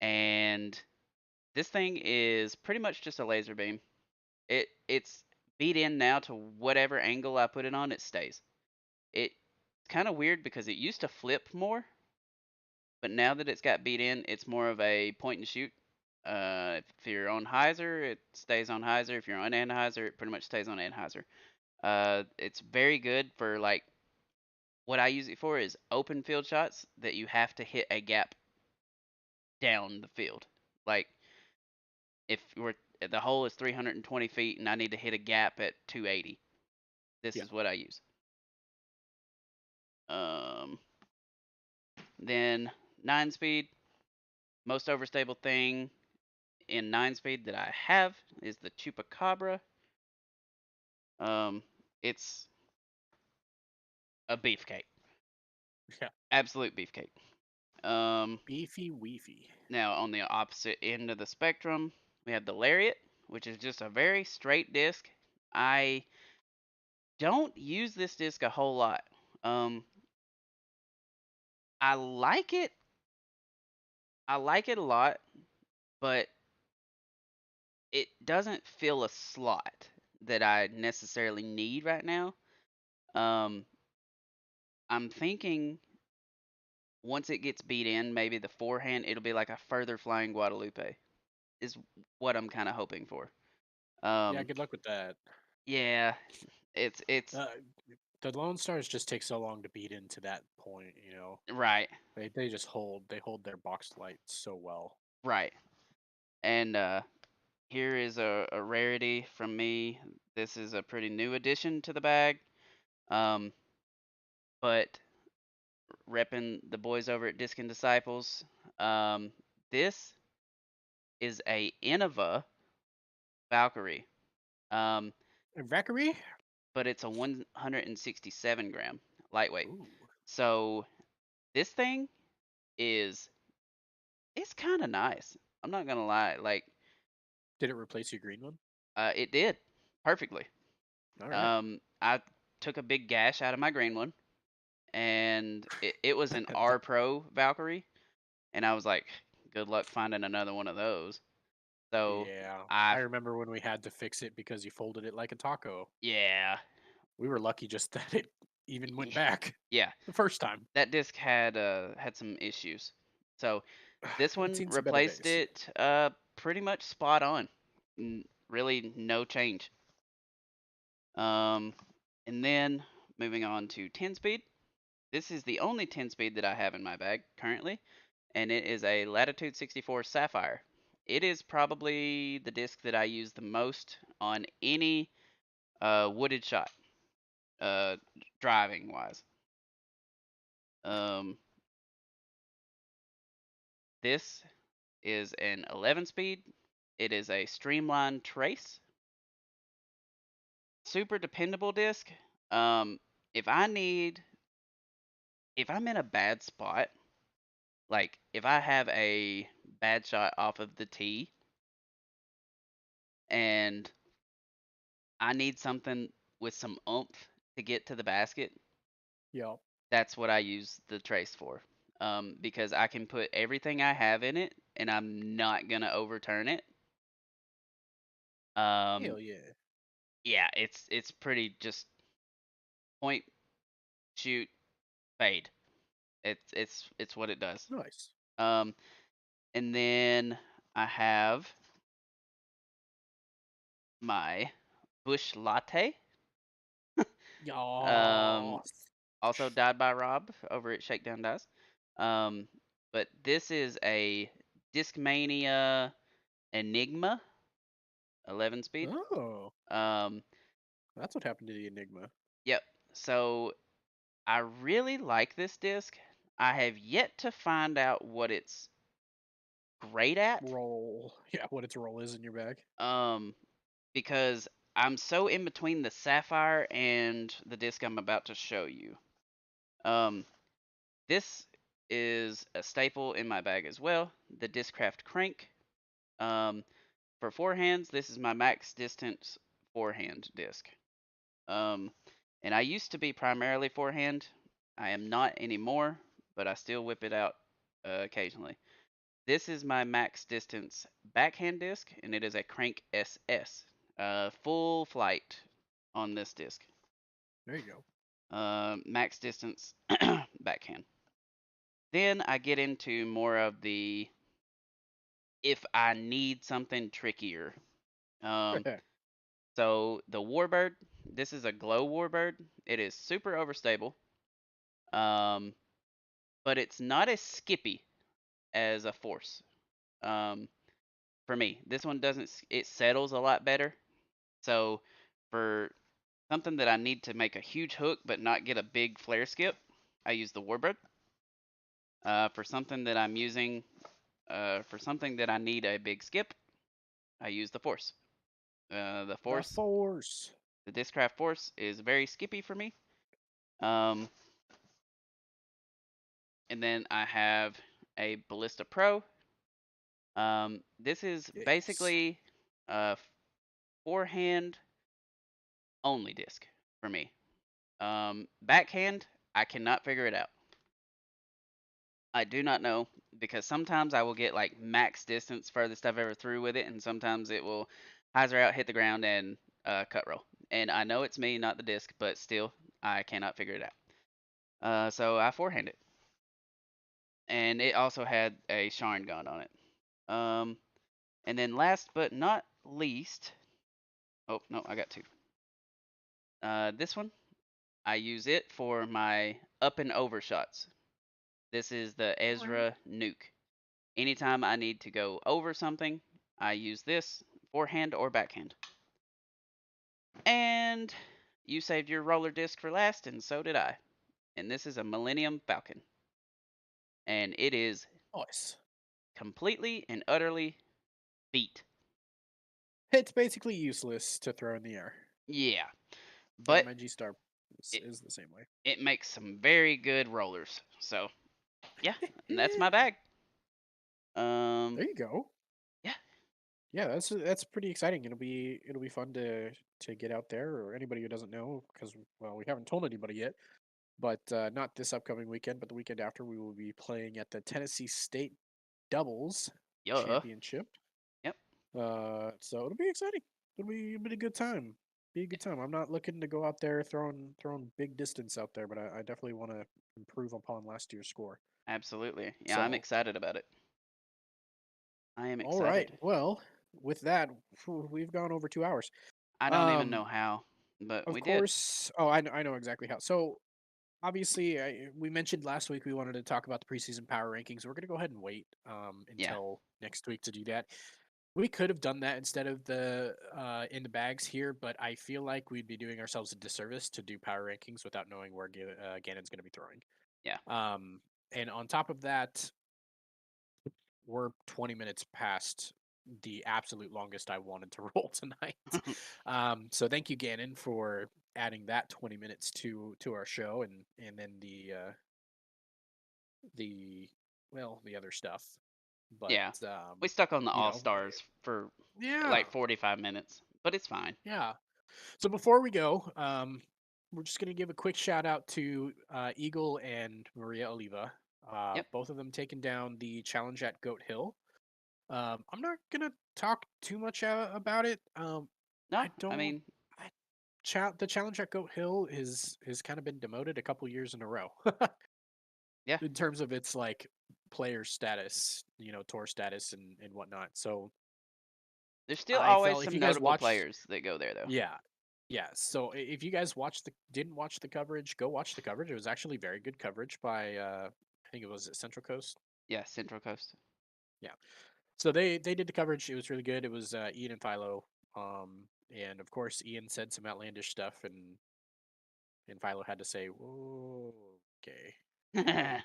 and this thing is pretty much just a laser beam. It's beat in now to whatever angle I put it on, it stays. It's kind of weird because it used to flip more, but now that it's got beat in, it's more of a point and shoot. If you're on hyzer, it stays on hyzer. If you're on anhyzer, it pretty much stays on anhyzer. It's very good for like what I use it for is open field shots that you have to hit a gap down the field. Like if we're the hole is 320 feet and I need to hit a gap at 280, this Yeah. is what I use. Um, then 9 speed, most overstable thing in 9 speed that I have is the Chupacabra. It's a beefcake, Yeah. absolute beefcake. Beefy weefy. Now on the opposite end of the spectrum, we have the Lariat, which is just a very straight disc. I don't use this disc a whole lot. Um, I like it. I like it a lot, but it doesn't fill a slot that I necessarily need right now. Um, I'm thinking once it gets beat in, maybe the forehand, it'll be like a further flying Guadalupe, is what I'm kind of hoping for. Yeah, Um, good luck with that. yeah, it's Uh, the Lone Stars just take so long to beat into that point, right, They just hold their box light so well. right. And here is a rarity from me. This is a pretty new addition to the bag. Um, but repping the boys over at Disc and Disciples. This is a Innova Valkyrie. Um, Valkyrie? but it's a 167 gram lightweight. Ooh. So this thing is it's kind of nice. I'm not gonna lie. Like Did it replace your green one? it did perfectly. All right. I took a big gash out of my green one, and it was an The- R Pro Valkyrie, and I was like, good luck finding another one of those. So yeah. I I remember when we had to fix it because you folded it like a taco. yeah We were lucky just that it even went back yeah the first time. that disc had some issues. So this It's one seen some better replaced days. it pretty much spot on. Really no change. Um, and then moving on to 10 speed. This is the only 10 speed that I have in my bag currently, and it is a Latitude 64 Sapphire. It is probably the disc that I use the most on any wooded shot, uh, driving wise. Um, this is an 11 speed. It is a streamlined trace, super dependable disc. Um, if I need, if I'm in a bad spot, like if I have a bad shot off of the tee and I need something with some oomph to get to the basket, Yeah. that's what I use the trace for. Because I can put everything I have in it and I'm not gonna overturn it. Um, Hell yeah. yeah, it's pretty just point, shoot, fade. It's what it does. Nice. Um, and then I have my Bush Latte. Um, Y'all. also died by Rob over at Shakedown Dice. Um, but this is a Discmania Enigma 11 speed. Oh, Um, that's what happened to the Enigma. yep. So I really like this disc. I have yet to find out what it's great at. Roll. Yeah, what its role is in your bag. Um, because I'm so in between the Sapphire and the disc I'm about to show you. Um, this is a staple in my bag as well. The Discraft Crank. Um, for forehands, this is my max distance forehand disc. Um, and I used to be primarily forehand. I am not anymore, but I still whip it out occasionally. This is my max distance backhand disc, and it is a Crank SS. Full flight on this disc. There you go. Max distance, backhand. Then I get into more of the if I need something trickier. Um, so the Warbird, this is a glow Warbird. It is super overstable, um, but it's not as skippy as a Force. Um, for me, this one doesn't. It settles a lot better. So for something that I need to make a huge hook but not get a big flare skip, I use the Warbird. For something that I'm using, for something that I need a big skip, I use the Force. The The Force, Force. the Discraft Force is very skippy for me. Um, and then I have a Ballista Pro. This is Yes. basically a forehand only disc for me. Backhand, I cannot figure it out. I do not know because sometimes I will get like max distance furthest I've ever threw with it, and sometimes it will hyzer out, hit the ground, and cut roll. And I know it's me, not the disc, but still, I cannot figure it out. So I forehand it, and it also had a Sharn gun on it. Um, and then last but not least, oh no, I got two. This one, I use it for my up and over shots. This is the All right. Ezra Nuke. Anytime I need to go over something, I use this forehand or backhand. And you saved your roller disc for last, and so did I. And this is a Millennium Falcon. And it is Nice. completely and utterly beat. It's basically useless to throw in the air. Yeah. Yeah, But my G Star it, is the same way. it makes some very good rollers. So, yeah, and that's my bag. Um, There you go. yeah, Yeah, that's pretty exciting. It'll be fun to get out there, or anybody who doesn't know, because well, we haven't told anybody yet. But not this upcoming weekend, but the weekend after, we will be playing at the Tennessee State Doubles yeah, Championship. yep, So it'll be exciting. It'll be a good time. Be a good time. I'm not looking to go out there throwing big distance out there, but I definitely want to improve upon last year's score. absolutely. Yeah, I'm So excited about it. I am all right. excited. Well, with that, we've gone over 2 hours. I don't even know Um, how, but of we did. course. Oh, I know exactly how. So obviously, we mentioned last week we wanted to talk about the preseason power rankings. We're gonna go ahead and wait Yeah, until next week to do that. We could have done that instead of the in the bags here, but I feel like we'd be doing ourselves a disservice to do power rankings without knowing where Gannon's going to be throwing. yeah. Um, and on top of that, we're 20 minutes past the absolute longest I wanted to roll tonight. So thank you, Gannon, for adding that 20 minutes to our show, and then the the other stuff. But Yeah. We stuck on the you All know, Stars for yeah, like 45 minutes, but it's fine. yeah. So before we go, we're just going to give a quick shout out to Eagle and Maria Oliva. Yep. Both of them taking down the challenge at Goat Hill. I'm not going to talk too much about it. No, I I don't. mean, The challenge at Goat Hill is kind of been demoted a couple years in a row yeah. in terms of its like player status, tour status and whatnot. So There's still I always felt if some you guys notable watched, players that go there, though. yeah, yeah. So if you guys didn't watch the coverage, go watch the coverage. It was actually very good coverage by I think it was at Central Coast. Yeah, Central Coast. Yeah. So they did the coverage. It was really good. It was Ian and Philo. And of course Ian said some outlandish stuff, and Philo had to say, "Whoa, okay, okay."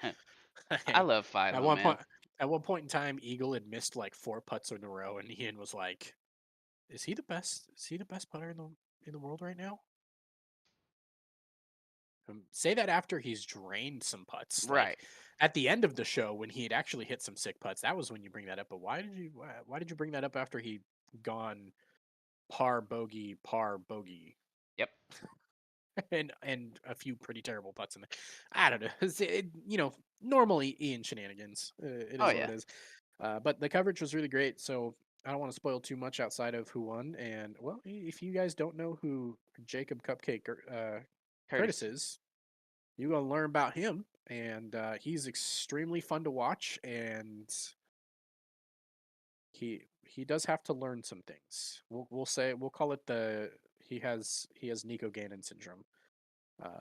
I And love at Philo, one man. point, at one point in time, Eagle had missed like 4 putts in a row, and Ian was like, "Is he the best? Is he the best putter in the world right now?" Say that after he's drained some putts. Like Right. at the end of the show, when he had actually hit some sick putts, that was when you bring that up. But why did you bring that up after he'd gone par bogey, Yep. and a few pretty terrible putts in there? I don't know. Normally Ian shenanigans. It Oh, is what yeah. it is. But the coverage was really great. So I don't want to spoil too much outside of who won. And well, if you guys don't know who Jacob Cupcake Curtis Curtis. is, you're gonna learn about him, and he's extremely fun to watch, and he does have to learn some things. We'll call it the he has Nico Gannon syndrome.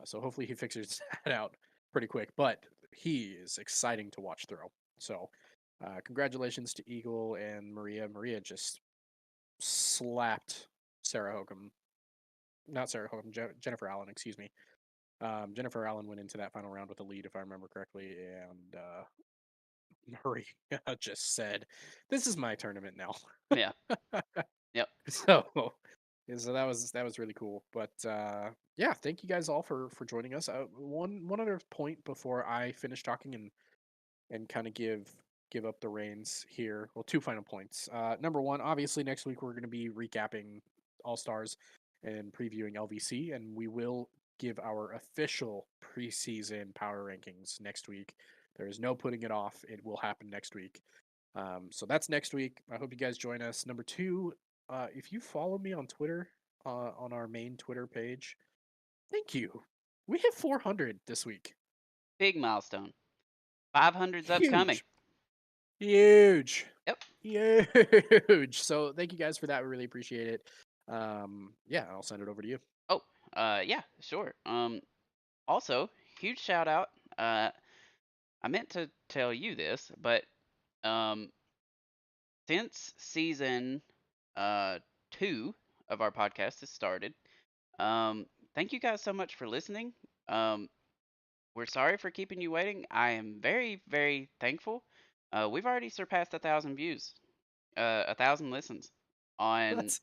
So hopefully he figures that out pretty quick. But he is exciting to watch throw. So congratulations to Eagle and Maria. Maria just slapped Sarah Hokum, not Sarah Hokum, Jennifer Allen, excuse me. Jennifer Allen went into that final round with a lead, if I remember correctly, and Maria just said, "This is my tournament now." Yeah. Yep. So, yeah, so that was really cool. But yeah, thank you guys all for joining us. One other point before I finish talking and kind of give up the reins here. Well, two final points. Number one, obviously next week we're going to be recapping All Stars and previewing LVC, and we will give our official preseason power rankings next week. There is no putting it off. It will happen next week. So that's next week. I hope you guys join us. Number two, if you follow me on Twitter, on our main Twitter page, thank you. We hit 400 this week. Big milestone. 500's upcoming. Huge. Huge. Yep. Huge. So thank you guys for that. We really appreciate it. Yeah, I'll send it over to you. Oh, yeah, sure. Also, huge shout out. I meant to tell you this, but um, since season uh 2 of our podcast has started, thank you guys so much for listening. Um, we're sorry for keeping you waiting. I am very, very thankful. We've already surpassed 1,000 views, 1,000 listens on. That's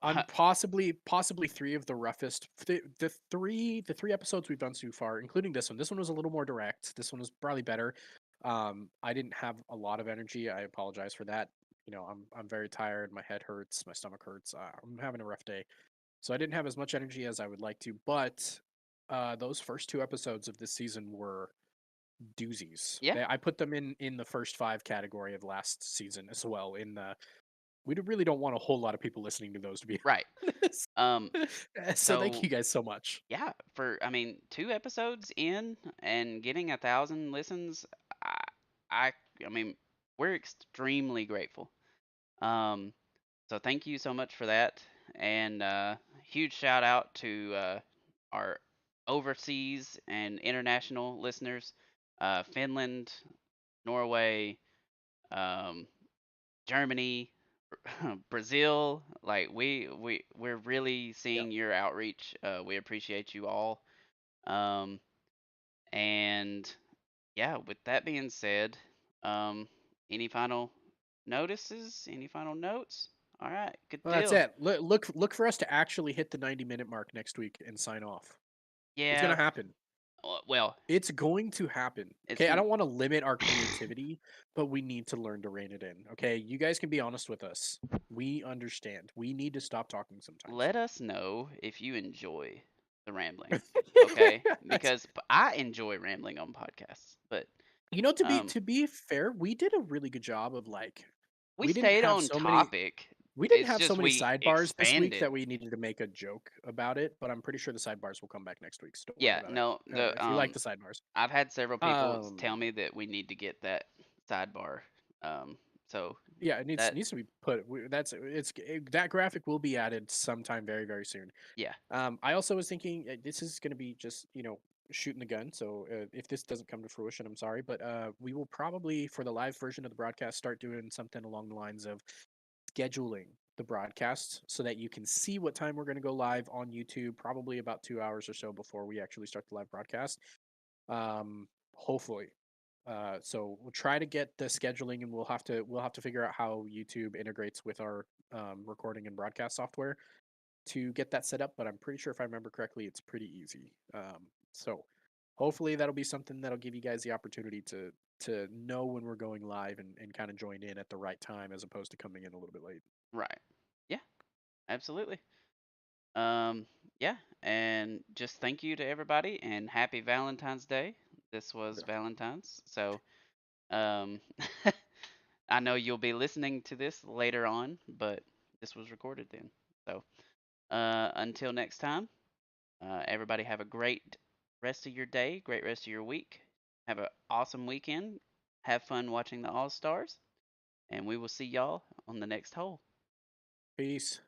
on possibly three of the roughest the three episodes we've done so far, including this one. This one was a little more direct. This one was probably better. I didn't have a lot of energy. I apologize for that. I'm very tired. My head hurts. My stomach hurts. I'm having a rough day, so I didn't have as much energy as I would like to. But those first two episodes of this season were doozies. Yeah, I put them in the first five category of last season as well. We really don't want a whole lot of people listening to those, to be right. honest. Um, So thank so you guys so much. yeah, I mean, 2 episodes in and getting 1,000 listens, I, I, I mean, we're extremely grateful. Um, so thank you so much for that, and huge shout out to our overseas and international listeners, Finland, Norway, um, Germany, Brazil. Like we're really Yep. seeing your outreach. We appreciate you all. Um, and yeah, with that being said, um, any final notices? Any final notes? All right, good Well, that's deal. it. Look for us to actually hit the 90-minute mark next week and sign off. It's gonna Yeah, happen. well, It's going to happen. it's Okay, I gonna. don't want to limit our creativity, but we need to learn to rein it in. Okay, you guys can be honest with us. We understand. We need to stop talking sometimes. Let us know if you enjoy the rambling, okay? Because I enjoy rambling on podcasts, but To be um, to be fair, we did a really good job of like we we didn't stayed have on so many topic. we didn't It's have so just many we sidebars this week expanded. that we needed to make a joke about it, but I'm pretty sure the sidebars will come back next week, so don't worry Yeah, about it. no, the If you like the sidebars. I've had several people tell Um me that we need to get that sidebar. Um, so yeah, it needs that needs to be put. That graphic will be added sometime very very soon. yeah, I also was thinking this is going to be just shooting the gun. So if this doesn't come to fruition, I'm sorry, but we will probably for the live version of the broadcast start doing something along the lines of scheduling the broadcast so that you can see what time we're going to go live on YouTube. Probably about 2 hours or so before we actually start the live broadcast. Hopefully. So we'll try to get the scheduling, and we'll have to figure out how YouTube integrates with our recording and broadcast software to get that set up, but I'm pretty sure if I remember correctly, it's pretty easy. So hopefully that'll be something that'll give you guys the opportunity to know when we're going live and kind of join in at the right time as opposed to coming in a little bit late. right. Yeah, absolutely. Um, yeah, and just thank you to everybody and happy Valentine's Day. This was Yeah. Valentine's. So, um, I know you'll be listening to this later on, but this was recorded then. So, until next time, everybody have a great rest of your day, great rest of your week. Have an awesome weekend. Have fun watching the All Stars, and we will see y'all on the next hole. Peace.